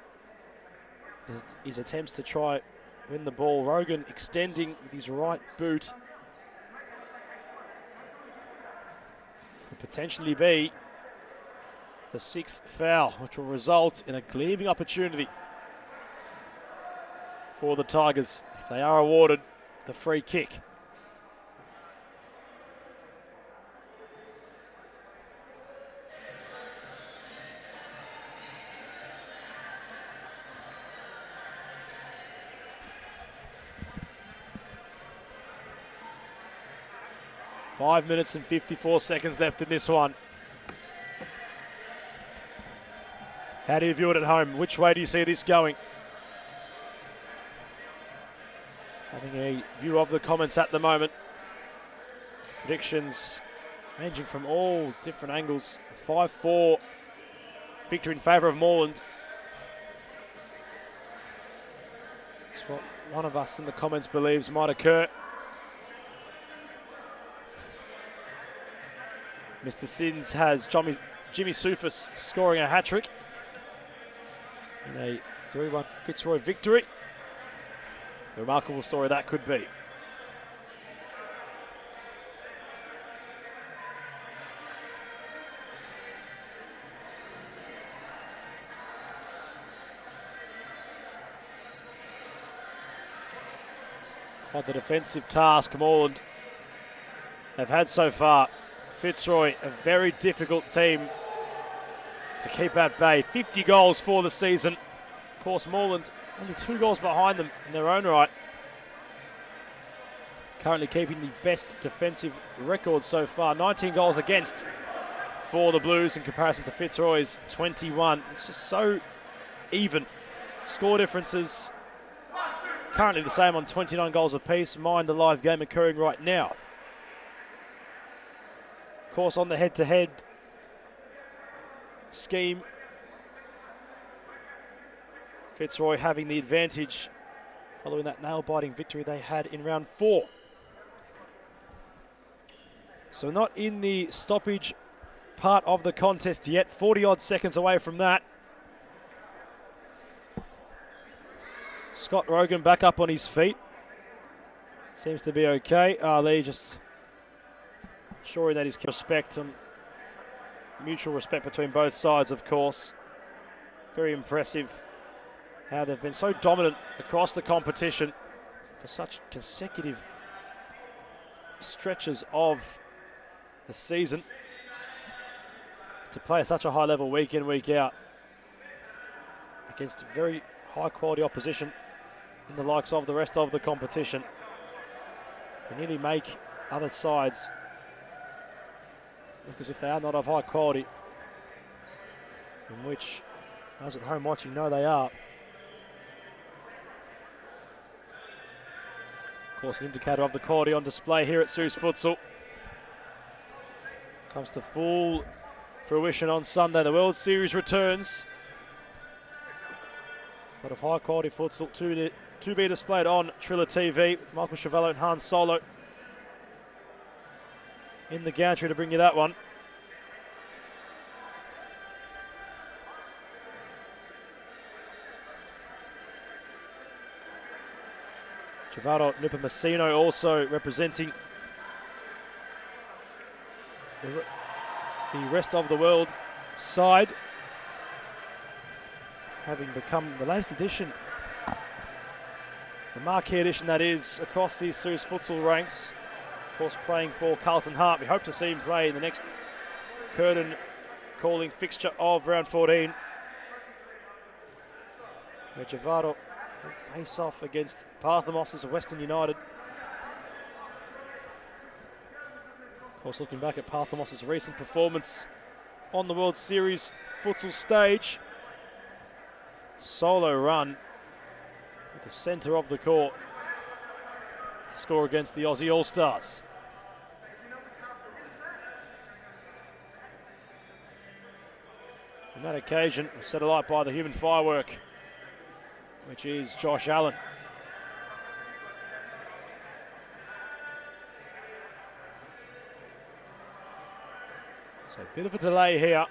His attempts to try win the ball. Rogan extending with his right boot. Could potentially be the 6th foul, which will result in a gleaming opportunity for the Tigers if they are awarded the free kick. Five minutes and 54 seconds left in this one. How do you view it at home? Which way do you see this going? Having a view of the comments at the moment. Predictions ranging from all different angles. 5-4 victory in favour of Moreland. That's what one of us in the comments believes might occur. Mr. Sins has Jimmy Sufis scoring a hat-trick in a 3-1 Fitzroy victory. A remarkable story that could be. Quite the defensive task Moreland have had so far. Fitzroy, a very difficult team to keep at bay. 50 goals for the season. Of course, Moreland only 2 goals behind them in their own right. Currently keeping the best defensive record so far. 19 goals against for the Blues in comparison to Fitzroy's 21. It's just so even. Score differences currently the same on 29 goals apiece. Mind the live game occurring right now. Of course, on the head-to-head scheme, Fitzroy having the advantage following that nail-biting victory they had in round 4. So not in the stoppage part of the contest yet. 40-odd seconds away from that. Scott Rogan back up on his feet. Seems to be okay. Ali just ensuring that he's respect and mutual respect between both sides, of course. Very impressive how they've been so dominant across the competition for such consecutive stretches of the season. To play at such a high level week in, week out against very high quality opposition in the likes of the rest of the competition. They nearly make other sides look as if they are not of high quality, in which those at home watching know they are. Of course, an indicator of the quality on display here at Sue's Futsal. Comes to full fruition on Sunday. The World Series returns. A lot of high quality futsal to be displayed on Triller TV. Michael Chavello and Han Solo in the gantry to bring you that one. Travado Nupamasino also representing the rest of the world side, having become the latest edition, the marquee edition that is, across the Series Futsal ranks. Of course, playing for Carlton Hart. We hope to see him play in the next curtain calling fixture of round 14. Where Travado will face off against Parthamos of Western United. Of course, looking back at Parthamos' recent performance on the World Series futsal stage. Solo run at the centre of the court to score against the Aussie All-Stars. On that occasion, was set alight by the human firework, which is Josh Allen. So a bit of a delay here.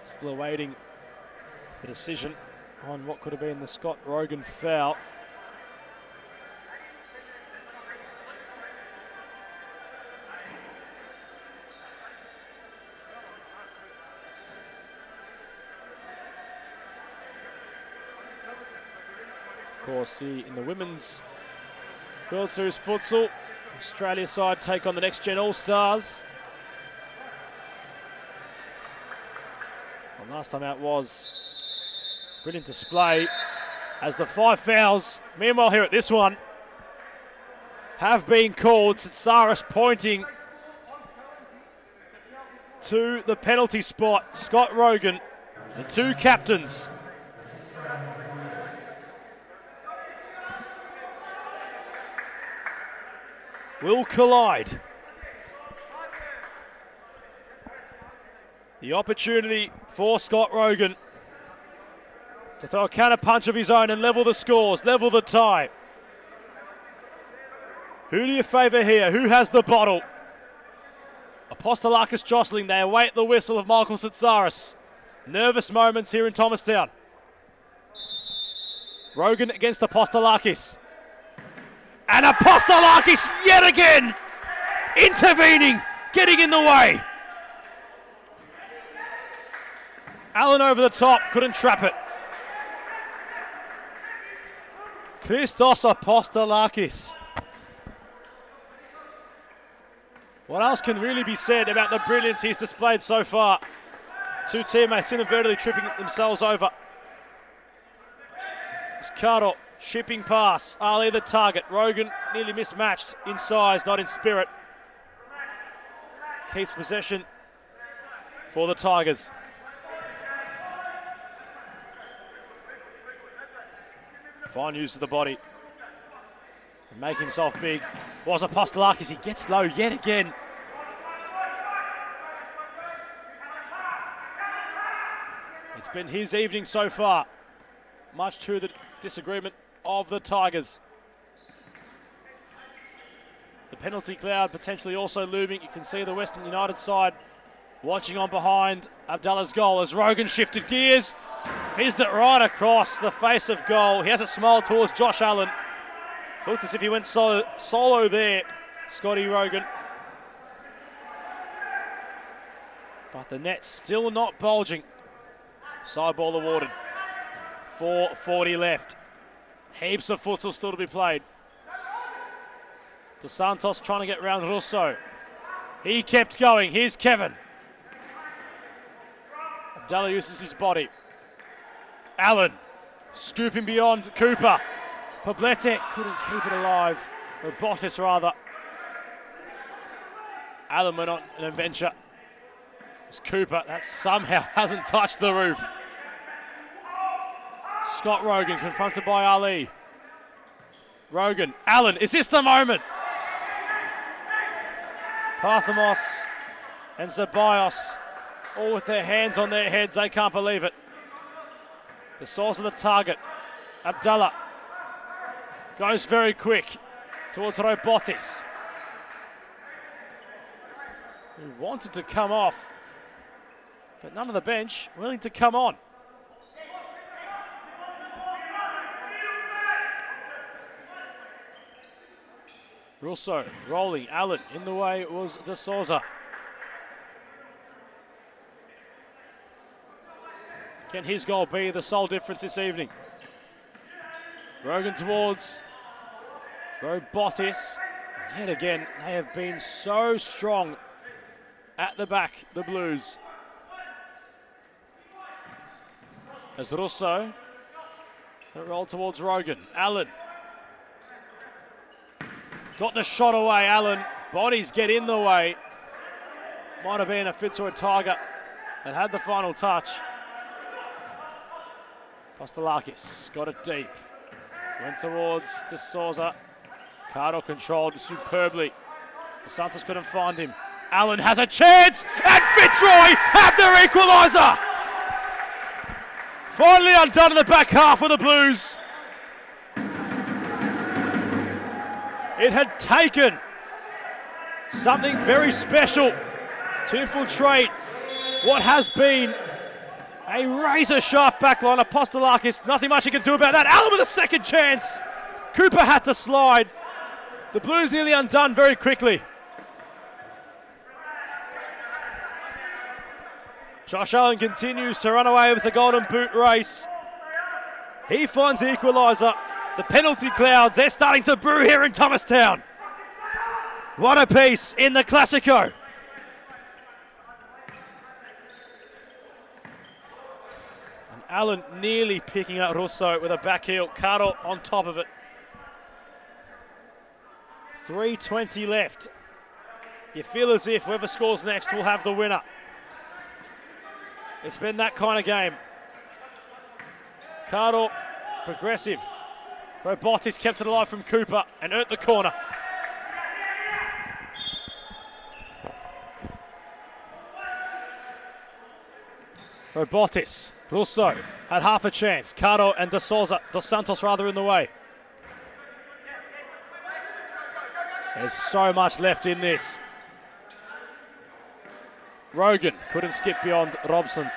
Still awaiting the decision on what could have been the Scott Rogan foul. Of course, in the women's World Series futsal, Australia side take on the Next Gen All-Stars. Well, last time out was brilliant display as the 5 fouls, meanwhile here at this one, have been called. Satsaris pointing to the penalty spot. Scott Rogan, the 2 captains, will collide. The opportunity for Scott Rogan to throw a counter punch of his own and level the scores, level the tie. Who do you favour here? Who has the bottle? Apostolakis jostling. They await the whistle of Michael Satsaris. Nervous moments here in Thomastown. Rogan against Apostolakis. And Apostolakis yet again intervening, getting in the way. Allen over the top, couldn't trap it. Christos Apostolakis. What else can really be said about the brilliance he's displayed so far? 2 teammates inadvertently tripping themselves over. It's Caro. Shipping pass, Ali the target. Rogan nearly mismatched in size, not in spirit. Keeps possession for the Tigers. Fine use of the body. And make himself big. Was Apostolakis, he gets low yet again. It's been his evening so far. Much to the disagreement of the Tigers. The penalty cloud potentially also looming. You can see the Western United side watching on behind Abdallah's goal as Rogan shifted gears, fizzed it right across the face of goal. He has a smile towards Josh Allen. Looked as if he went solo there, Scotty Rogan. But the net's still not bulging. Side ball awarded. 4:40 left. Heaps of futsal still to be played. Dos Santos trying to get round Russo. He kept going. Here's Kevin. Abdallah uses his body. Allen scooping beyond Cooper. Pobletic couldn't keep it alive. Or Bottis rather. Allen went on an adventure. It's Cooper that somehow hasn't touched the roof. Scott Rogan confronted by Ali. Rogan, Allen, is this the moment? Parthamos and Zabios all with their hands on their heads. They can't believe it. The source of the target, Abdallah. Goes very quick towards Robotis, who wanted to come off, but none of the bench willing to come on. Russo rolling, Allen in the way was De Souza. Can his goal be the sole difference this evening? Rogan towards Robotis. Yet again, they have been so strong at the back, the Blues. As Russo, roll towards Rogan. Allen. Got the shot away, Allen. Bodies get in the way. Might have been a Fitzroy Tiger that had the final touch. Kostelakis got it deep. Went towards De Souza. Cardo controlled superbly. Santos couldn't find him. Allen has a chance, and Fitzroy have their equaliser. Finally undone in the back half of the Blues. It had taken something very special to infiltrate what has been a razor-sharp backline. Apostolakis, nothing much he can do about that. Allen with a second chance. Cooper had to slide. The Blues nearly undone very quickly. Josh Allen continues to run away with the Golden Boot race. He finds the equaliser. The penalty clouds, they're starting to brew here in Thomastown. What a piece in the Classico. And Allen nearly picking up Russo with a back heel. Cardo on top of it. 3:20 left. You feel as if whoever scores next will have the winner. It's been that kind of game. Cardo, progressive. Robotis kept it alive from Cooper and earned the corner. Robotis, Russo had half a chance. Cardo and Dos Santos rather in the way. There's so much left in this. Rogan couldn't skip beyond Robson.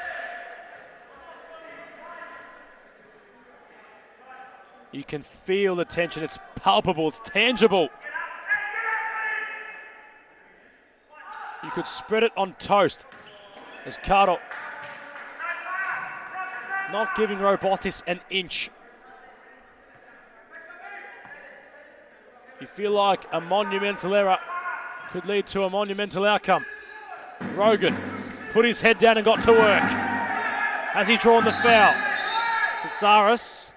You can feel the tension. It's palpable. It's tangible. You could spread it on toast. As Cardo not giving Robotis an inch. You feel like a monumental error could lead to a monumental outcome. Rogan put his head down and got to work. Has he drawn the foul? Cesaris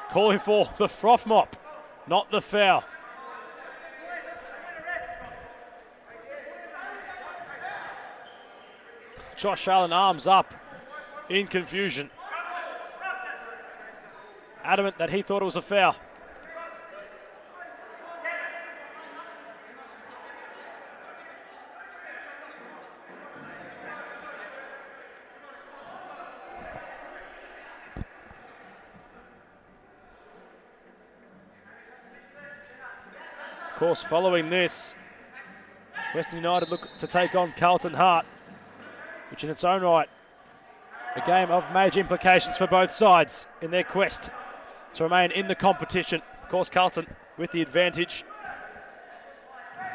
calling for the froth mop, not the foul. Josh Allen arms up in confusion. Adamant that he thought it was a foul. Of course, following this, Western United look to take on Carlton Heart, which in its own right, a game of major implications for both sides in their quest to remain in the competition. Of course, Carlton with the advantage,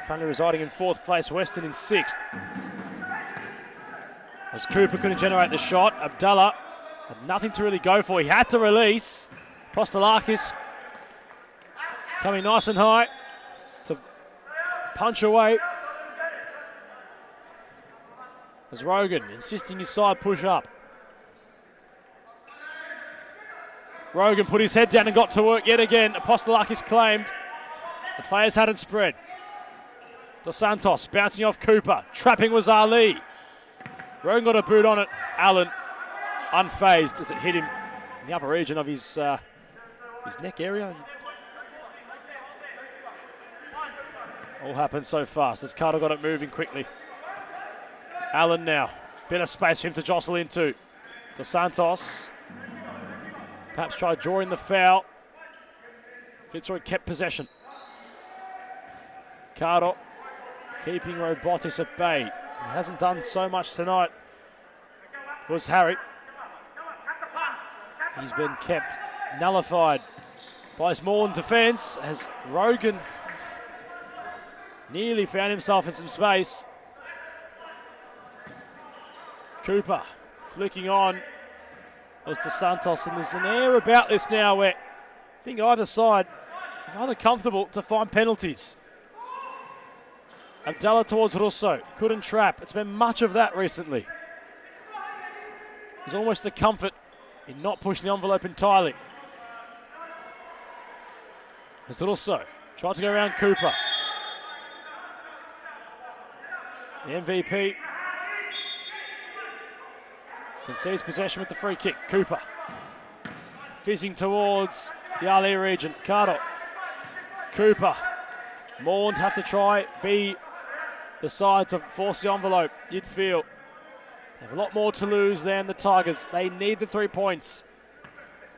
currently residing in 4th place, Western in 6th. As Cooper couldn't generate the shot, Abdallah had nothing to really go for. He had to release. Kostelakis coming nice and high to punch away. As Rogan insisting his side push up. Rogan put his head down and got to work yet again. Apostolakis claimed the players hadn't spread. Dos Santos bouncing off Cooper. Trapping was Ali. Rogan got a boot on it. Allen unfazed as it hit him in the upper region of his neck area. All happened so fast as Carter got it moving quickly. Allen now. Bit of space for him to jostle into. Dos Santos perhaps tried drawing the foul. Fitzroy kept possession. Cardo keeping Robotis at bay. He hasn't done so much tonight. It was Harry. He's been kept nullified by his Moreland defence as Rogan nearly found himself in some space. Cooper flicking on was to Santos, and there's an air about this now where I think either side is rather comfortable to find penalties. Abdallah towards Russo, couldn't trap. It's been much of that recently. There's almost a comfort in not pushing the envelope entirely. As Russo tried to go around Cooper. The MVP concedes possession with the free kick. Cooper fizzing towards the Ali region. Cardo. Cooper. Mourne have to try be the side to force the envelope. You'd feel they have a lot more to lose than the Tigers. They need the 3 points.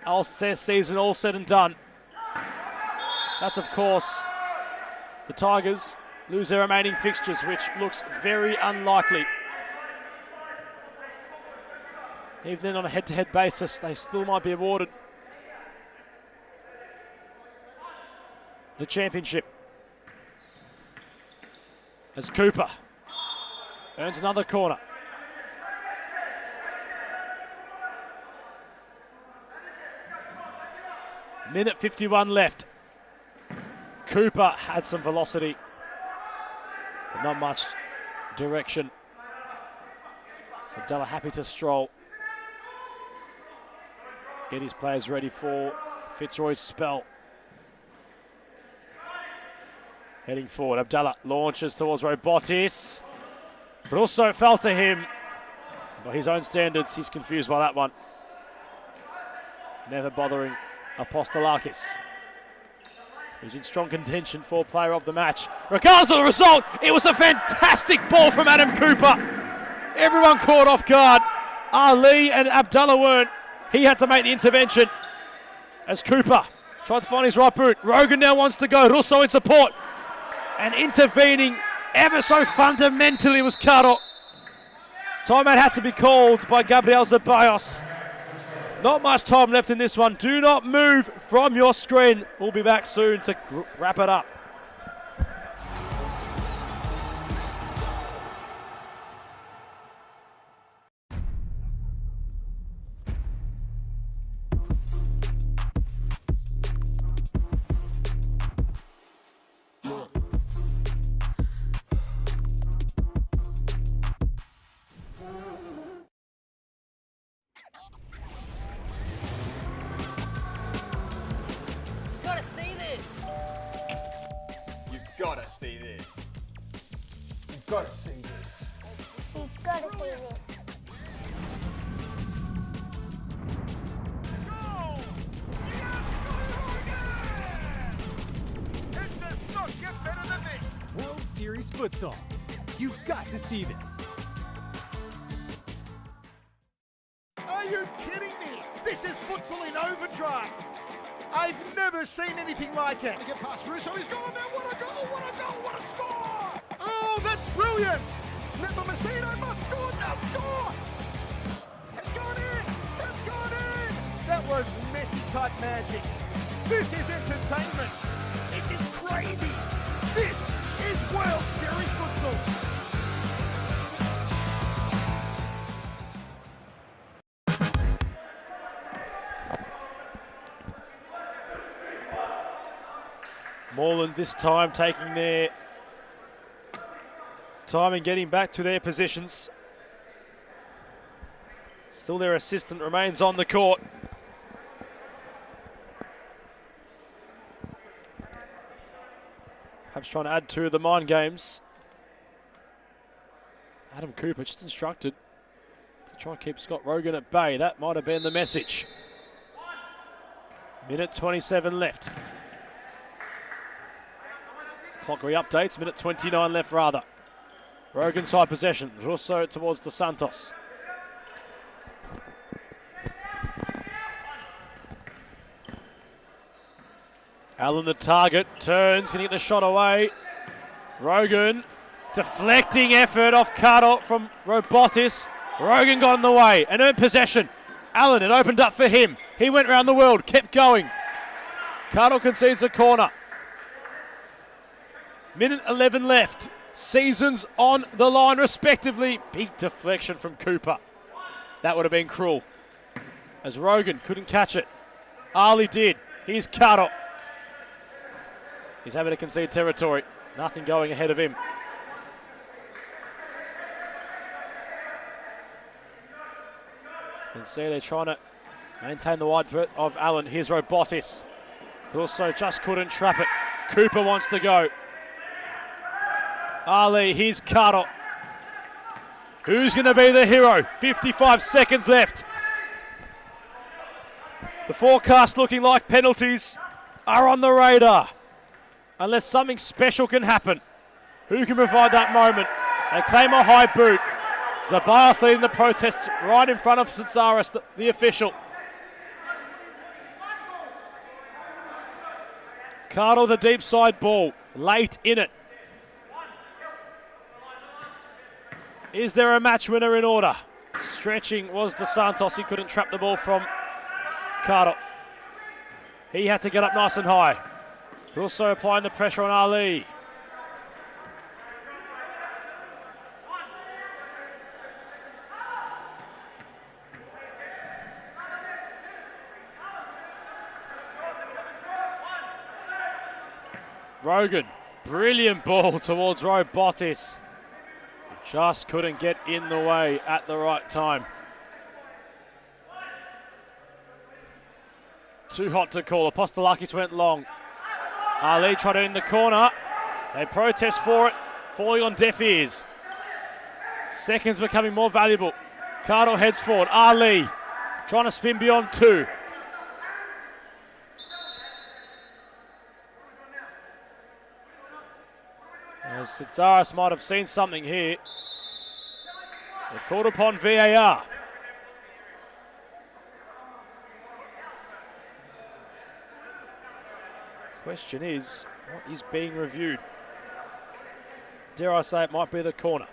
Ulster season all said and done. That's of course the Tigers lose their remaining fixtures, which looks very unlikely. Even then, on a head-to-head basis, they still might be awarded the championship. As Cooper earns another corner. Minute 51 left. Cooper had some velocity, but not much direction. So Della happy to stroll. Get his players ready for Fitzroy's spell. Heading forward, Abdallah launches towards Robotis, but also fell to him. By his own standards, he's confused by that one. Never bothering Apostolakis, who's in strong contention for player of the match. Regardless of the result, it was a fantastic ball from Adam Cooper. Everyone caught off guard. Ali and Abdallah weren't. He had to make the intervention as Cooper tried to find his right boot. Rogan now wants to go. Russo in support. And intervening ever so fundamentally was Caro. Timeout had to be called by Gabriel Zeballos. Not much time left in this one. Do not move from your screen. We'll be back soon to wrap it up. Gotta see this. You've gotta see this. You've got to see this. Goal! It does not get better than this. World Series Futsal. You've got to see this. Are you kidding me? This is futsal in overdrive. I've never seen anything like it. Get past Russo, he's gone now. What a goal, what a goal, what a score! Oh, that's brilliant! Never Messina must score, does score! It's gone in! It's gone in! That was Messi type magic. This is entertainment. This is crazy. This is World Series Futsal. Moreland this time taking their time and getting back to their positions. Still their assistant remains on the court. Perhaps trying to add to the mind games. Adam Cooper just instructed to try and keep Scott Rogan at bay. That might have been the message. Minute 27 left. Clock re-updates, minute 29 left rather. Rogan side possession, Russo towards the Santos. Allen the target, turns, can he get the shot away? Rogan, deflecting effort off Carter from Robotis. Rogan got in the way and earned possession. Allen, it opened up for him. He went around the world, kept going. Carter concedes a corner. Minute 11 left. Seasons on the line respectively. Big deflection from Cooper. That would have been cruel. As Rogan couldn't catch it. Ali did. Here's Carter. He's having to concede territory. Nothing going ahead of him. You can see they're trying to maintain the wide threat of Allen. Here's Robotis, who also just couldn't trap it. Cooper wants to go. Ali, here's Carter. Who's going to be the hero? 55 seconds left. The forecast looking like penalties are on the radar. Unless something special can happen. Who can provide that moment? They claim a high boot. Zabayas leading the protests right in front of Sitsaris, the official. Carter the deep side ball, late in it. Is there a match winner in order? Stretching was De Santos. He couldn't trap the ball from Carter. He had to get up nice and high. Also applying the pressure on Ali. Rogan, brilliant ball towards Robotis. Just couldn't get in the way at the right time. Too hot to call. Apostolakis went long. Ali tried it in the corner. They protest for it, falling on deaf ears. Seconds becoming more valuable. Carter heads forward. Ali trying to spin beyond 2. Sitsaris might have seen something here. They've called upon VAR. Question is, what is being reviewed? Dare I say it might be the corner.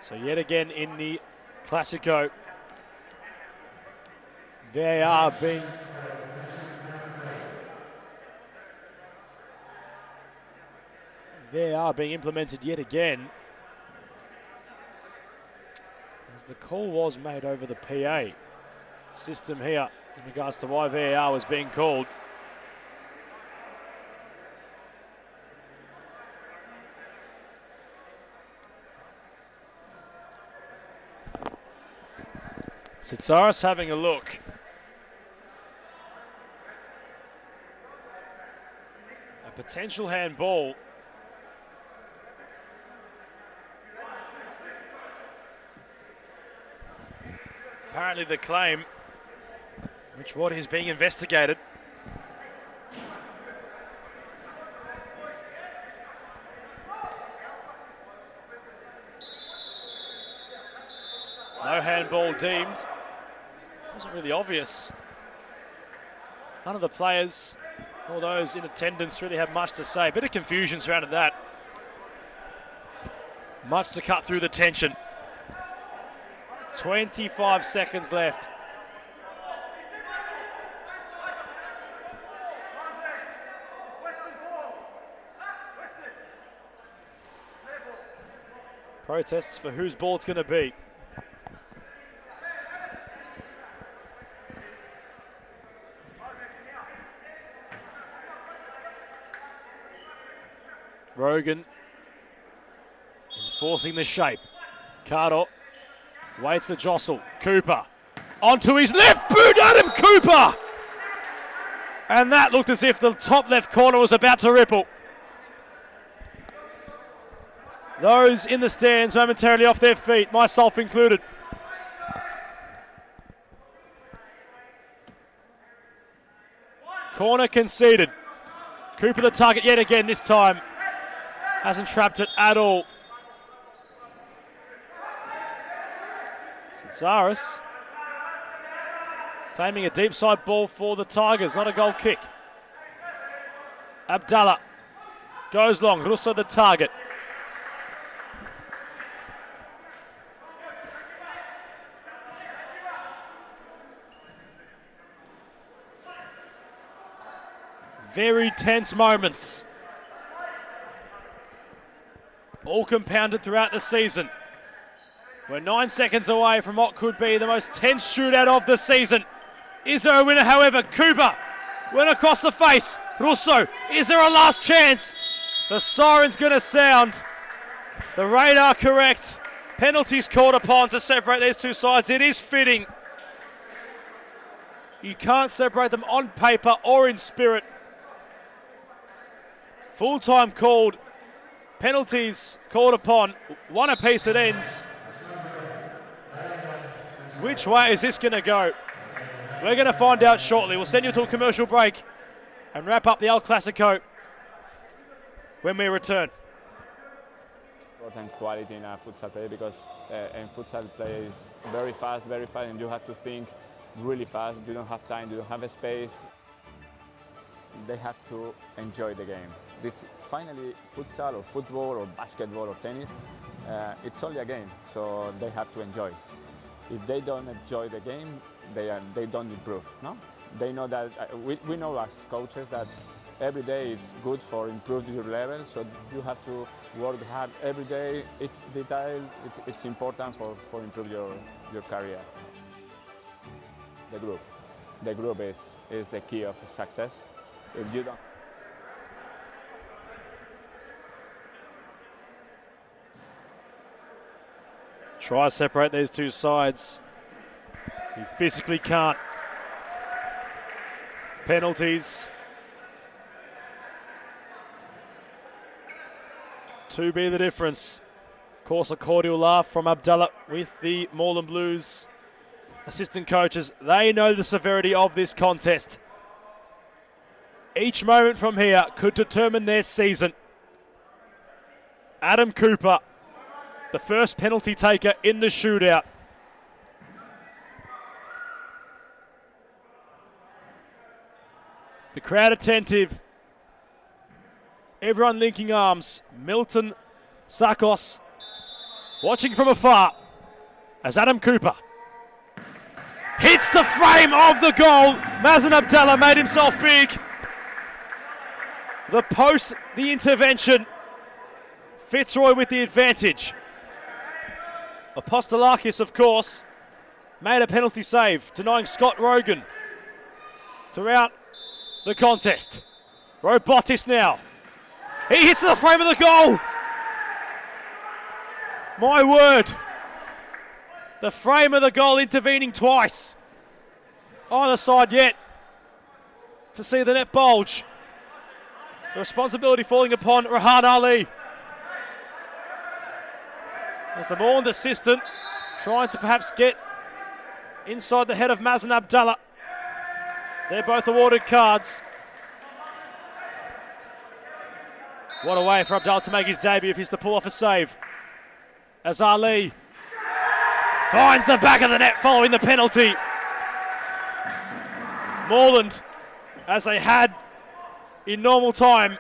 So yet again in the Classico, VAR being implemented yet again, as the call was made over the PA system here in regards to why VAR was being called. Sitsaris having a look. A potential handball. Apparently the claim, which what is being investigated. No handball deemed. Wasn't really obvious. None of the players or those in attendance really have much to say. A bit of confusion surrounded that. Much to cut through the tension. 25 seconds left. Protests for whose ball it's going to be. Rogan enforcing the shape. Carter waits the jostle. Cooper onto his left boot. Adam Cooper! And that looked as if the top left corner was about to ripple. Those in the stands momentarily off their feet, myself included. Corner conceded. Cooper the target yet again this time. Hasn't trapped it at all. Sitsaris claiming a deep side ball for the Tigers, not a goal kick. Abdallah goes long. Russo the target. Very tense moments. All compounded throughout the season. We're 9 seconds away from what could be the most tense shootout of the season. Is there a winner, however? Cooper went across the face. Russo, is there a last chance? The siren's going to sound. The radar correct. Penalties called upon to separate these two sides. It is fitting. You can't separate them on paper or in spirit. Full time called. Penalties called upon. One apiece it ends. Which way is this going to go? We're going to find out shortly. We'll send you to a commercial break and wrap up the El Clasico when we return. Important quality in a futsal play because in futsal play is very fast, and you have to think really fast. You don't have time, you don't have a space. They have to enjoy the game. This finally futsal or football or basketball or tennis, it's only a game, so they have to enjoy. If they don't enjoy the game, they don't improve. No, they know that we know as coaches that every day is good for improving your level. So you have to work hard every day. It's detail. It's important for improve your career. The group is the key of success. If you don't. Try to separate these two sides. He physically can't. Penalties. To be the difference. Of course, a cordial laugh from Abdallah with the Moreland Blues assistant coaches. They know the severity of this contest. Each moment from here could determine their season. Adam Cooper, the first penalty taker in the shootout. The crowd attentive. Everyone linking arms. Milton Sakos watching from afar as Adam Cooper hits the frame of the goal. Mazen Abdallah made himself big. The post, the intervention. Fitzroy with the advantage. Apostolakis, of course, made a penalty save, denying Scott Rogan throughout the contest. Robotis now. He hits the frame of the goal. My word. The frame of the goal intervening twice. Either side yet to see the net bulge. The responsibility falling upon Rahan Ali. As the Moreland assistant trying to perhaps get inside the head of Mazen Abdallah. They're both awarded cards. What a way for Abdallah to make his debut if he's to pull off a save. As Ali finds the back of the net following the penalty. Moreland, as they had in normal time,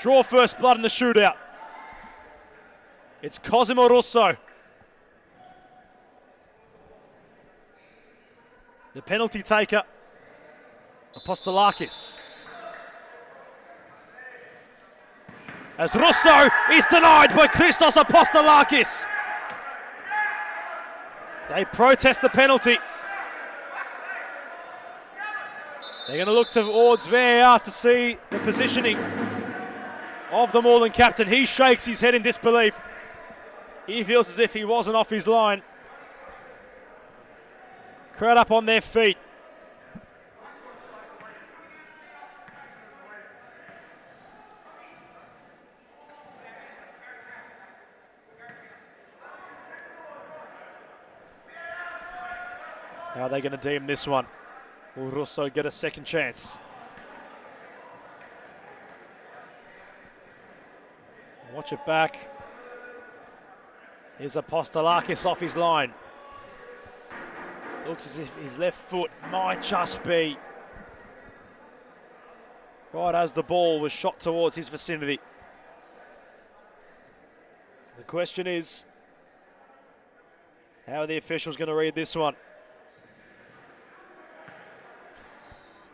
draw first blood in the shootout. It's Cosimo Russo. The penalty taker, Apostolakis. As Russo is denied by Christos Apostolakis. They protest the penalty. They're going to look towards VAR to see the positioning of the Moreland captain. He shakes his head in disbelief. He feels as if he wasn't off his line. Crowd up on their feet. How are they going to deem this one? Will Russo get a second chance? Watch it back. Here's Apostolakis off his line. Looks as if his left foot might just be right as the ball was shot towards his vicinity. The question is, how are the officials going to read this one?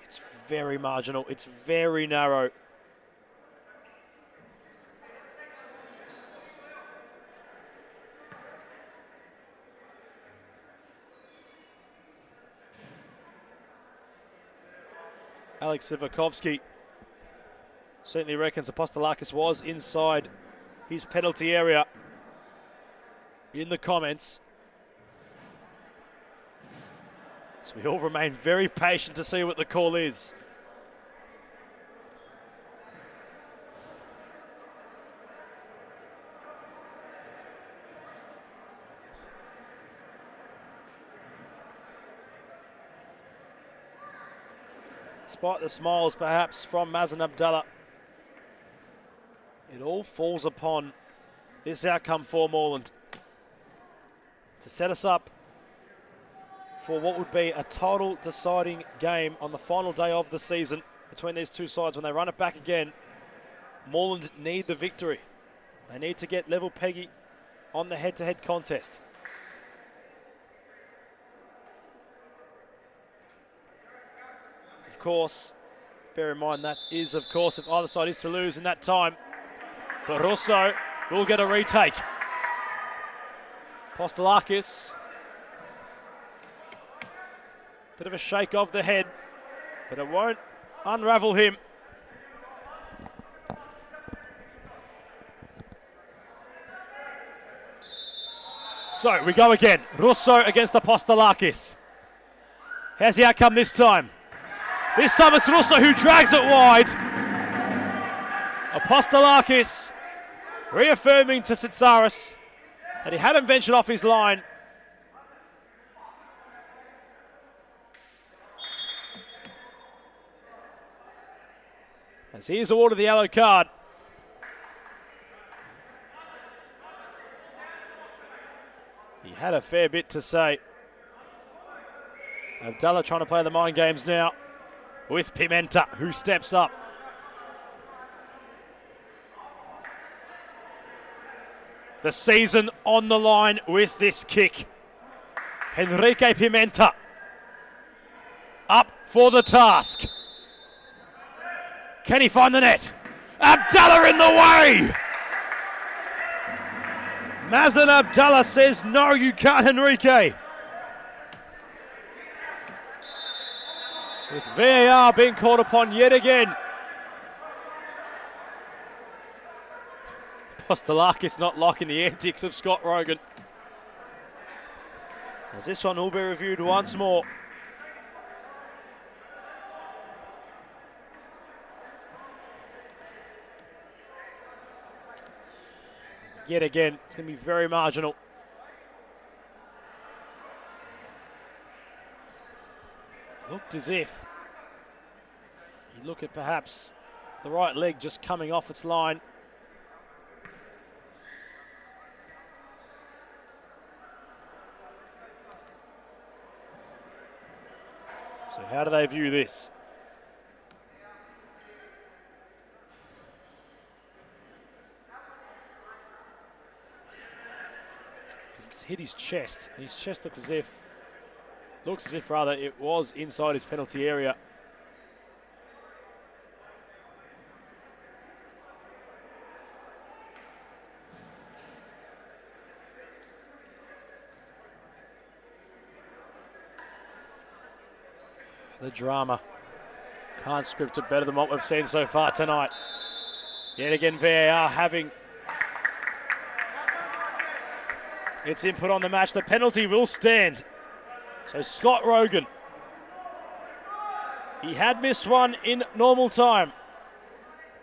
It's very marginal. It's very narrow. Alex Sivakovsky certainly reckons Apostolakis was inside his penalty area in the comments. So we all remain very patient to see what the call is. Despite the smiles perhaps from Mazen Abdallah, it all falls upon this outcome for Moreland to set us up for what would be a total deciding game on the final day of the season between these two sides. When they run it back again, Moreland need the victory. They need to get level peggy on the head-to-head contest. Of course, bear in mind that is, of course, if either side is to lose in that time. But Russo will get a retake. Apostolakis. Bit of a shake of the head, but it won't unravel him. So we go again. Russo against Apostolakis. How's the outcome this time? This time it's Russo who drags it wide. Apostolakis reaffirming to Tsitsaris that he hadn't ventured off his line. As he is awarded the yellow card. He had a fair bit to say. Abdallah trying to play the mind games now with Pimenta, who steps up. The season on the line with this kick. Enrique Pimenta up for the task. Can he find the net? Abdallah in the way! Mazen Abdallah says, no, you can't, Enrique. With VAR being called upon yet again. Apostolakis not locking the antics of Scott Rogan. As this one will be reviewed once more. Yet again, it's going to be very marginal. Looked as if you look at perhaps the right leg just coming off its line. So how do they view this? It's hit his chest, and his chest looks as if rather it was inside his penalty area. The drama. Can't script it better than what we've seen so far tonight. Yet again, VAR having its input on the match. The penalty will stand. So Scott Rogan, he had missed one in normal time.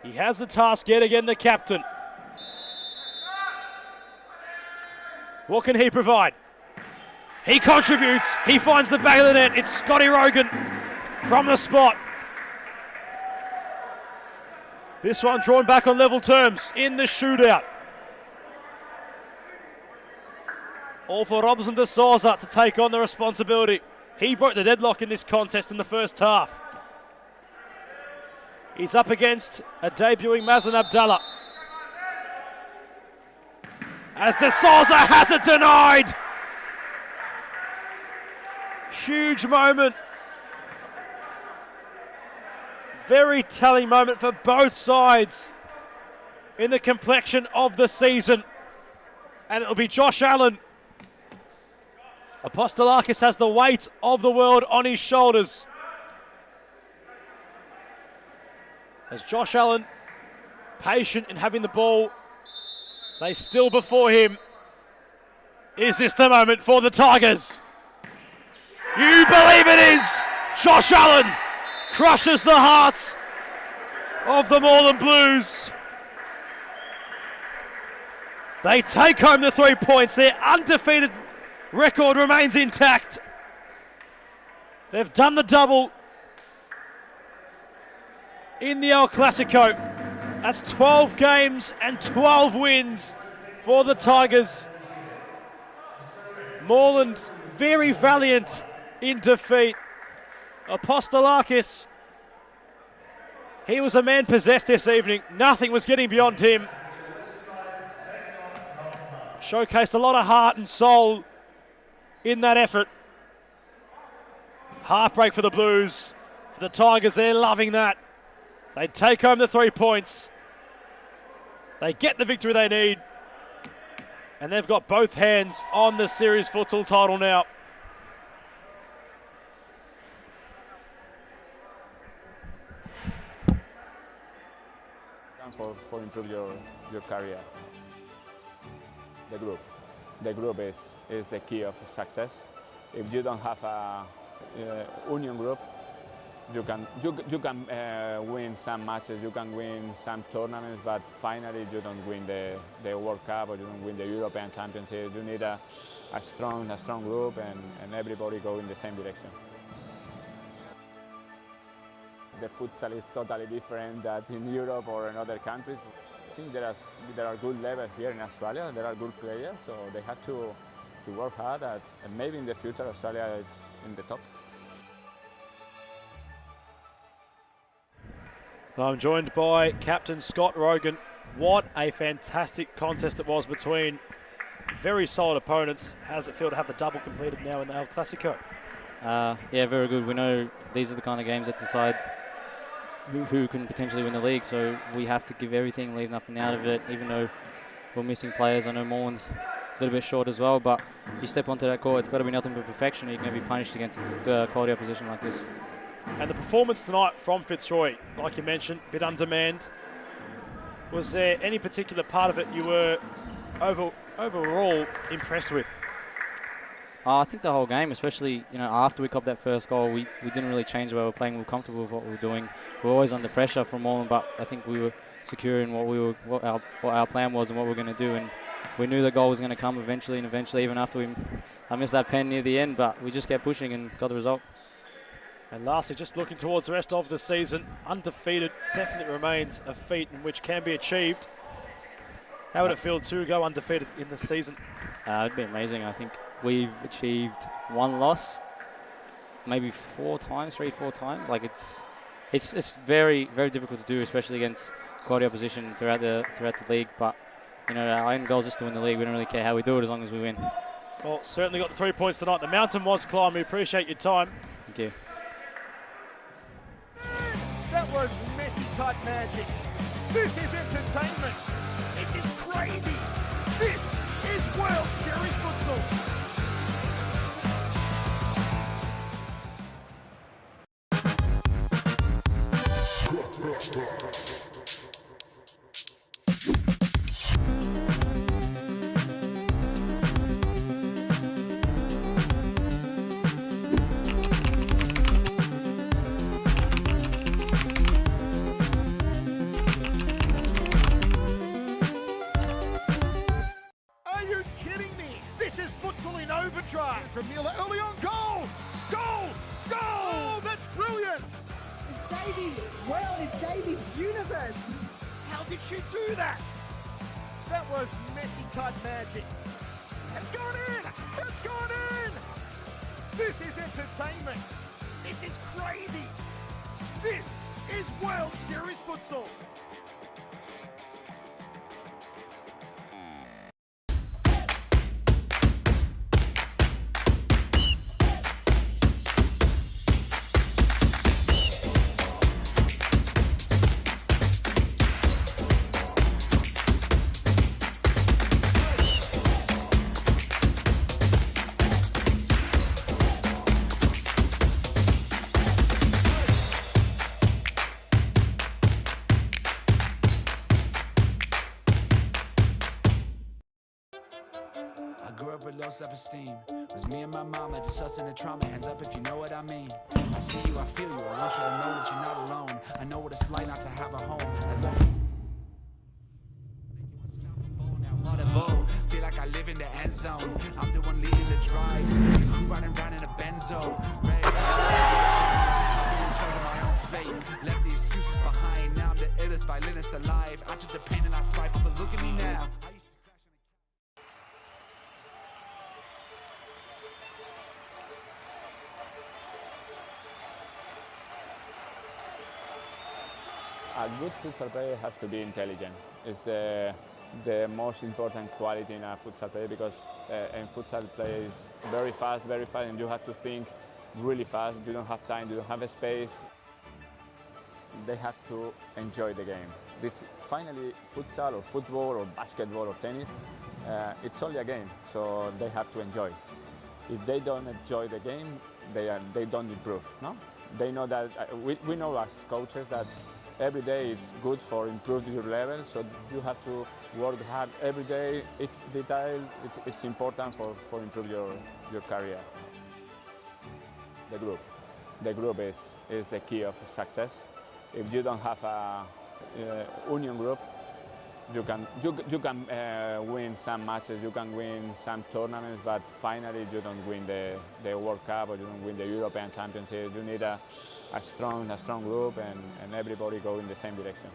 He has the task yet again, the captain. What can he provide? He contributes. He finds the back of the net. It's Scotty Rogan from the spot. This one drawn back on level terms in the shootout. All for Robson de Souza to take on the responsibility. He broke the deadlock in this contest in the first half. He's up against a debuting Mazen Abdallah. As de Souza has it denied. Huge moment. Very telling moment for both sides in the complexion of the season. And it'll be Josh Allen. Apostolakis has the weight of the world on his shoulders. As Josh Allen, patient in having the ball, they still before him. Is this the moment for the Tigers? You believe it is! Josh Allen crushes the hearts of the Moreland Blues. They take home the 3 points. Their undefeated record remains intact. They've done the double in the El Clasico. That's 12 games and 12 wins for the Tigers. Moreland very valiant in defeat. Apostolakis, he was a man possessed this evening. Nothing was getting beyond him. Showcased a lot of heart and soul in that effort. Heartbreak for the Blues. For the Tigers, they're loving that. They take home the 3 points. They get the victory they need. And they've got both hands on the series futsal title now. For improve your career. The group is the key of success. If you don't have a union group, you can win some matches, you can win some tournaments, but finally you don't win the World Cup or you don't win the European Championship. You need a strong group and everybody go in the same direction. The futsal is totally different than in Europe or in other countries. I think there are good levels here in Australia. There are good players, so they have to work hard. And maybe in the future, Australia is in the top. I'm joined by Captain Scott Rogan. What a fantastic contest it was between very solid opponents. How does it feel to have the double completed now in the El Clasico? Yeah, very good. We know these are the kind of games that decide who can potentially win the league, so we have to give everything, leave nothing out of it, even though we're missing players. I know Moreland's a little bit short as well, but you step onto that court, it's got to be nothing but perfection. You're going to be punished against quality opposition like this. And the performance tonight from Fitzroy, like you mentioned, a bit undemand. Was there any particular part of it you were overall impressed with? I think the whole game, especially after we copped that first goal, we didn't really change the way we were playing. We were comfortable with what we were doing. We were always under pressure from Moreland, but I think we were secure in what our plan was and what we were going to do. And we knew the goal was going to come eventually, even after I missed that pen near the end, but we just kept pushing and got the result. And lastly, just looking towards the rest of the season, undefeated definitely remains a feat in which can be achieved. How would it feel to go undefeated in the season? It'd be amazing. I think we've achieved one loss, maybe 4 times. Like it's very, very difficult to do, especially against quality opposition throughout the league. But our end goal is just to win the league. We don't really care how we do it as long as we win. Well, certainly got the 3 points tonight. The mountain was climbed. We appreciate your time. Thank you. That was Messi-type magic. This is entertainment. This is crazy. This is World Series Futsal. From Mila early on, goal! Goal! Goal! Oh, that's brilliant! Davies' world, it's Davies' universe. How did she do that? That was Messi-type magic. It's gone in! It's gone in! This is entertainment. This is crazy. This is World Series Futsal. I grew up with low self-esteem. Was me and my mama, just us in the trauma. Hands up if you know what I mean. I see you, I feel you. I want you to know that you're not alone. I know what it's like not to have a home. Like what now what a bowl. Feel like I live in the end zone. I'm the one leading the drives. The crew riding round in a benzo. Red I'm in charge of my own fate. Left the excuses behind. Now I'm the illest violinist alive. I took the pain and I thrive, but look at me now. A good futsal player has to be intelligent. It's the most important quality in a futsal player because in futsal play is very fast, and you have to think really fast. You don't have time, you don't have a space. They have to enjoy the game. This finally futsal or football or basketball or tennis, it's only a game, so they have to enjoy. If they don't enjoy the game, they don't improve. No, they know that we know as coaches that every day is good for improving your level, so you have to work hard every day. It's detail, it's important for improve your career. The group is the key of success. If you don't have a union group, you can win some matches, you can win some tournaments, but finally you don't win the World Cup or you don't win the European Championship. You need a strong group and everybody go in the same direction.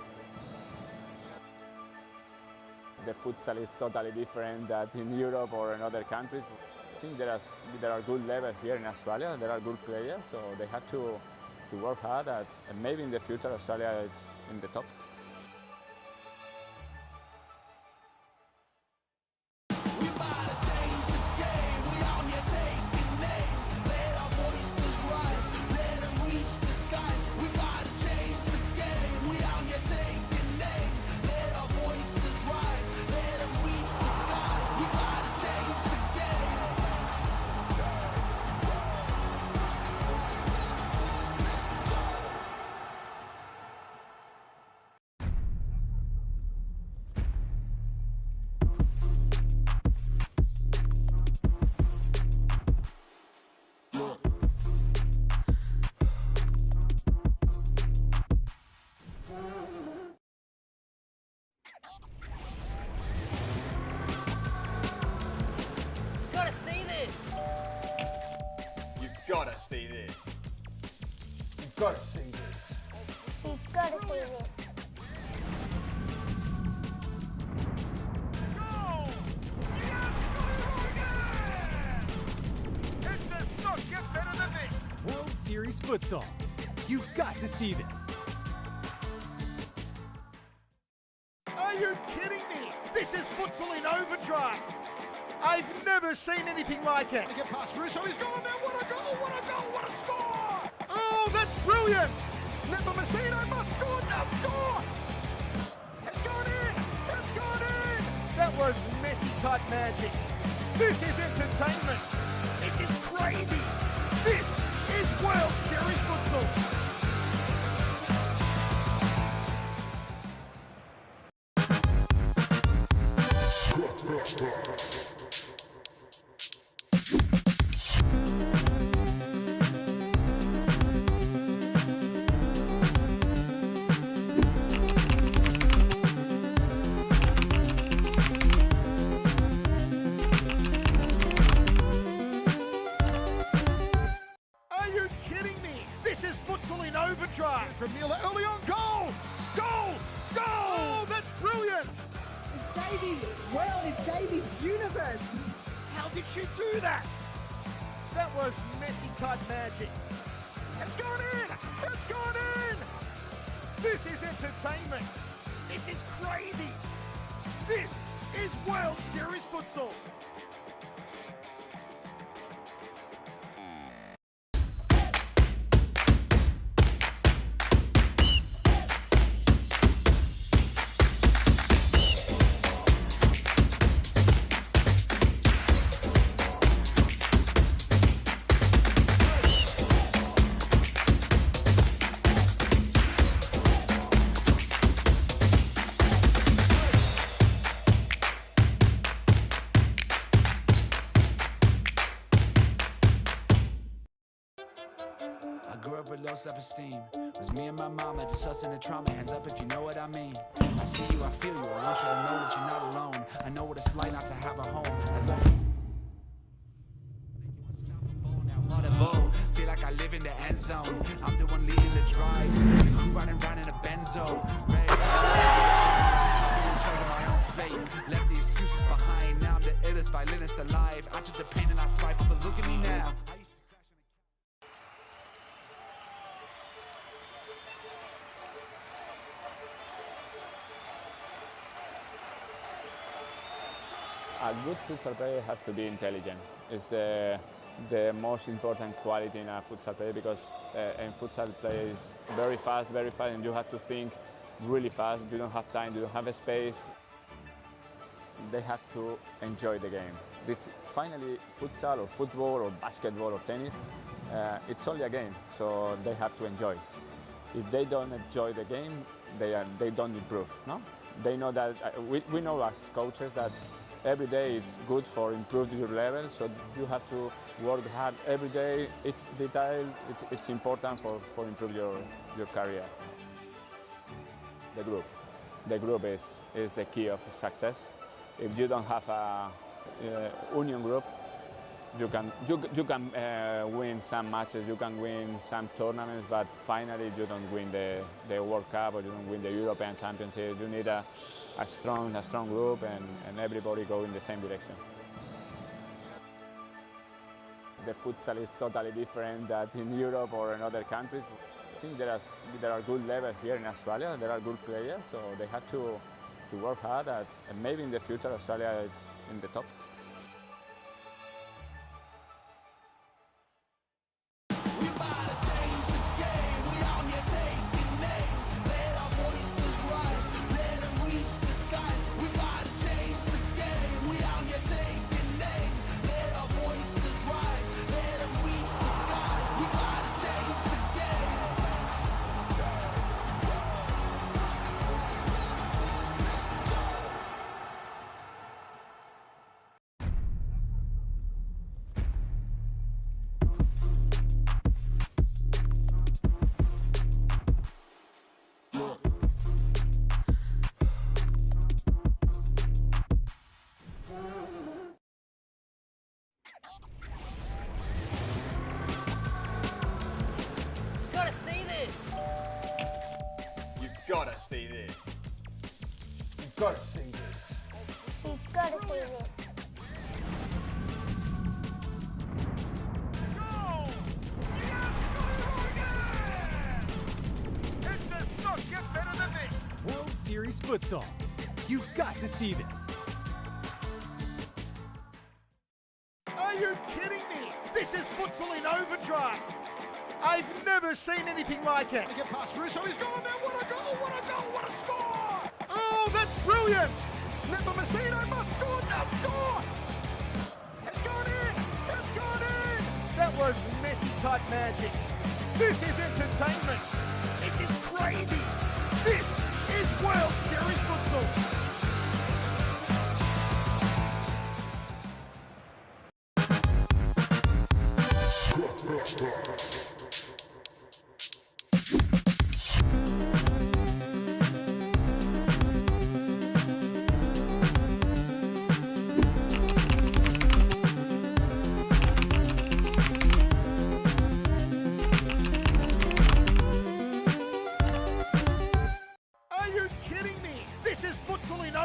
The futsal is totally different than in Europe or in other countries. I think there are good levels here in Australia. There are good players, so they have to work hard. And maybe in the future Australia is in the top. Gotta see this. You've gotta see this. You've got to see this. Goal! Yes! It does not get better than this. World Series Futsal. You've got to see this. Are you kidding me? This is futsal in overdrive. I've never seen anything like it. Get past Russo, he's going there. What a goal, what a goal, what a score! Oh, that's brilliant! Never Messina must score, does score! It's gone in! It's gone in! That was Messi-type magic. This is entertainment. This is crazy. This is World Series Futsal. From Davies' world, it's Davies' universe. How did she do that? That was Messi-type magic. It's gone in! It's gone in! This is entertainment. This is crazy. This is World Series Futsal. I grew up with low self-esteem. Was me and my mama, just us in the trauma. Hands up if you know what I mean. I see you, I feel you. I want you to know that you're not alone. I know what it's like not to have a home. Like what now what a bowl. Feel like I live in the end zone. I'm the one leading the drives. The crew riding round in a benzo. Ready to I'm in charge of my own fate. Left the excuses behind. Now I'm the illest violinist alive. I took the pain and I thrive, but look at me now. A good futsal player has to be intelligent. It's the most important quality in a futsal player because in futsal play is very fast, and you have to think really fast. You don't have time, you don't have a space. They have to enjoy the game. This finally futsal or football or basketball or tennis, it's only a game, so they have to enjoy. If they don't enjoy the game, they don't improve. No, they know that we know as coaches that every day is good for improving your level, so you have to work hard every day. It's detail, it's important for improve your career. The group is the key of success. If you don't have a union group, you can win some matches, you can win some tournaments, but finally you don't win the World Cup or you don't win the European Championship. You need a strong group and everybody go in the same direction. The futsal is totally different than in Europe or in other countries. I think there are good levels here in Australia. There are good players, so they have to work hard. And maybe in the future Australia is in the top. Gotta see this. You've gotta see this. You've got to see this. Goal! Yes! It does not get better than this. World Series Futsal. You've got to see this. Are you kidding me? This is futsal in overdrive. I've never seen anything like it. Get past Russo, he's gone there. What a goal, what a goal, what a score! Oh, that's brilliant! Never Messina must score, does score! It's gone in! It's gone in! That was Messi-type magic. This is entertainment. This is crazy. This is World Series Futsal.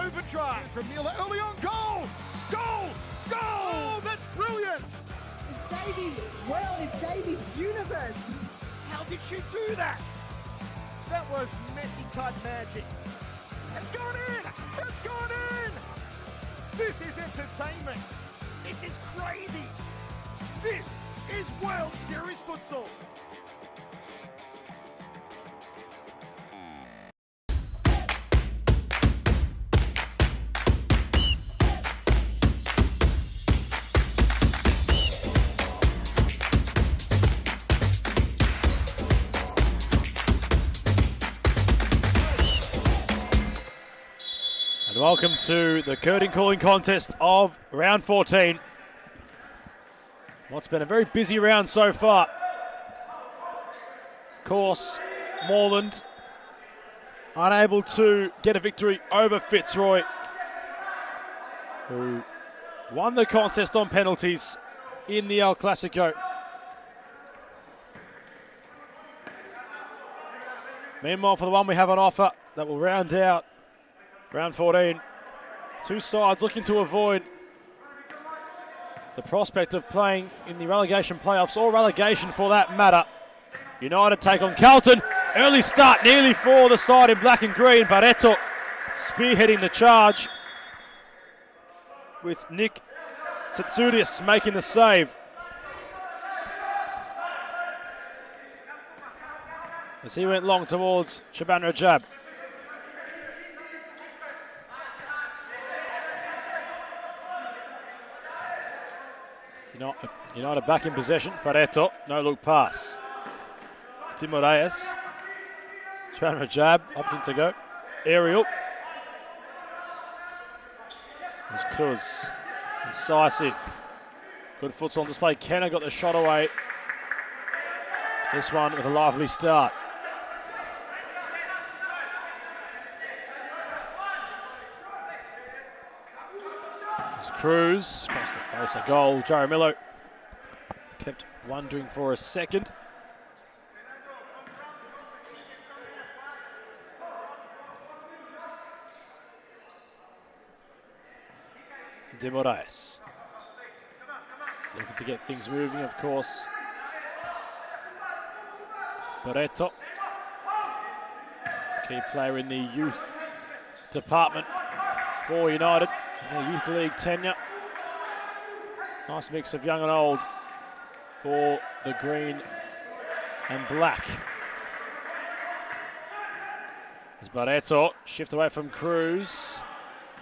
overdrive from Miller early on. Goal! Goal! Goal! Oh, that's brilliant! It's Davies' world, it's Davies' universe. How did she do that? That was Messi type magic. It's gone in! It's gone in! This is entertainment. This is crazy. This is World Series Futsal. And welcome to the curtain calling contest of round 14. What's been a very busy round so far. Of course, Moreland unable to get a victory over Fitzroy, who won the contest on penalties in the El Clasico. Meanwhile, for the one we have on offer that will round out round 14, two sides looking to avoid the prospect of playing in the relegation playoffs, or relegation for that matter. United take on Carlton. Early start nearly for the side in black and green. Barreto spearheading the charge, with Nick Tsatsoudias making the save. As he went long towards Shaban Rajab. United back in possession. Barreto, no look pass. Timoraes. Shaban Rajab opting to go. Aerial. There's Cruz. Incisive. Good futsal on display. Kenner got the shot away. This one with a lively start. Cruz across the face, a goal. Jaramillo kept wondering for a second. De Moraes looking to get things moving, of course. Barreto, key player in the youth department for United. The Youth League tenure. Nice mix of young and old for the green and black. As Barreto shift away from Cruz.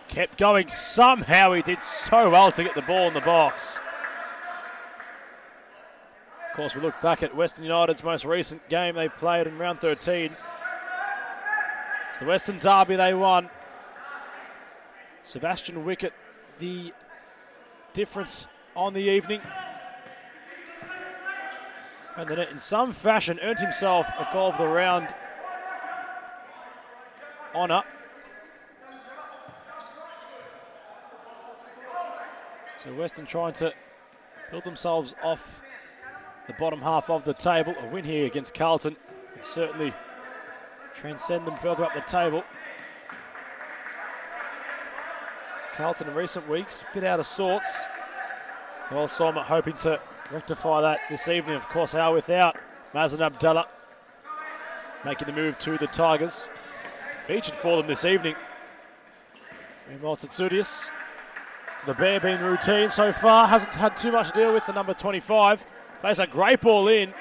Kept going somehow. He did so well to get the ball in the box. Of course, we look back at Western United's most recent game they played in round 13. It's the Western Derby they won. Sebastian Wickett, the difference on the evening. And then in some fashion earned himself a goal of the round honour. So Western trying to build themselves off the bottom half of the table. A win here against Carlton would certainly transcend them further up the table. Carlton in recent weeks, a bit out of sorts. Well, Solomon hoping to rectify that this evening. Of course, they are without Mazen Abdallah, making the move to the Tigers. Featured for them this evening. Meanwhile, Tsatsoudias, the bear being routine so far, hasn't had too much to deal with the number 25. Plays a great ball in.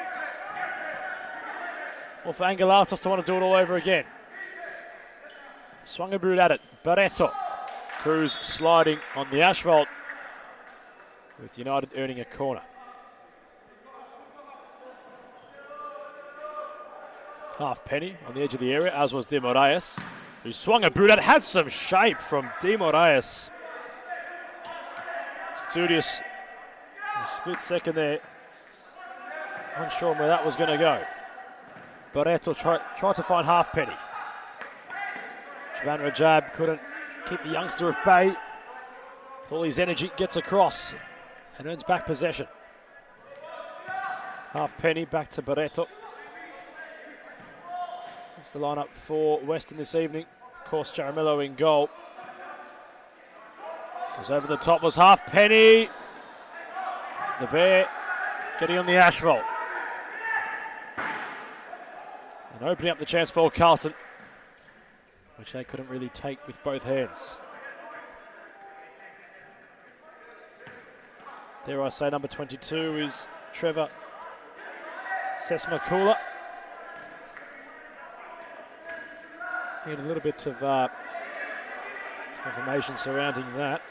Well, for Angelatos to want to do it all over again. Swung a boot at it. Barreto. Cruz sliding on the asphalt, with United earning a corner. Half penny on the edge of the area, as was De Moraes, who swung a boot at. Had some shape from De Moraes. Tsatsoudias, a split second there, unsure where that was going to go. Barreto tried to find half penny. Shaban Rajab couldn't keep the youngster at bay. With all his energy, gets across and earns back possession. Half penny back to Barreto. That's the lineup for Western this evening. Of course, Jaramillo in goal. Goes over the top was Halfpenny. The Bear getting on the asphalt. And opening up the chance for Carlton, which they couldn't really take with both hands. Dare I say number 22 is Trevor Sesmakula. Need a little bit of information surrounding that.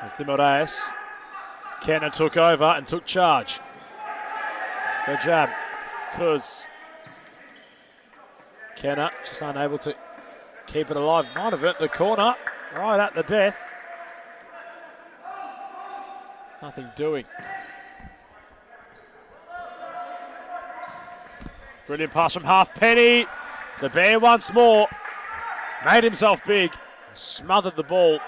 As Timoraes, Kenna took over and took charge. The jab, Cruz. Kenna just unable to keep it alive. Might have hit the corner, right at the death. Nothing doing. Brilliant pass from Halfpenny. The Bear once more made himself big, smothered the ball.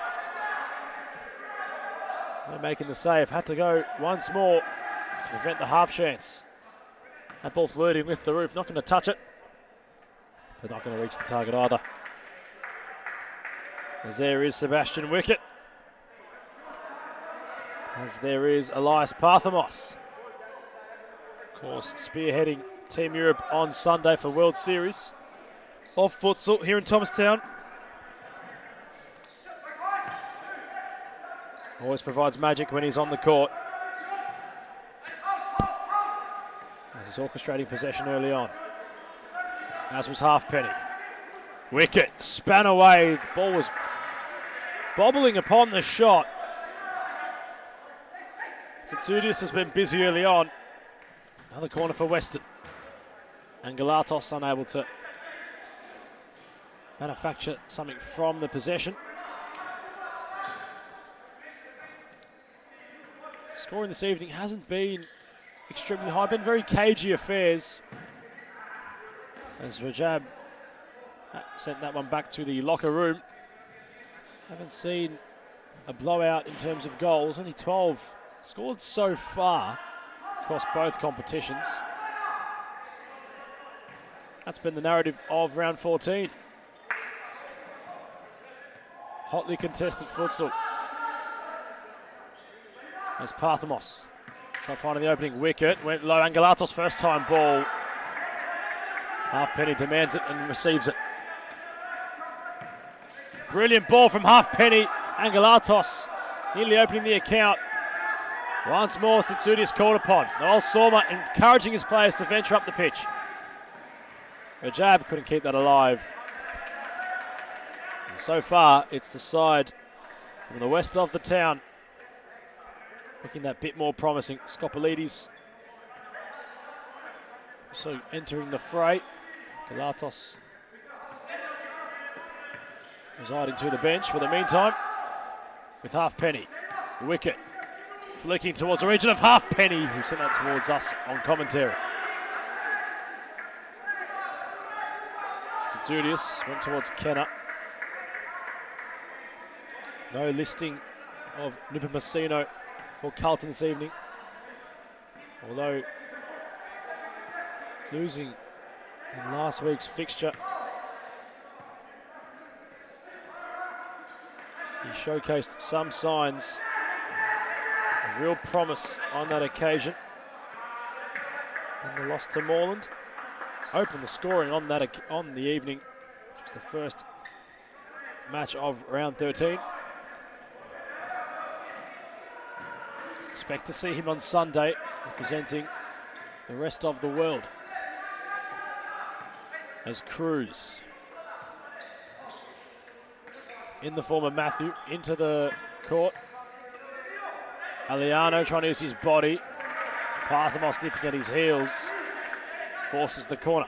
They're making the save, had to go once more to prevent the half chance. That ball flirting with the roof, not going to touch it, but not going to reach the target either. As there is Sebastian Wickett. As there is Elias Parthamos. Of course, spearheading Team Europe on Sunday for World Series of Futsal here in Thomastown. Always provides magic when he's on the court. As he's orchestrating possession early on. As was Halfpenny. Wickett span away. The ball was bobbling upon the shot. Tsatsoudias has been busy early on. Another corner for Western. And Galatos unable to manufacture something from the possession. Scoring this evening hasn't been extremely high, been very cagey affairs. As Rajab sent that one back to the locker room. Haven't seen a blowout in terms of goals, only 12 scored so far across both competitions. That's been the narrative of round 14. Hotly contested futsal. As Parthamos tried finding the opening wicket, went low. Angelatos first time ball. Halfpenny demands it and receives it. Brilliant ball from Halfpenny. Angelatos nearly opening the account. Once more, Tsatsoudias called upon. Noel Sorma encouraging his players to venture up the pitch. Rajab couldn't keep that alive. And so far, it's the side from the west of the town looking that bit more promising. Skopolidis also entering the fray. Galatos residing to the bench for the meantime with Halfpenny. Wicket flicking towards the region of Halfpenny, who sent that towards us on commentary. Tsatsoudias went towards Kenna. No listing of Nupamacino for Carlton this evening. Although losing in last week's fixture, he showcased some signs of real promise on that occasion. And the loss to Moreland opened the scoring on the evening, which was the first match of round 13. Expect to see him on Sunday representing the rest of the world. As Cruz, in the form of Matthew, into the court. Aliano trying to use his body. Parthamos nipping at his heels. Forces the corner.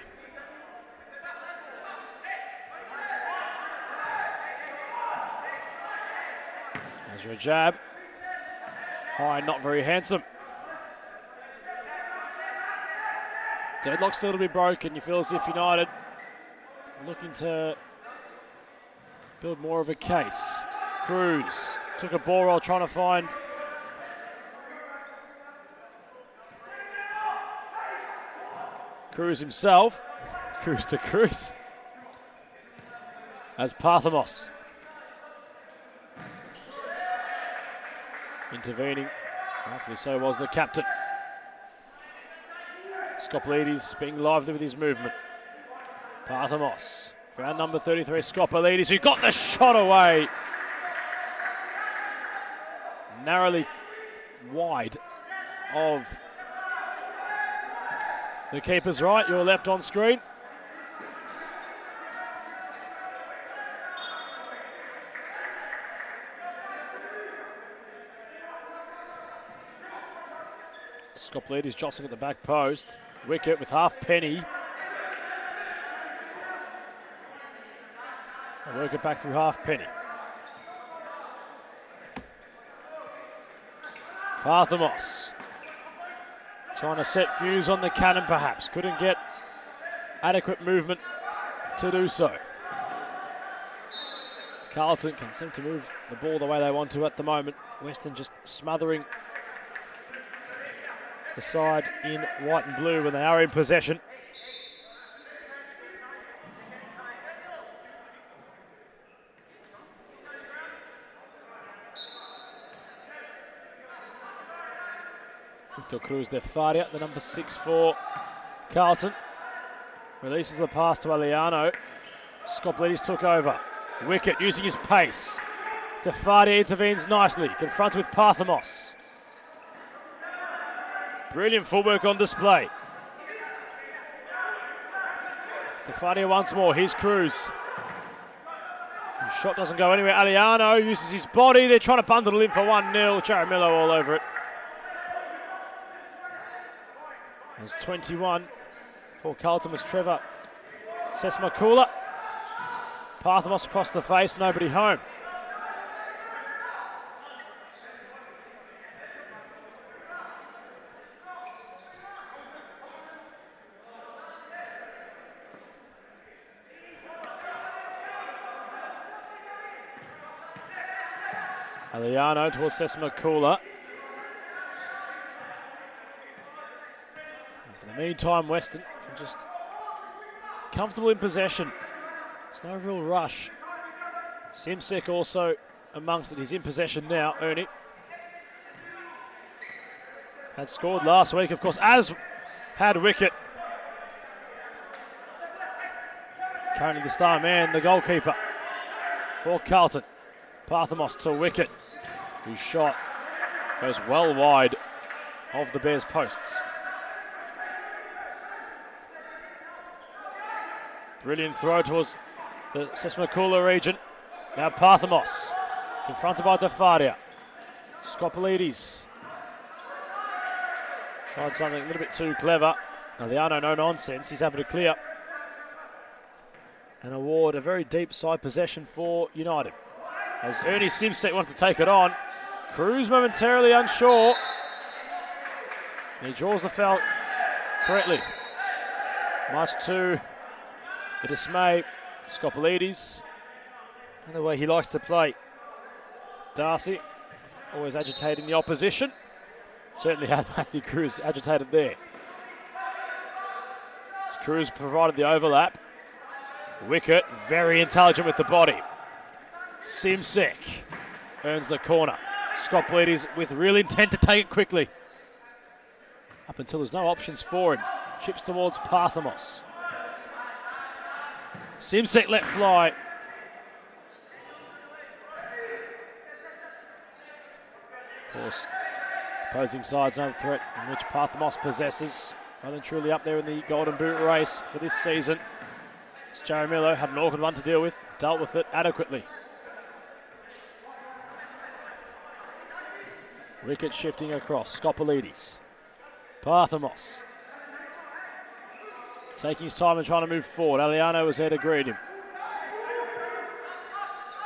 As Rajab. High, not very handsome. Deadlock still to be broken. You feel as if United looking to build more of a case. Cruz took a ball roll trying to find Cruz himself. Cruz to Cruz. As Parthamos intervening. Hopefully so was the captain. Skopolidis being lively with his movement. Parthamos found number 33, Skopolidis, who got the shot away. Narrowly wide of the keeper's right, your left on screen. Skopolidis jostling at the back post. Wicket with Halfpenny. And work it back through Halfpenny. Parthamos trying to set fuse on the cannon perhaps. Couldn't get adequate movement to do so. Carlton can seem to move the ball the way they want to at the moment. Western just smothering the side in white and blue when they are in possession. Victor Cruz de Faria, the number 6 for Carlton. Releases the pass to Aliano. Skopolidis took over. Wicket using his pace. De Faria intervenes nicely, confronted with Parthamos. Brilliant footwork on display. De Faria once more, here's Cruz. His shot doesn't go anywhere. Aliano uses his body. They're trying to bundle it in for 1-0. Jaramillo all over it. There's 21 for Carlton was Trevor Sesmakula. Parthamos across the face, nobody home. Aliano towards Sesmakula. In the meantime, Western can just comfortable in possession. There's no real rush. Simsek also amongst it. He's in possession now, Ernie. Had scored last week, of course, as had Wicket. Currently the star man, the goalkeeper for Carlton. Parthamos to Wicket, whose shot goes well wide of the Bears' posts. Brilliant throw towards the Sesmakula region. Now Parthamos, confronted by De Faria. Skopolidis tried something a little bit too clever. Aliano, no nonsense. He's happy to clear and award a very deep side possession for United. As Ernie Simsek wants to take it on. Cruz momentarily unsure. And he draws the foul correctly. Much to the dismay Skopolidis and the way he likes to play. Darcy always agitating the opposition. Certainly had Matthew Cruz agitated there. As Cruz provided the overlap. Wicket very intelligent with the body. Simsek earns the corner. Skopolidis with real intent to take it quickly. Up until there's no options for him. Chips towards Parthamos. Simsek let fly. Of course, opposing side's own threat in which Parthamos possesses. Well and truly up there in the Golden Boot race for this season. Jaramillo had an awkward one to deal with, dealt with it adequately. Wicket shifting across, Skopolidis. Parthamos. Taking his time and trying to move forward. Aliano was there to greet him.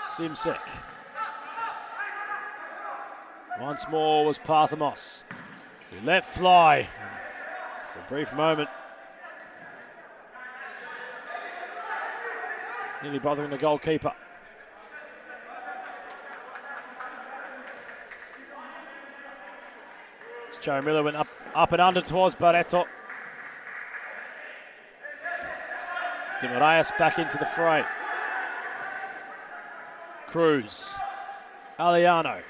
Simsek. Once more was Parthamos. He let fly for a brief moment. Nearly bothering the goalkeeper. Joe Miller went up and under towards Barreto. De Moraes back into the fray. Cruz. Aliano.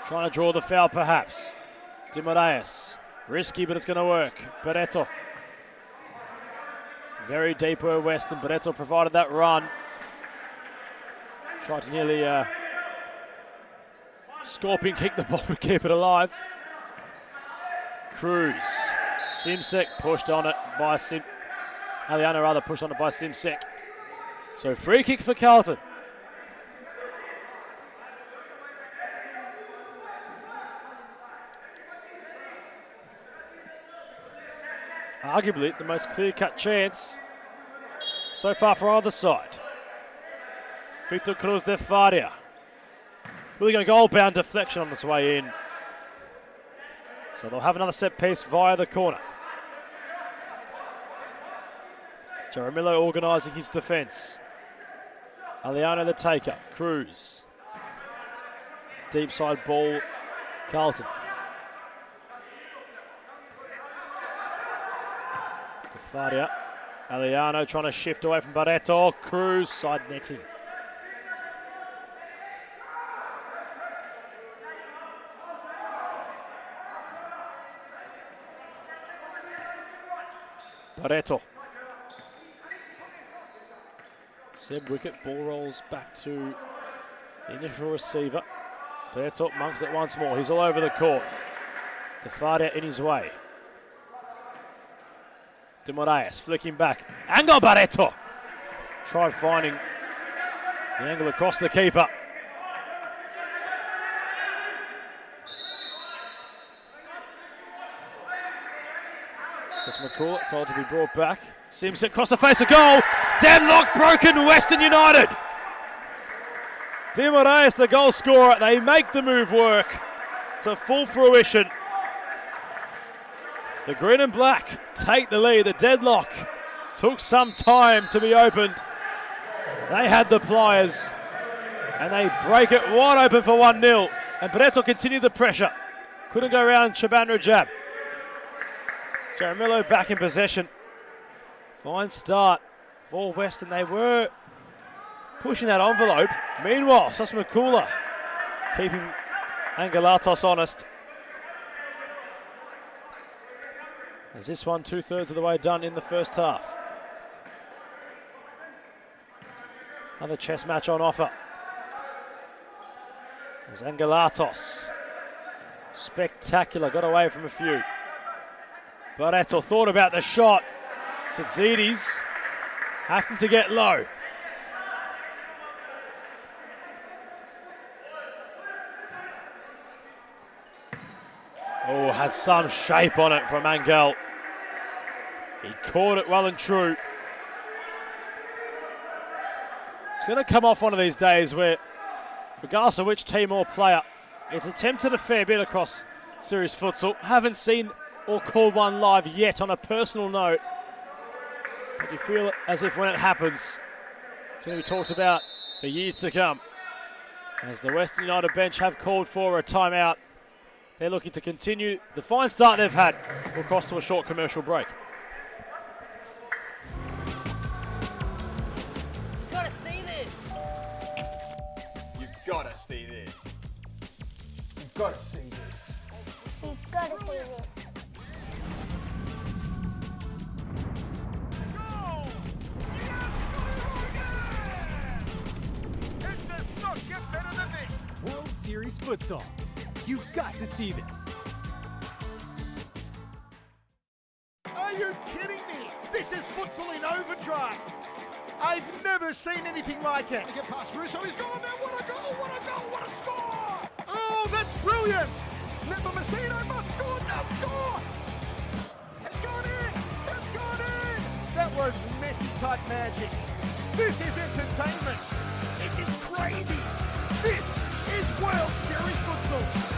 Trying to draw the foul perhaps. De Moraes. Risky, but it's going to work. Barreto. Very deep where Western. Barreto provided that run. Tried to nearly scorpion kick the ball to keep it alive. Cruz. Simsek pushed on it by Aliano rather pushed on it by Simsek. So free kick for Carlton. Arguably the most clear-cut chance so far for either side. Victor Cruz de Faria. Really going goal-bound deflection on its way in. So they'll have another set piece via the corner. Jaramillo organising his defence. Aliano the taker. Cruz. Deep side ball. Carlton. Faria. Aliano trying to shift away from Barreto. Cruz side netting. Barreto. Seb wicket, ball rolls back to the initial receiver. Barreto monks it once more. He's all over the court. De Faria in his way. De Moraes flicking back. Angle Barreto. Tried finding the angle across the keeper. Just McCall told to be brought back. Simpson across the face of goal. Deadlock broken, Western United. De Moraes, the goal scorer. They make the move work to full fruition. The green and black take the lead. The deadlock took some time to be opened. They had the pliers and they break it wide open for 1-0. And Barreto continued the pressure. Couldn't go around Shaban Rajab. Jaramillo back in possession. Fine start for Western. They were pushing that envelope. Meanwhile, Sus Makula keeping Angelatos honest. Is this one 2/3 of the way done in the first half? Another chess match on offer. There's Angelatos. Spectacular, got away from a few. Barreto thought about the shot. Tsitsides having to get low. Oh, has some shape on it from Angel. He caught it well and true. It's going to come off one of these days where, regardless of which team or player, it's attempted a fair bit across series futsal. Haven't seen or called one live yet on a personal note. But you feel as if when it happens, it's going to be talked about for years to come. As the Western United bench have called for a timeout. They're looking to continue the fine start they've had. We'll cross to a short commercial break. You've got to see this. You've got to see this. You've got to see this. You've got to see this. It does not get better than this. World Series Futsal. You've got to see this. Are you kidding me? This is futsal in overdrive. I've never seen anything like it. Get past Russo, he's gone now. What a goal, what a goal, what a score! Oh, that's brilliant! Never Messina must score, does score! It's gone in! It's gone in! That was Messi-type magic. This is entertainment. This is crazy. This is World Series Futsal.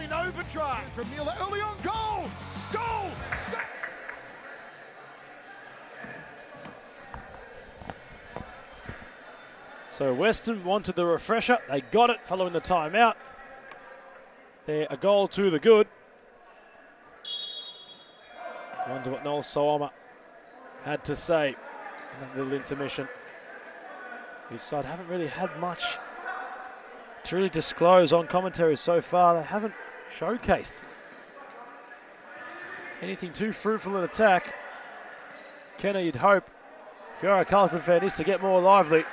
in overdrive from Mueller early on. Goal! Goal! Goal! So Western wanted the refresher. They got it following the timeout. They're a goal to the good. Wonder what Noel Soama had to say in that little intermission. His side haven't really had much to really disclose on commentary so far. They haven't showcased anything too fruitful in attack. Kenna, you'd hope, if you're a Carlton fan, is to get more lively.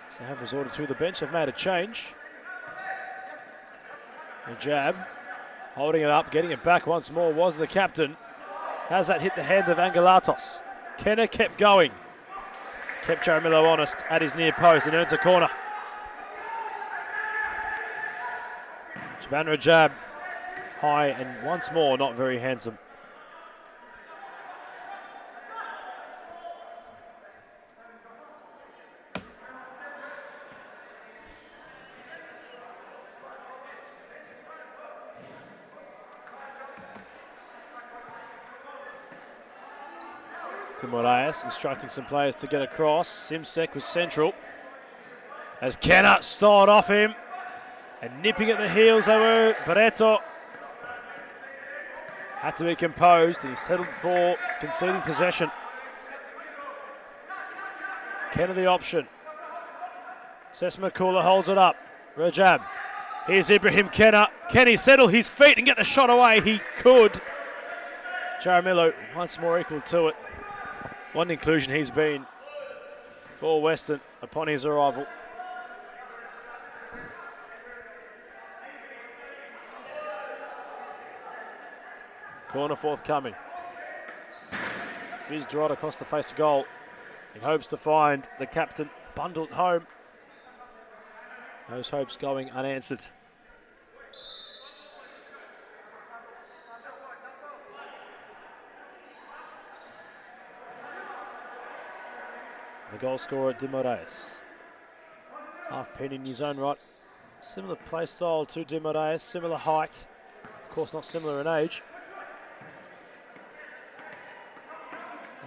So have resorted to the bench. They've made a change. A jab, holding it up, getting it back once more was the captain. Has that hit the hand of Angelatos? Kenna kept going. Kept Jaramillo honest at his near post and earns a corner. Chabanra jab, high and once more not very handsome. Moraes instructing some players to get across. Simsek was central. As Kenna stole it off him. And nipping at the heels they were. Barreto had to be composed and he settled for conceding possession. Kenna the option. Sesmakula holds it up. Rajab. Here's Ibrahim Kenna. Can he settle his feet and get the shot away? He could. Jaramillo once more equal to it. One inclusion he's been for Western upon his arrival. Corner forthcoming. Fizzed right across the face of goal. In hopes to find the captain bundled home. Those hopes going unanswered. The goal scorer, De Moraes. Halfpenny in his own right. Similar play style to De Moraes, similar height. Of course, not similar in age.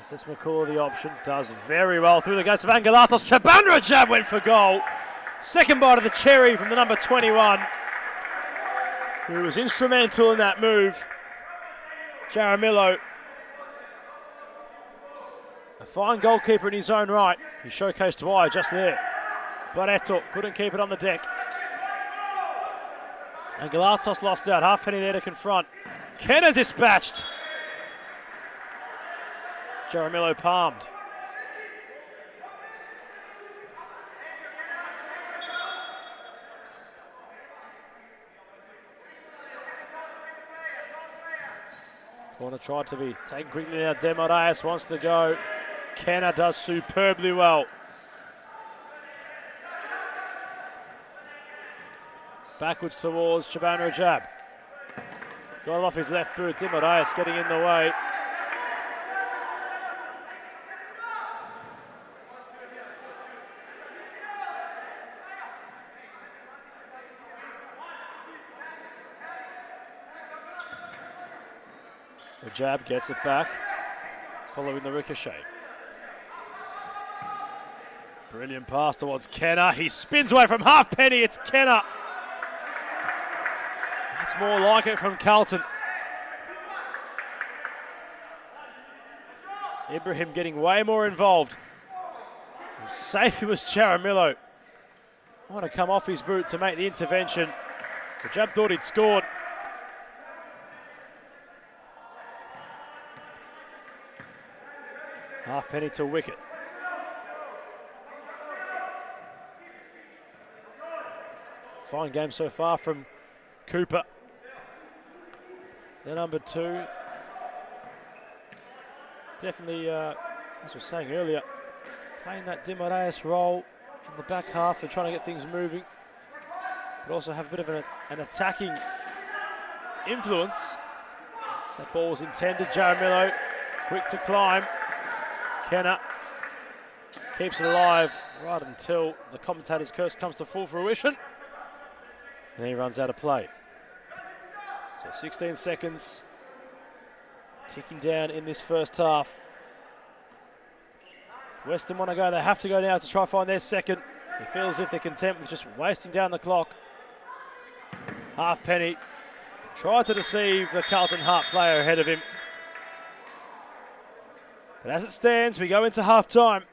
That's McCall the option. Does very well through the gates of Angelatos. Chabanra jab went for goal. Second bite of the cherry from the number 21, who was instrumental in that move. Jaramillo. A fine goalkeeper in his own right. He showcased why just there. Barreto couldn't keep it on the deck. And Galatos lost out. Halfpenny there to confront. Kenna dispatched. Jaramillo palmed. Corner tried to be taken quickly now. De Moraes wants to go. Kenna does superbly well. Backwards towards Chabanra jab. Got it off his left boot. De Moraes getting in the way. The jab gets it back, following the ricochet. Brilliant pass towards Kenna. He spins away from Halfpenny. It's Kenna. That's more like it from Carlton. Ibrahim getting way more involved. And safe was Jaramillo. Want to come off his boot to make the intervention. The jab thought he'd scored. Halfpenny to wicket. Fine game so far from Cooper. The number 2. Definitely, as I was saying earlier, playing that De Moraes role in the back half and trying to get things moving. But also have a bit of an attacking influence. So that ball was intended. Jaramillo, quick to climb. Kenna Keeps it alive right until the commentator's curse comes to full fruition. And he runs out of play. So 16 seconds ticking down in this first half. If Western want to go, they have to go now to try to find their second. They feel as if they're content with just wasting down the clock. Halfpenny tried to deceive the Carlton Hart player ahead of him. But as it stands, we go into half-time.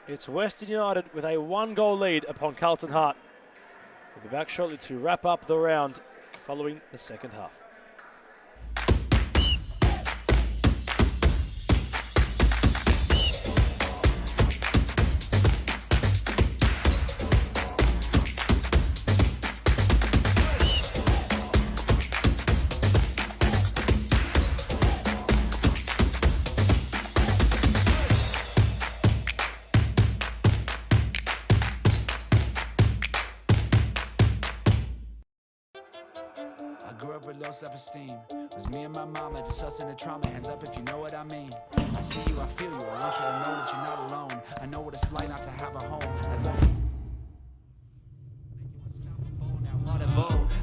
It's Western United with a 1-goal lead upon Carlton Hart. We'll be back shortly to wrap up the round following the second half. Low self-esteem was me and my mama, just us in the trauma. Hands up if you know what I mean. I see you, I feel you. I want you to know that you're not alone. I know what it's like not to have a home.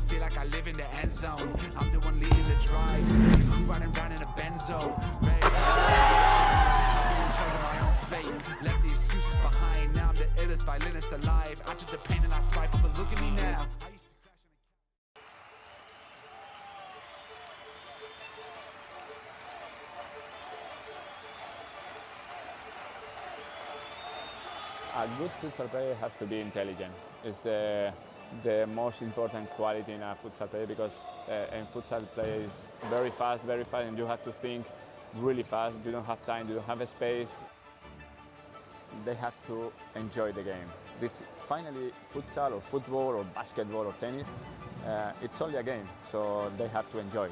Feel like I live in the end zone. I'm the one leading the drives. The crew riding round in a benzo. Ready to I'm in charge of my own fate. Left the excuses behind. Now I'm the illest violinist alive. I took the pain and I thrive. But look at me now. A good futsal player has to be intelligent. It's the most important quality in a futsal player because a futsal player is very fast, and you have to think really fast. You don't have time, you don't have a space. They have to enjoy the game. Finally, futsal or football or basketball or tennis, it's only a game, so they have to enjoy.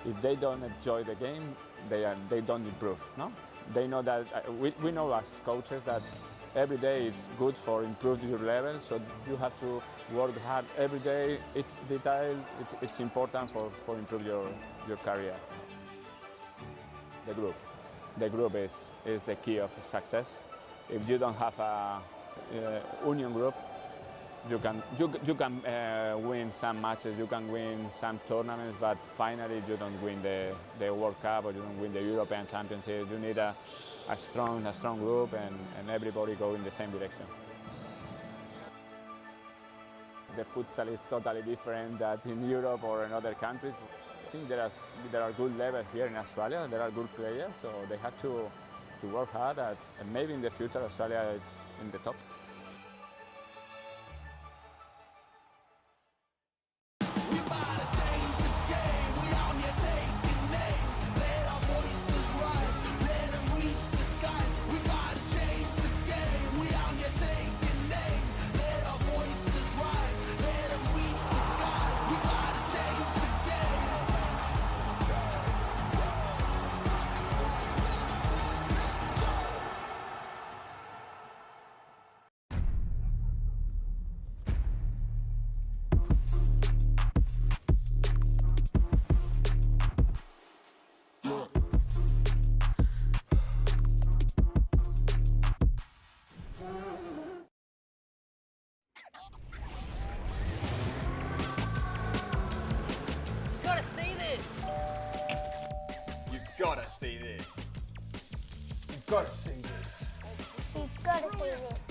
If they don't enjoy the game, they don't improve. No? They know that, we know as coaches that every day is good for improving your level, so you have to work hard every day. It's detail, it's important for improve your career. The group is the key of success. If you don't have a union group, you can win some matches, you can win some tournaments, but finally you don't win the World Cup or you don't win the European Championship. You need a strong group and everybody go in the same direction. The futsal is totally different than in Europe or in other countries. I think there are good levels here in Australia. There are good players, so they have to work hard and maybe in the future Australia is in the top. Gotta see this. You've got to see this. You've got to see this.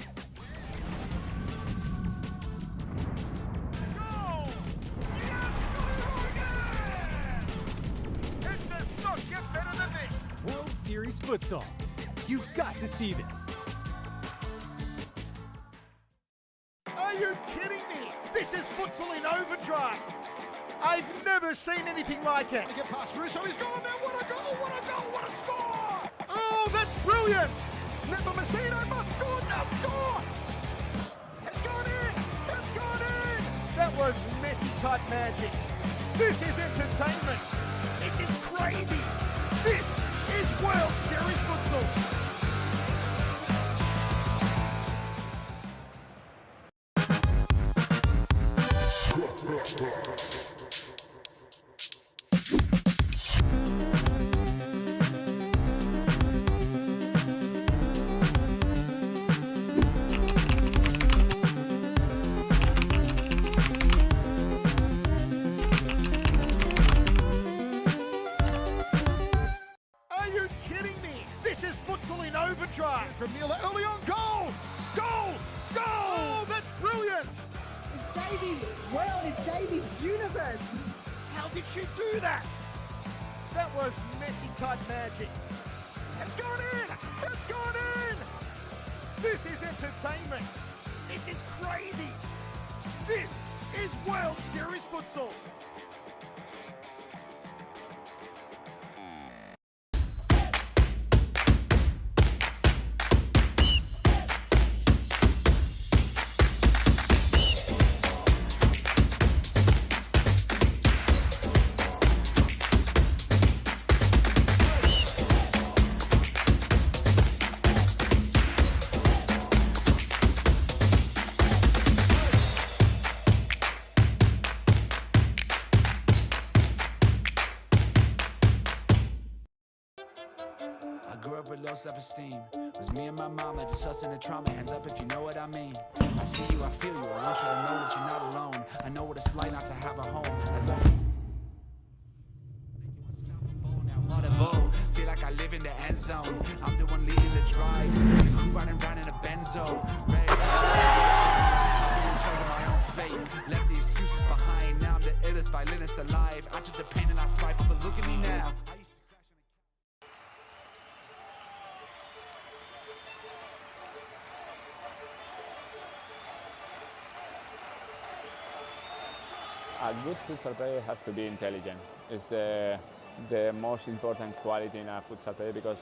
It does not get better than this. World Series Futsal. You've got to see this. Are you kidding me? This is futsal in overdrive. I've never seen anything like it. Get past Russo, he's gone now. What a goal, what a goal, what a score! Oh, that's brilliant! Never Messina must score, does score! It's gone in, it's gone in! That was Messi type magic. This is entertainment. This is crazy. This is World Series Futsal. try from Mila early on. Goal! Goal! Goal! Oh, that's brilliant! It's Davies' world, it's Davies' universe. How did she do that? That was Messi-type magic. It's gone in! It's gone in! This is entertainment. This is crazy. This is World Series Futsal. I grew up with low self-esteem. Was me and my mama, just us in the trauma. Hands up if you know what I mean. I see you, I feel you. I want you to know that you're not alone. I know what it's like not to have a home. Feel like I live in the end zone. I'm the one leading the drives. The crew riding round in a benzo. Red I'm in charge of my own fate. Left the excuses behind. Now I'm the illest violinist alive. I took the pain and I thrive. But look at me now. A good futsal player has to be intelligent. It's the most important quality in a futsal player because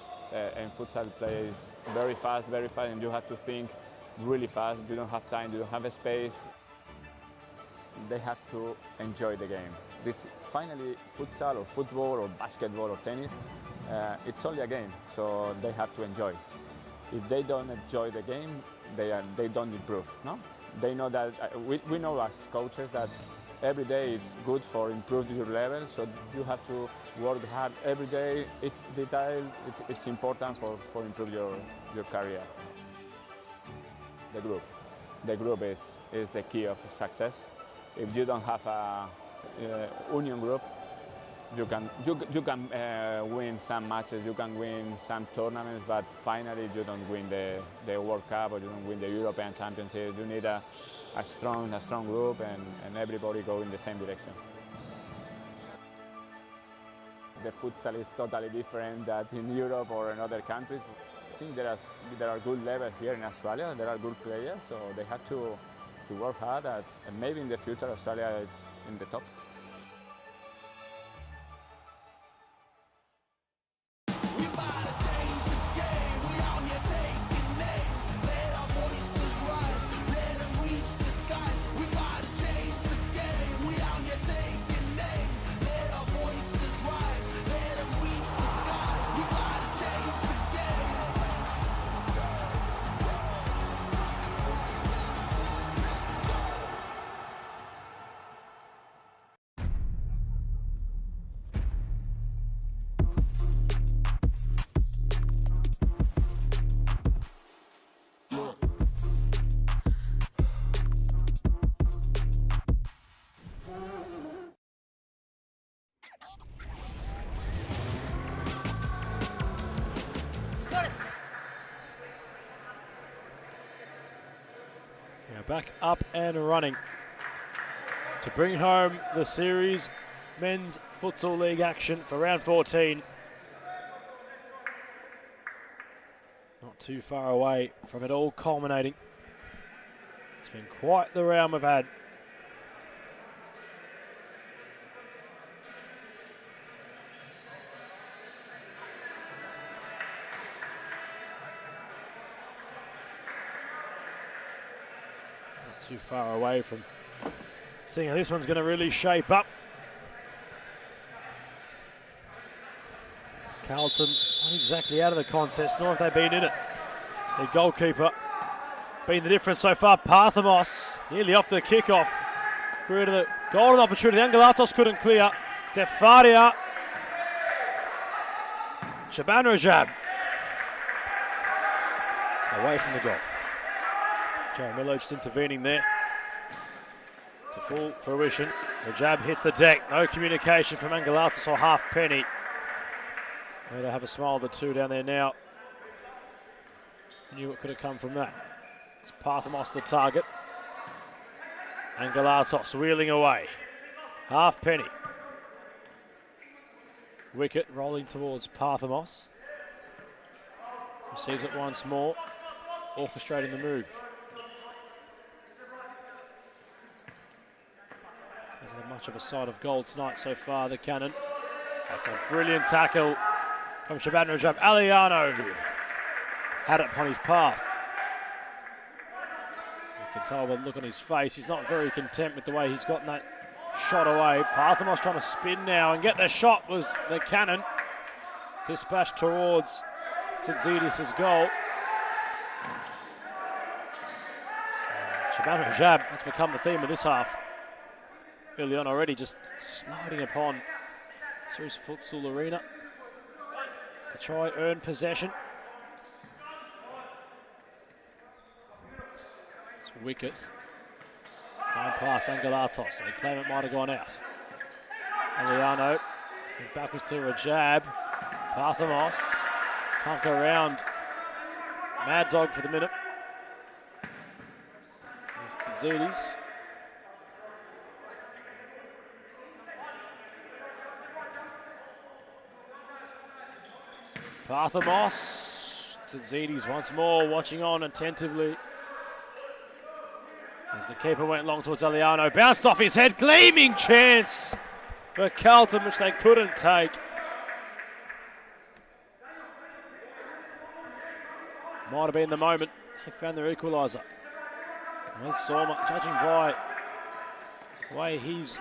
in futsal play is very fast, and you have to think really fast. You don't have time, you don't have a space. They have to enjoy the game. This finally futsal or football or basketball or tennis, it's only a game, so they have to enjoy. If they don't enjoy the game, they don't improve. No, they know that we know as coaches that every day is good for improving your level, so you have to work hard every day. It's detail, it's important for improve your career. The group is the key of success. If you don't have a union group, you can win some matches, you can win some tournaments, but finally you don't win the World Cup or you don't win the European Championship. You need a strong group and everybody go in the same direction. The futsal is totally different than in Europe or in other countries. I think there are good levels here in Australia. There are good players, so they have to work hard and maybe in the future Australia is in the top. Back up and running to bring home the series men's futsal league action for round 14. Not too far away from it all culminating. It's been quite the round we've had. Too far away from seeing how this one's going to really shape up. Carlton not exactly out of the contest, nor have they been in it. The goalkeeper been the difference so far. Parthamos nearly off the kickoff. Created a golden opportunity. Angelatos couldn't clear. Defaria. Shaban Rajab. Away from the goal. Jaramillo just intervening there to full fruition. The jab hits the deck. No communication from Angelatos or Halfpenny. They have a smile, the two down there now. Knew what could have come from that. It's Parthamos the target. And Galatos wheeling away. Halfpenny. Wicket rolling towards Parthamos. Receives it once more. Orchestrating the move. Hasn't had much of a sight of goal tonight so far, the Cannon. That's a brilliant tackle from Shaban Rajab. Aliano had it upon his path. You can tell by the look on his face, he's not very content with the way he's gotten that shot away. Parthamos trying to spin now and get the shot was the Cannon. Dispatched towards Tzidis' goal. Shaban Rajab, that's become the theme of this half. Early on already, just sliding upon Series Futsal Arena to try earn possession. It's Wicket. Fine pass, Angelatos. They claim it might have gone out. Aliano. Backwards to Rajab. Parthamos. Can't go around. Mad Dog for the minute. There's Tzidis. Parthamos. Tzidis once more, watching on attentively. As the keeper went long towards Aliano. Bounced off his head. Gleaming chance for Carlton, which they couldn't take. Might have been the moment they found their equaliser. Well, Sorma, judging by the way he's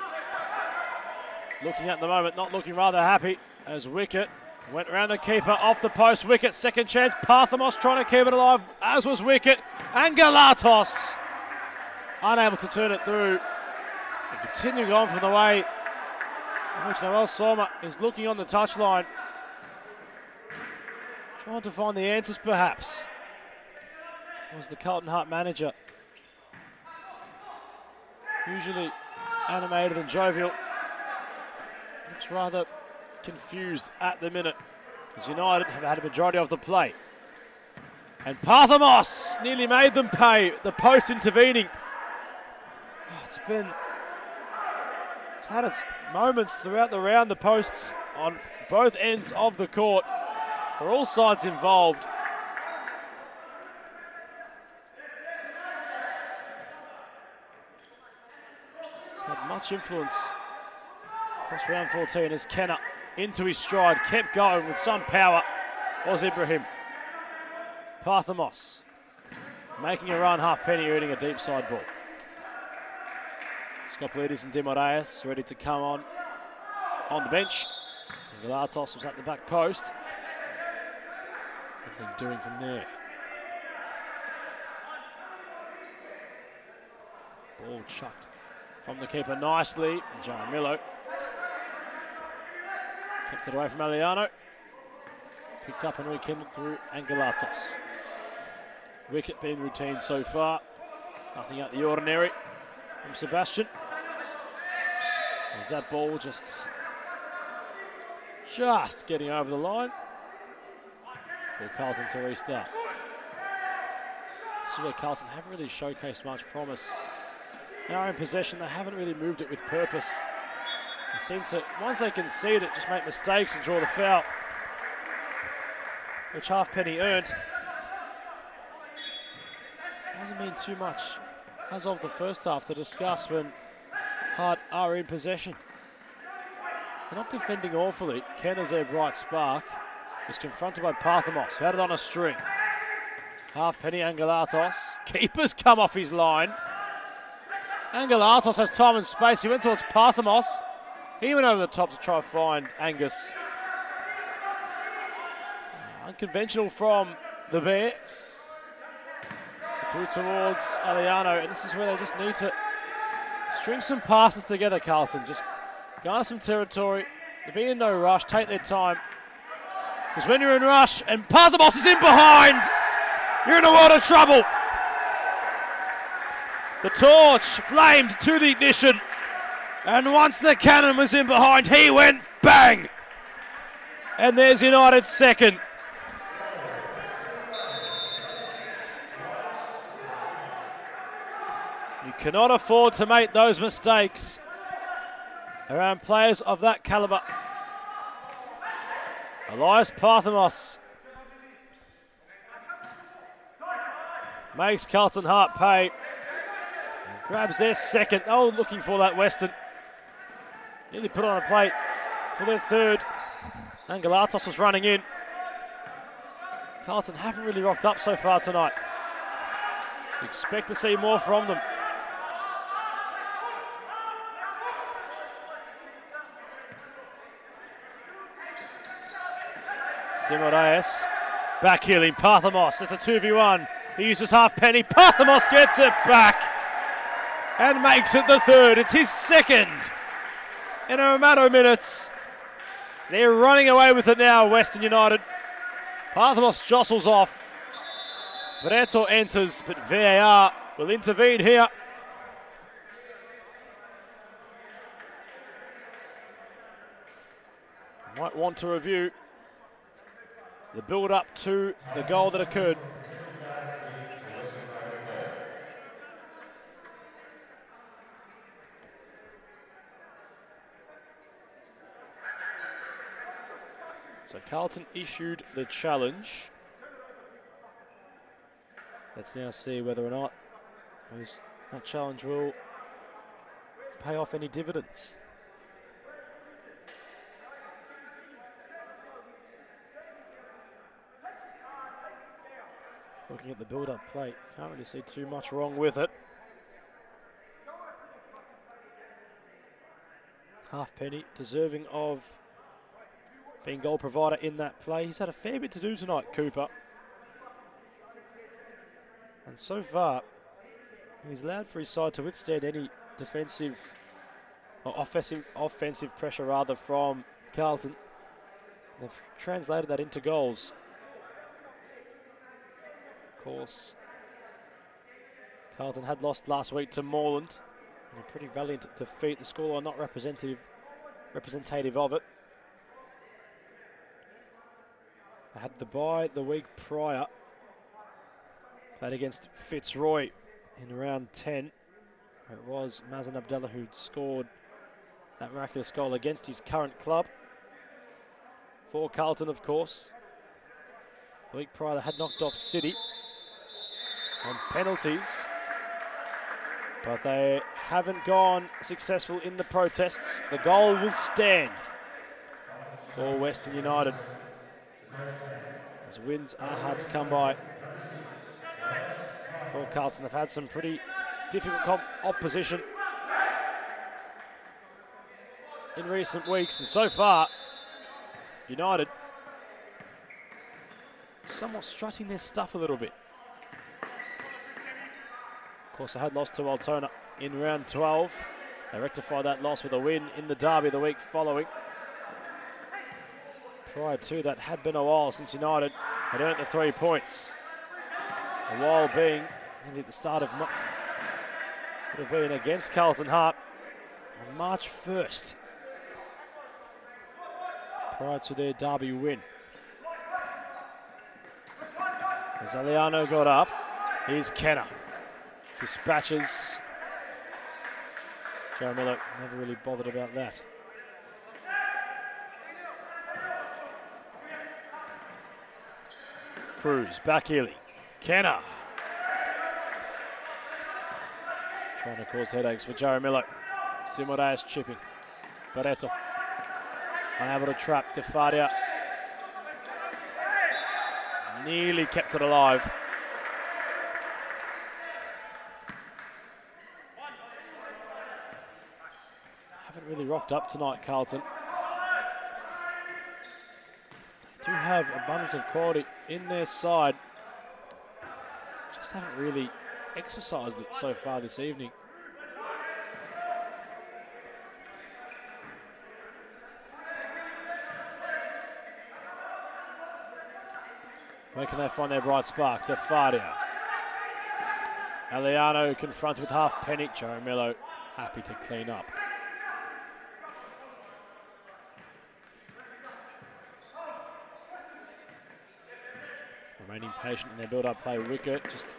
looking at the moment, not looking rather happy, as Wicket went around the keeper, off the post. Wicket, second chance. Parthamos trying to keep it alive, as was Wicket. And Galatos unable to turn it through. And continuing on from the way in which Noel Sorma is looking on the touchline. Trying to find the answers, perhaps. Was the Carlton Heart manager. Usually animated and jovial. Looks rather confused at the minute, as United have had a majority of the play. And Parthamos nearly made them pay, the post intervening. Oh, it's had its moments throughout the round, the posts on both ends of the court for all sides involved. It's had much influence across round 14 as Kenner into his stride, kept going with some power, was Ibrahim. Parthamos making a run, Halfpenny earning a deep side ball. Skopolidis and Dimoraes ready to come on the bench. And Galatos was at the back post. Nothing doing from there. Ball chucked from the keeper nicely. Jaramillo kept it away from Aliano. Picked up and rekindled through Angelatos. Wicket being routine so far. Nothing out the ordinary from Sebastian. As that ball just getting over the line for Carlton to restart. This is where Carlton haven't really showcased much promise. Now in possession, they haven't really moved it with purpose. They seem to, once they concede it, just make mistakes and draw the foul, which Halfpenny earned. Hasn't been too much as of the first half to discuss when Hart are in possession. They're not defending awfully. Ken is their bright spark. Is confronted by Parthamos, who had it on a string. Halfpenny, Angelatos. Keeper's come off his line. Angelatos has time and space. He went towards Parthamos. He went over the top to try to find Angus. Unconventional from the Bear. Through towards Aliano, and this is where they just need to string some passes together, Carlton. Just garner some territory. They're being in no rush, take their time. Because when you're in rush and Parthamos is in behind, you're in a world of trouble. The torch flamed to the ignition, and once the cannon was in behind, he went bang! And there's United's second. You cannot afford to make those mistakes around players of that calibre. Elias Parthamos makes Carlton Hart pay. And grabs their second. Oh, looking for that Western. Nearly put on a plate for their third. And Galatos was running in. Carlton haven't really rocked up so far tonight. Expect to see more from them. Dimoraes, back heeling, Parthamos, it's a 2v1. He uses halfpenny, Parthamos gets it back and makes it the third. It's his second in a matter of minutes. They're running away with it now, Western United. Parthamos jostles off. Breto enters, but VAR will intervene here. Might want to review the build-up to the goal that occurred. So Carlton issued the challenge. Let's now see whether or not that challenge will pay off any dividends. Looking at the build-up plate, can't really see too much wrong with it. Halfpenny, deserving of being goal provider in that play. He's had a fair bit to do tonight, Cooper. And so far, he's allowed for his side to withstand any defensive or offensive pressure rather from Carlton. They've translated that into goals. Of course, Carlton had lost last week to Moreland in a pretty valiant defeat. The scoreline not representative of it. They had the bye the week prior. Played against Fitzroy in round 10. It was Mazen Abdallah who scored that miraculous goal against his current club. For Carlton, of course. The week prior they had knocked off City on penalties. But they haven't gone successful in the protests. The goal will stand for Western United. As wins are hard to come by. For Carlton, they've had some pretty difficult opposition in recent weeks, and so far, United somewhat strutting their stuff a little bit. Of course, they had lost to Altona in round 12. They rectified that loss with a win in the derby the week following. Prior to that, had been a while since United had earned the 3 points. A while being at the start of would have been against Carlton Hart on March 1st. Prior to their derby win. As Aliano got up, here's Kenner. Dispatches. Joe Miller never really bothered about that. Cruz, back Ely. Kenner. Trying to cause headaches for Joe Miller. Dimoraes chipping. Barreto. Unable to trap Defadia. Nearly kept it alive. Haven't really rocked up tonight, Carlton. Do have abundance of quality in their side. Just haven't really exercised it so far this evening. Where can they find their bright spark? Defadia. Aliano confronted with halfpenny. Jaramillo happy to clean up. Remaining patient in their build-up play. Rickert just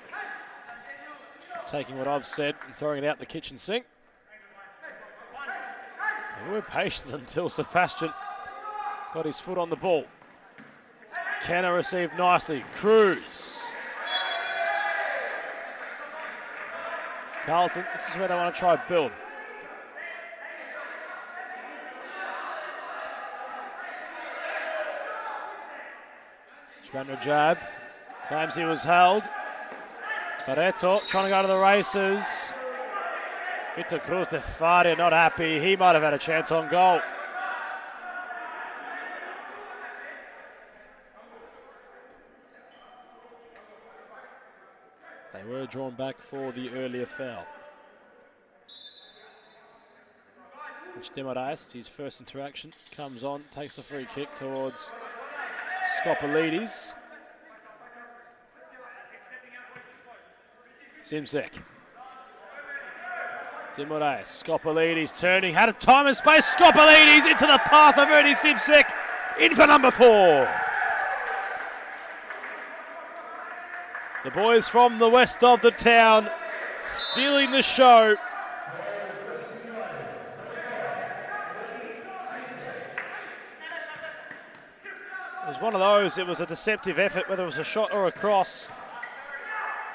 taking what I've said and throwing it out the kitchen sink. And we're patient until Sebastian got his foot on the ball. Kenner received nicely. Cruz. Carlton, this is where they want to try and build. Rajab claims he was held. Barreto trying to go to the races. Victor Cruz de Faria not happy. He might have had a chance on goal. They were drawn back for the earlier foul. Which Demorais, his first interaction, comes on, takes a free kick towards Skopolidis. Simsek. Demorais, Skopolidis turning, had a time and space. Skopolidis into the path of Ernie Simsek, in for number 4. The boys from the west of the town stealing the show. It was one of those, it was a deceptive effort, whether it was a shot or a cross.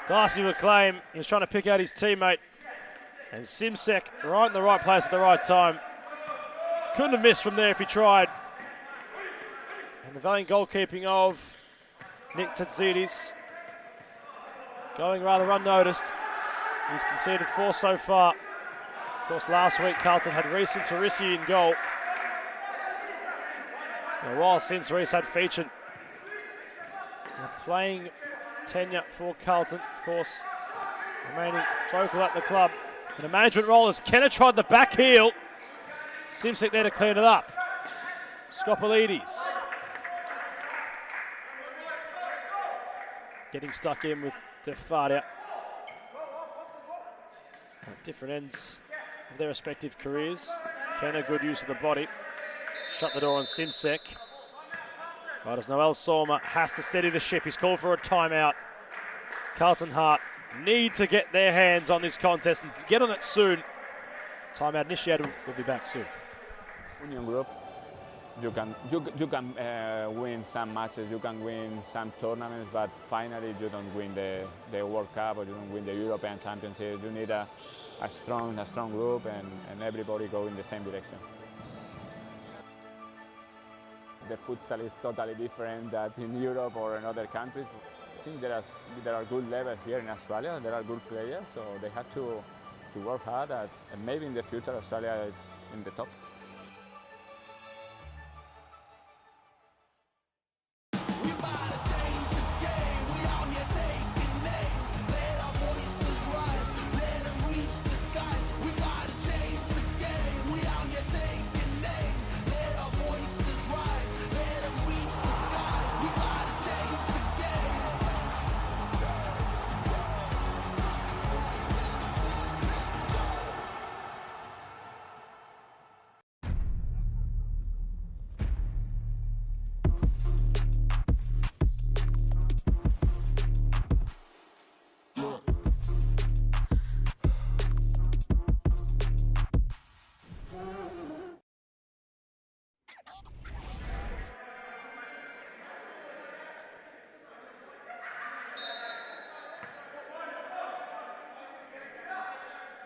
Darcy would claim he was trying to pick out his teammate. And Simsek right in the right place at the right time. Couldn't have missed from there if he tried. And the valiant goalkeeping of Nick Tatsidis going rather unnoticed. He's conceded 4 so far. Of course, last week Carlton had Reese and Tarissi in goal. A while since Reese had featured. Playing tenure for Carlton, of course, remaining focal at the club. And a management role as Kenner tried the back heel. Simsek there to clean it up. Skopolidis. Getting stuck in with Defaria. At different ends of their respective careers. Kenner, good use of the body. Shut the door on Simsek. Right as Noel Sorma has to steady the ship. He's called for a timeout. Carlton Hart need to get their hands on this contest and to get on it soon. Timeout initiated. We'll be back soon. Union group, you can win some matches, you can win some tournaments, but finally you don't win the World Cup or you don't win the European Championship. You need a strong group and everybody go in the same direction. The futsal is totally different than in Europe or in other countries. I think there are good levels here in Australia. There are good players, so they have to work hard. And maybe in the future Australia is in the top.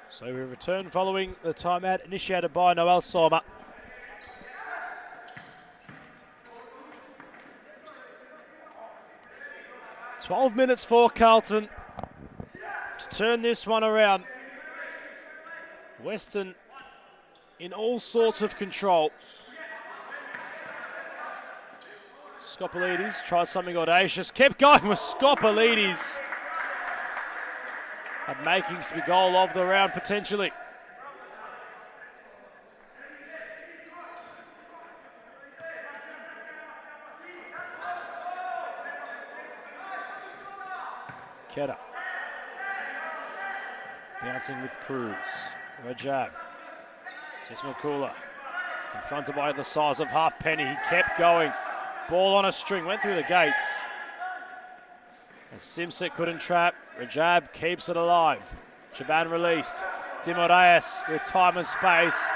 So we return following the timeout initiated by Noel Sorma. "12 minutes for Carlton to turn this one around. Western in all sorts of control. Skopolidis tried something audacious, kept going with Skopolidis. Had makings to be goal of the round potentially. Keta. Bouncing with Cruz. Rajab. Sismakula. Confronted by the size of Halfpenny. He kept going. Ball on a string. Went through the gates. And Simsek couldn't trap. Rajab keeps it alive. Chaban released. Dimoraes with time and space.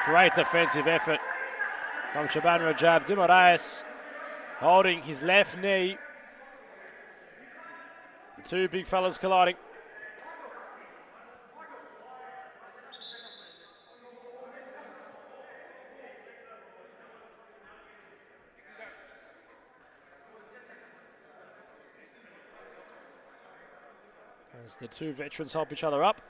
Great defensive effort from Chaban Rajab. Dimoraes holding his left knee. Two big fellas colliding. As the two veterans help each other up.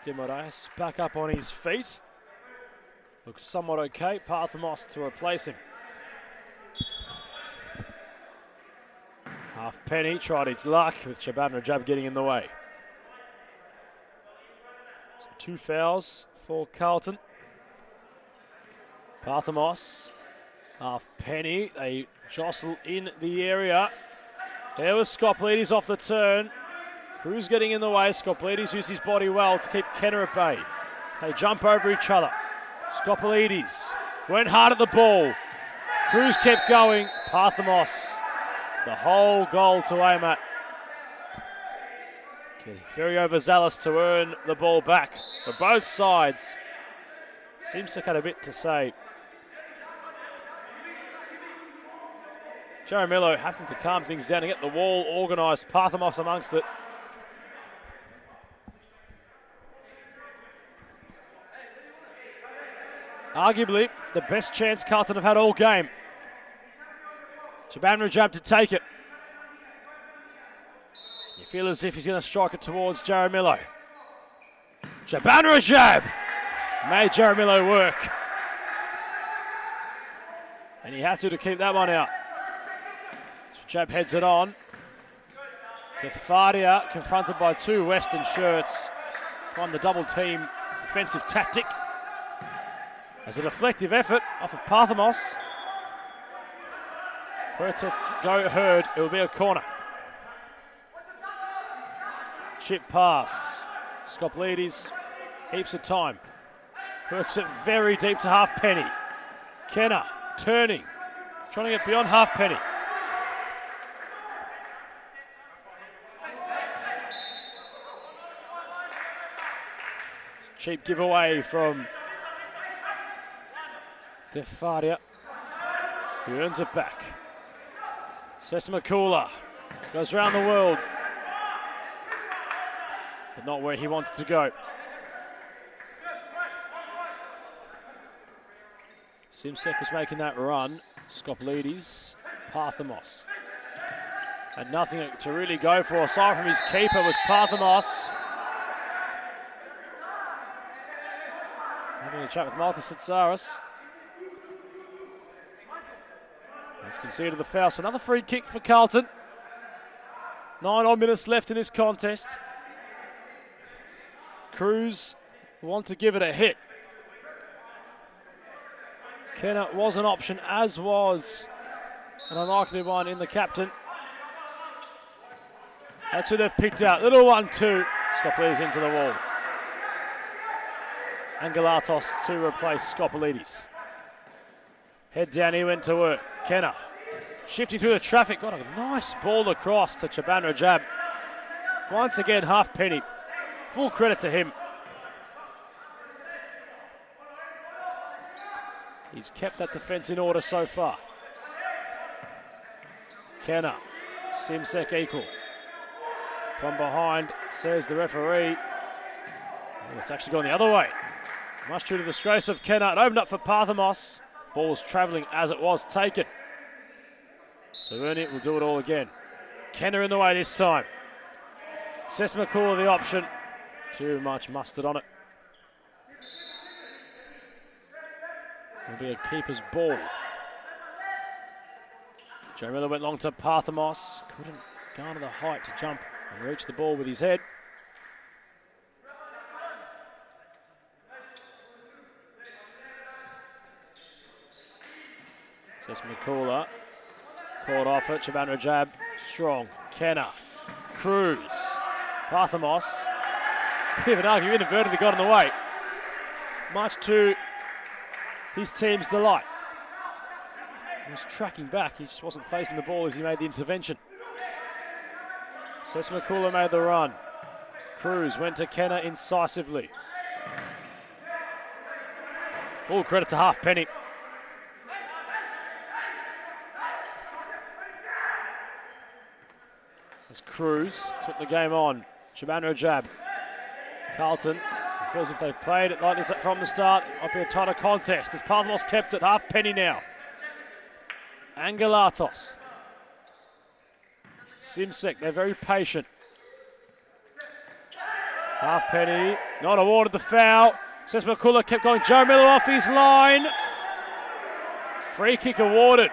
Dimoraes back up on his feet. Looks somewhat okay. Parthamos to replace him. Halfpenny tried his luck with Chaban Rajab getting in the way. So 2 fouls for Carlton. Parthamos, Halfpenny, they jostle in the area. There was Skoplidis off the turn. Cruz getting in the way. Skoplidis used his body well to keep Kenner at bay. They jump over each other. Skoplidis went hard at the ball. Cruz kept going. Parthamos, the whole goal to aim at. Getting very overzealous to earn the ball back for both sides. Seems to cut a bit to say. Jaramillo having to calm things down and get the wall organised. Parthamos amongst it. Arguably the best chance Carlton have had all game. Chaban Rajab to take it. You feel as if he's going to strike it towards Jaramillo. Chaban Rajab made Jaramillo work. And he had to keep that one out. Rajab heads it on. Defadia confronted by 2 Western shirts. On the double team defensive tactic. As a deflective effort off of Parthamos. Protests go heard, it will be a corner. Chip pass. Skoplidis, heaps of time. Works it very deep to Halfpenny. Kenner turning, trying to get beyond Halfpenny. It's a cheap giveaway from Defadia, who earns it back. Sesmakula goes around the world, but not where he wanted to go. Simsek was making that run. Skoplidis, Parthamos. Had nothing to really go for aside from his keeper was Parthamos. Having a chat with Michael Sitsaris. He's conceded the foul, so another free kick for Carlton. 9 odd minutes left in this contest. Cruz want to give it a hit. Kenner was an option, as was an unlikely one in the captain. That's who they've picked out. Little 1-2. Skoplidis into the wall. Angelatos to replace Skoplidis. Head down, he went to work. Kenner shifting through the traffic. Got a nice ball across to Chaban Rajab. Once again, Halfpenny. Full credit to him. He's kept that defence in order so far. Kenner. Simsek equal. From behind, says the referee. Oh, it's actually gone the other way. Much to the disgrace of Kenner. It opened up for Parthamos. Ball was travelling as it was taken. So Ernie will do it all again. Kenner in the way this time. Sesmakula the option. Too much mustard on it. Will be a keeper's ball. Joe Miller went long to Parthamos. Couldn't go onto the height to jump and reach the ball with his head. Says McCullough. Caught off it. Chaban Rajab. Strong. Kenner. Cruz. Parthamos. Even argue inadvertently got in the way. Much to his team's delight. He was tracking back. He just wasn't facing the ball as he made the intervention. Cess McCullough made the run. Cruz went to Kenner incisively. Full credit to Halfpenny. As Cruz took the game on. Chaban Rajab. Carlton, it feels if they played it like this from the start, might be a tighter contest as Parthamos kept it. Halfpenny now. Angelatos. Simsek, they're very patient. Halfpenny, not awarded the foul. Says McCullough kept going. Joe Miller off his line. Free kick awarded.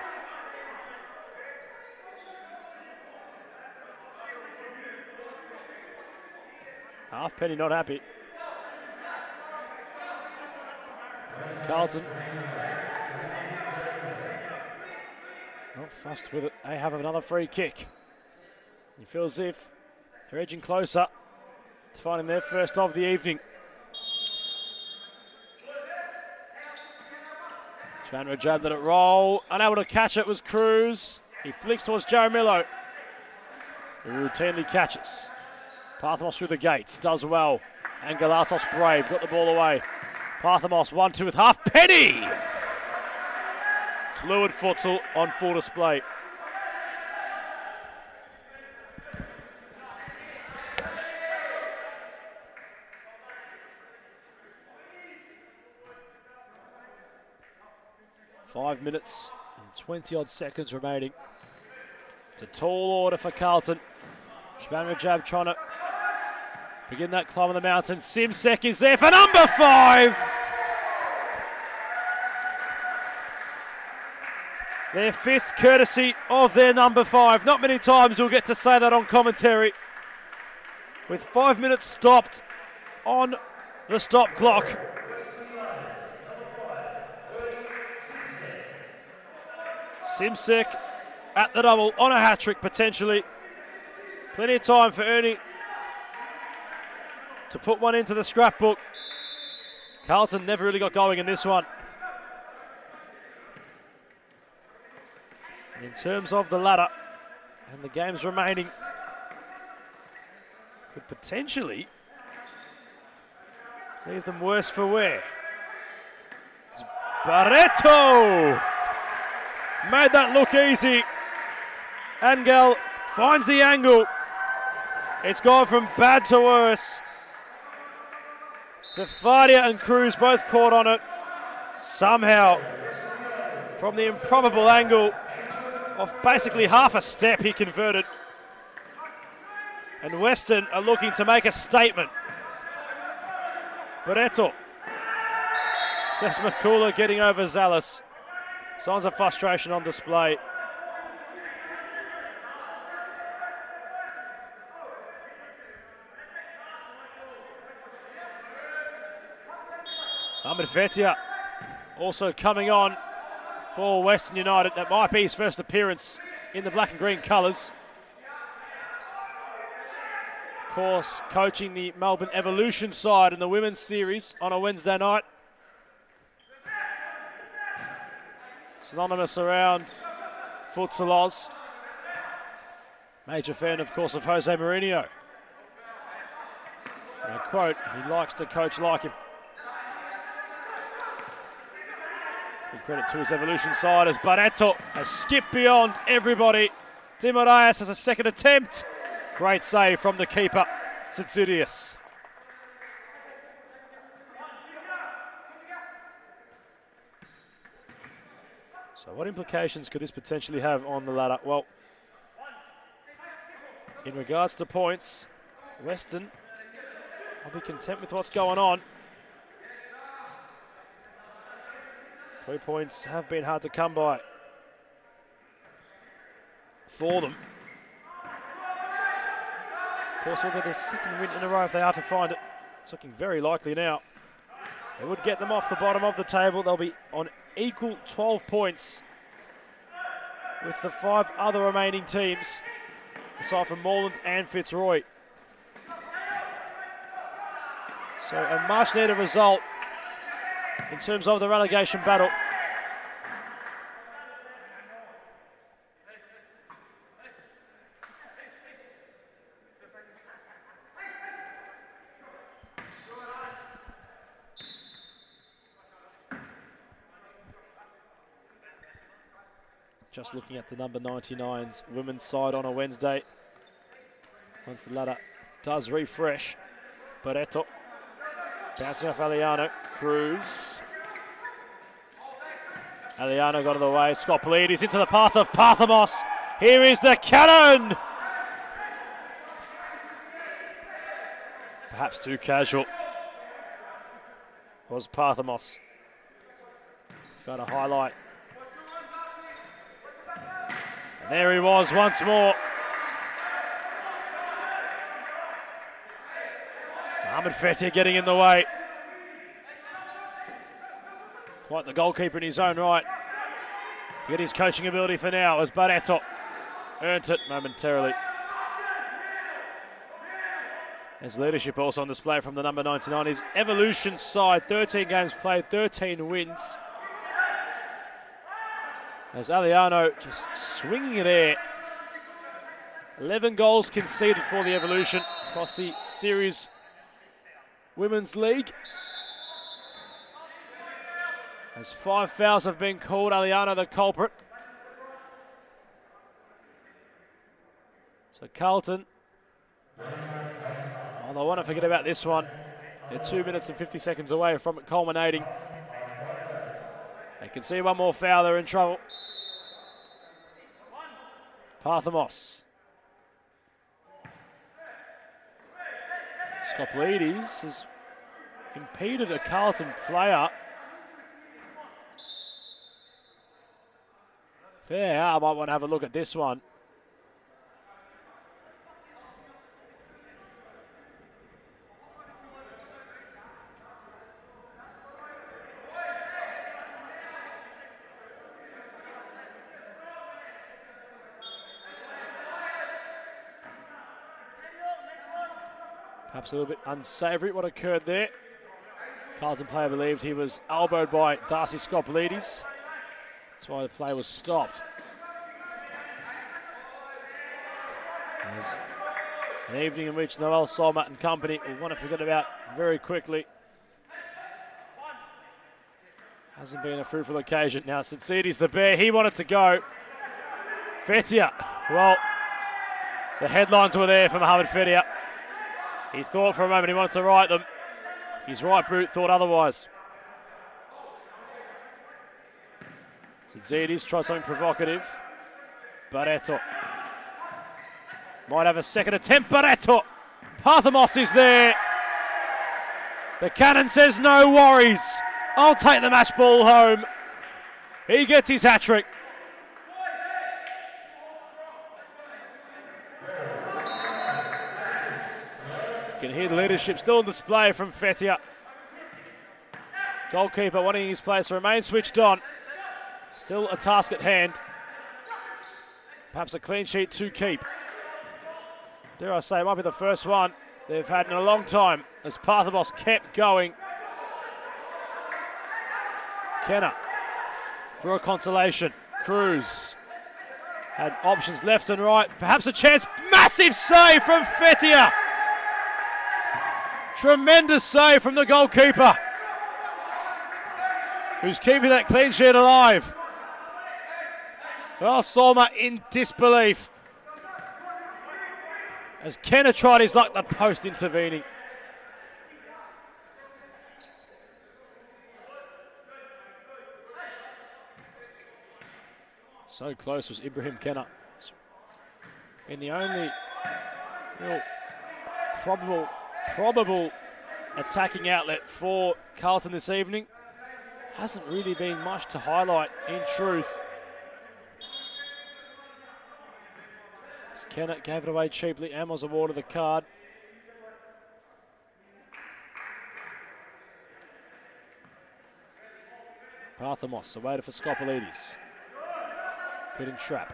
Halfpenny not happy. Carlton. Not fussed with it. They have another free kick. It feels as if they're edging closer to finding their first of the evening. Chandra Rajab let it roll. Unable to catch it was Cruz. He flicks towards Joe Milo, who routinely catches. Parthamos through the gates, does well. Angelatos brave, got the ball away. Parthamos 1-2 with Halfpenny. Fluid futsal on full display. Five minutes and 20-odd seconds remaining. It's a tall order for Carlton. Chaban Rajab trying to begin that climb of the mountain. Simsek is there for number 5. Their 5th courtesy of their number 5. Not many times you'll get to say that on commentary. With 5 minutes stopped on the stop clock. Simsek at the double on a hat-trick potentially. Plenty of time for Ernie to put one into the scrapbook. Carlton never really got going in this one. And in terms of the ladder and the games remaining, could potentially leave them worse for wear. It's Barreto made that look easy. Angel finds the angle. It's gone from bad to worse. Defadia and Cruz both caught on it. Somehow, from the improbable angle of basically half a step, he converted. And Western are looking to make a statement. Barreto. Says McCullough getting over Zalis. Signs of frustration on display. Ahmed Vetia also coming on for Western United. That might be his first appearance in the black and green colours. Of course, coaching the Melbourne Evolution side in the women's series on a Wednesday night. Synonymous around Futsal Oz. Major fan, of course, of Jose Mourinho. And I quote, he likes to coach like him. Good credit to his Evolution side as Barreto has skipped beyond everybody. Di Moraes has a second attempt. Great save from the keeper, Tsitsidius. So what implications could this potentially have on the ladder? Well, in regards to points, Western will be content with what's going on. 3 points have been hard to come by for them. Of course, it will be their second win in a row if they are to find it. It's looking very likely now. They would get them off the bottom of the table. They'll be on equal 12 points with the 5 other remaining teams, aside from Moreland and Fitzroy. So a much needed result in terms of the relegation battle. Just looking at the number 99's women's side on a Wednesday. Once the ladder does refresh. Barreto bouncing off Aliano. Cruz. Aliano got in the way. Scott Polides into the path of Parthamos. Here is the cannon. Perhaps too casual. Was Parthamos. Got a highlight. And there he was once more. Mohamed Fetia getting in the way. Quite the goalkeeper in his own right. Forget his coaching ability for now as Barreto earned it momentarily. There's leadership also on display from the number 99. His Evolution side, 13 games played, 13 wins. As Aliano just swinging it there. 11 goals conceded for the Evolution across the series Women's League. As 5 fouls have been called, Aliano the culprit. So Carlton, oh, they want to forget about this one. They're 2 minutes and 50 seconds away from it culminating. They can see one more foul, they're in trouble. Parthamos. Skoplides has impeded a Carlton player. Fair, I might want to have a look at this one. Perhaps a little bit unsavoury what occurred there. Carlton player believed he was elbowed by Darcy Skoplides. That's why the play was stopped. There's an evening in which Noel Solmat and company will want to forget about very quickly. Hasn't been a fruitful occasion. Now Tsitsides the bear, he wanted to go. Fetia, well, the headlines were there for Mohamed Fetia. He thought for a moment he wanted to right them. His right boot thought otherwise. Tsitsides tried something provocative. Barreto might have a second attempt. Barreto. Parthamos is there. The cannon says no worries. I'll take the match ball home. He gets his hat-trick. You can hear the leadership still on display from Fetia. Goalkeeper wanting his players to remain switched on. Still a task at hand. Perhaps a clean sheet to keep. Dare I say, it might be the first one they've had in a long time as Parthamos kept going. Kenner for a consolation. Cruz had options left and right. Perhaps a chance. Massive save from Fetia. Tremendous save from the goalkeeper, who's keeping that clean sheet alive. Well, Solma in disbelief as Kenner tried his luck, the post intervening. So close was Ibrahim Kenner. And the only real probable attacking outlet for Carlton this evening. hasn't really been much to highlight in truth. As Kennett gave it away cheaply and was awarded the card. Parthamos away for Skopolidis. Couldn't trap.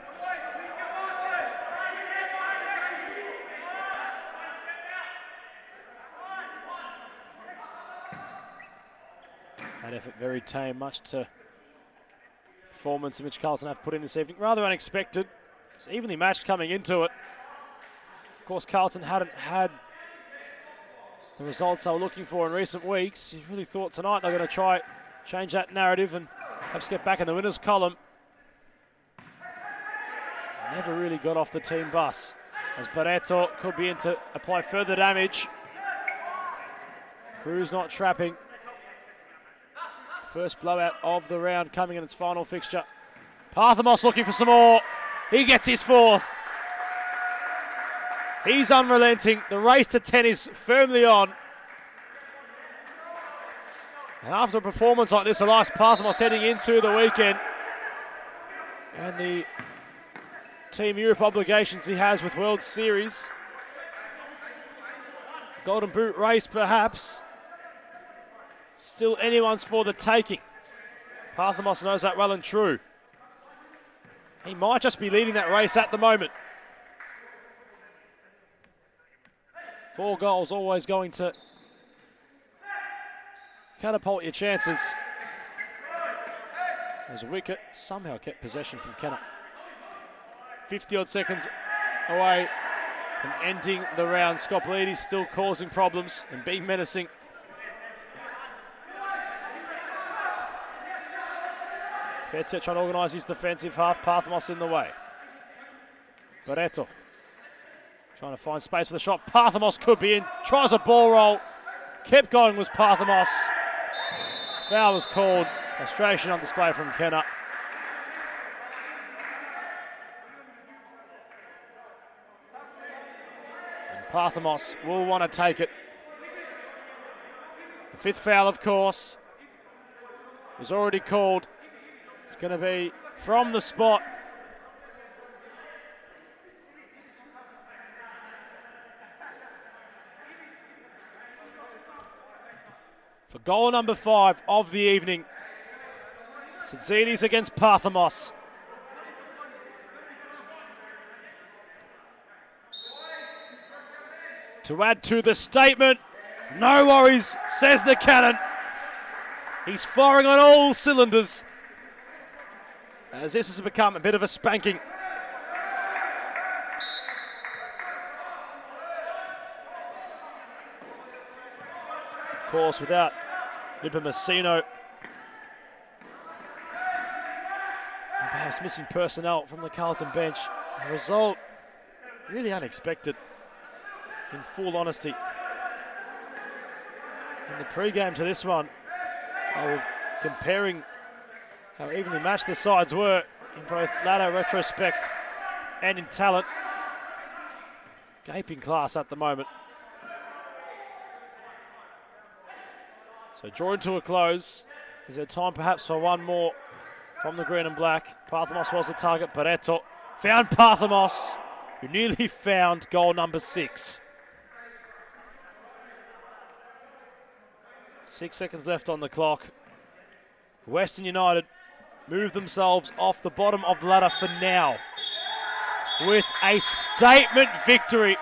That effort very tame, much to performance in which Carlton have put in this evening. Rather unexpected. It's evenly matched coming into it. Of course, Carlton hadn't had the results they were looking for in recent weeks. You really thought tonight they're going to try change that narrative and perhaps get back in the winners column. Never really got off the team bus, as Barreto could be in to apply further damage. Cruz not trapping. First blowout of the round coming in its final fixture. Parthamos looking for some more. He gets his fourth. He's unrelenting. The race to 10 is firmly on. And after a performance like this, Elias Parthamos heading into the weekend and the Team Europe obligations he has with World Series. Golden Boot race perhaps. Still anyone's for the taking. Parthamos knows that well and true. He might just be leading that race at the moment. 4 goals always going to catapult your chances. As a wicket somehow kept possession from Kennett. 50-odd seconds away from ending the round. Skopolidis still causing problems and being menacing. Fetzer trying to organise his defensive half. Parthamos in the way. Barreto trying to find space for the shot. Parthamos could be in. Tries a ball roll. Kept going was Parthamos. Foul was called. Frustration on display from Kennett. And Parthamos will want to take it. The 5th foul, of course, was already called. It's going to be from the spot. For goal number 5 of the evening. Tsitsides against Parthamos. To add to the statement, no worries, says the cannon. He's firing on all cylinders, as this has become a bit of a spanking. Of course, without Lipomasino, and perhaps missing personnel from the Carlton bench, the result really unexpected, in full honesty. In the pre-game to this one, comparing how evenly matched the sides were in both ladder retrospect and in talent. Gaping class at the moment. So drawing to a close. Is there time perhaps for one more from the green and black? Parthamos was the target. Barreto found Parthamos, who nearly found goal number 6. 6 seconds left on the clock. Western United move themselves off the bottom of the ladder for now with a statement victory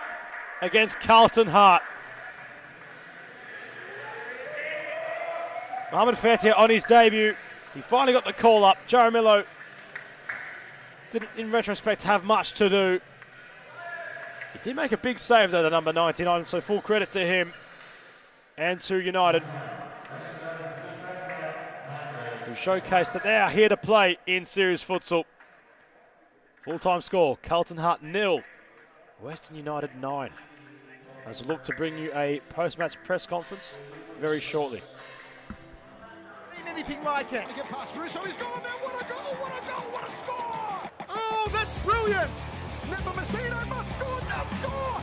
against Carlton Heart. Mohamed Fetia on his debut. He finally got the call up. Jaramillo didn't, in retrospect, have much to do. He did make a big save though, the number 99, so full credit to him and to United, who showcased that they are here to play in series futsal. Full-time score, Carlton Heart 0, Western United 9. As we look to bring you a post-match press conference very shortly. Anything like it. Get past Russo, he's gone there. What a goal, what a goal, what a score! Oh, that's brilliant! Nepomuceno must score, does score!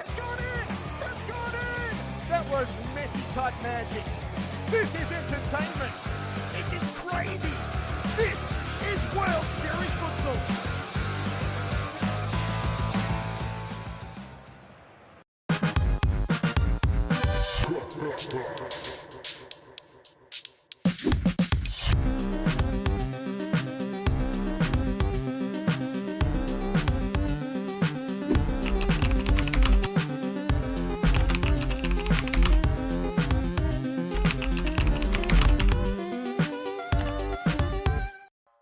It's gone in! It's gone in! That was Messi-type magic. This is entertainment. This is crazy. This is World Series Futsal.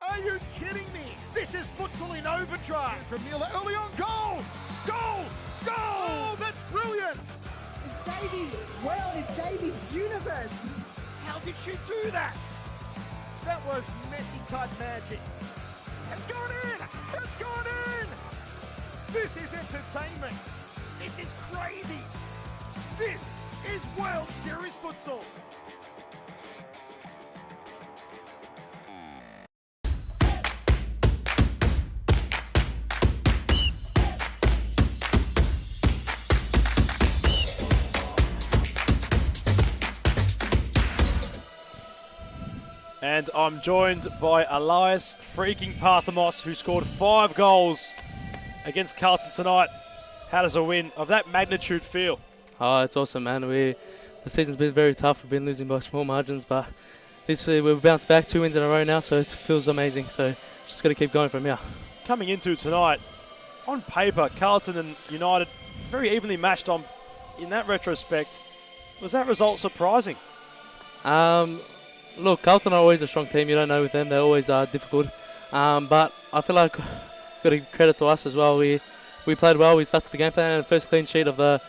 Are you kidding me? This is Futsal in overdrive. From Mila early on, goal! Goal! Goal! Oh, that's brilliant! It's Davies' world, it's Davies' universe. How did she do that? That was Messi type magic. It's gone in! It's gone in! This is entertainment. This is crazy. This is World Series Futsal. And I'm joined by Elias freaking Parthamos, who scored 5 goals against Carlton tonight. How does a win of that magnitude feel? Oh, it's awesome, man. The season's been very tough. We've been losing by small margins, but we've bounced back 2 wins in a row now, so it feels amazing. So just got to keep going from here. Coming into tonight, on paper, Carlton and United very evenly matched on. In that retrospect, was that result surprising? Look, Carlton are always a strong team. You don't know with them; they always are difficult. But I feel like got to credit to us as well. We played well. We started the game plan, and the first clean sheet of the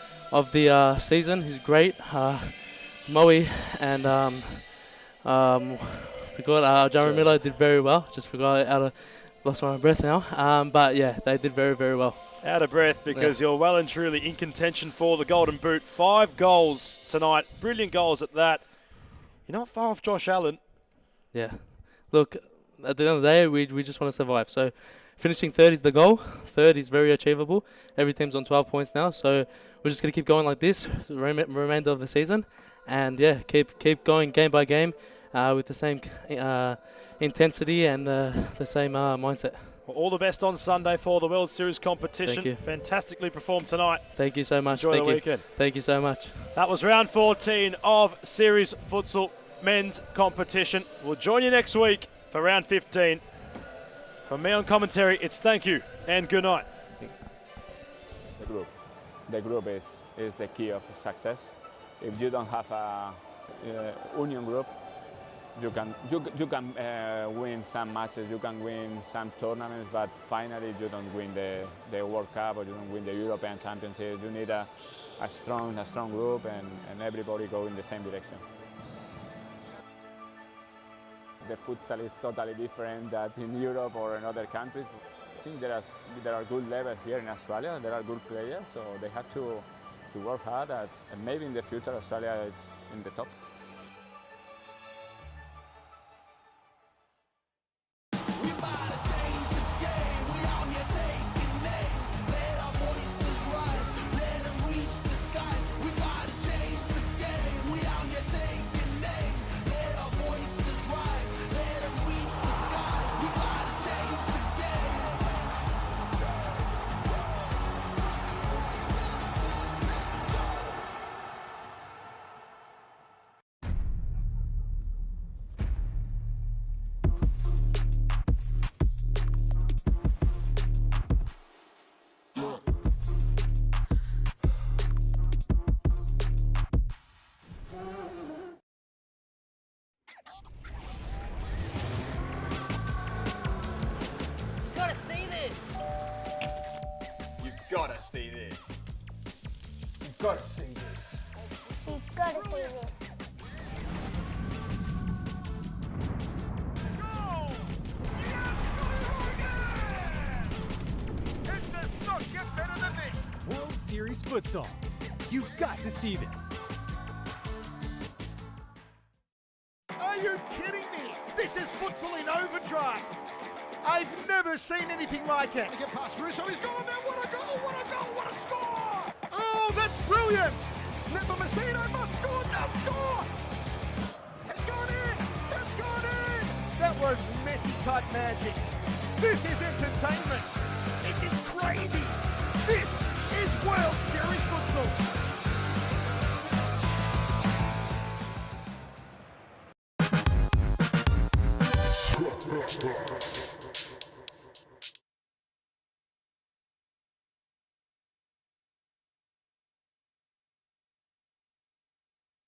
season is great. Moe and Jeremy Miller did very well. Just lost my breath now. But yeah, they did very, very well. Out of breath because you're well and truly in contention for the Golden Boot. 5 goals tonight, brilliant goals at that. You're not far off Josh Allen. Yeah. Look, at the end of the day, we just want to survive. So finishing third is the goal. Third is very achievable. Every team's on 12 points now. So we're just going to keep going like this the remainder of the season. And, yeah, keep going game by game with the same intensity and the same mindset. Well, all the best on Sunday for the World Series competition. Thank you. Fantastically performed tonight. Thank you so much. Enjoy the weekend. Thank you so much. That was round 14 of Series Futsal men's competition. We'll join you next week for round 15. From me on commentary, it's thank you and good night. The group is the key of success. If you don't have a union group, you can win some matches, you can win some tournaments, but finally you don't win the World Cup or you don't win the European Championship. You need a strong group and everybody go in the same direction. The futsal is totally different than in Europe or in other countries. I think there are good levels here in Australia. There are good players, so they have to work hard and maybe in the future Australia is in the top. Gotta see this. You've got to see this. You've got to see this. Goal! Yes! It does not get better than this. World Series Futsal. You've got to see this. Are you kidding me? This is Futsal in overdrive. I've never seen anything like it. Get past Russo, he's gone there. What a goal, what a goal, what a score! Oh, that's brilliant! Never Messina must score, does score! type magic. This is entertainment. This is crazy. This is World Series Futsal.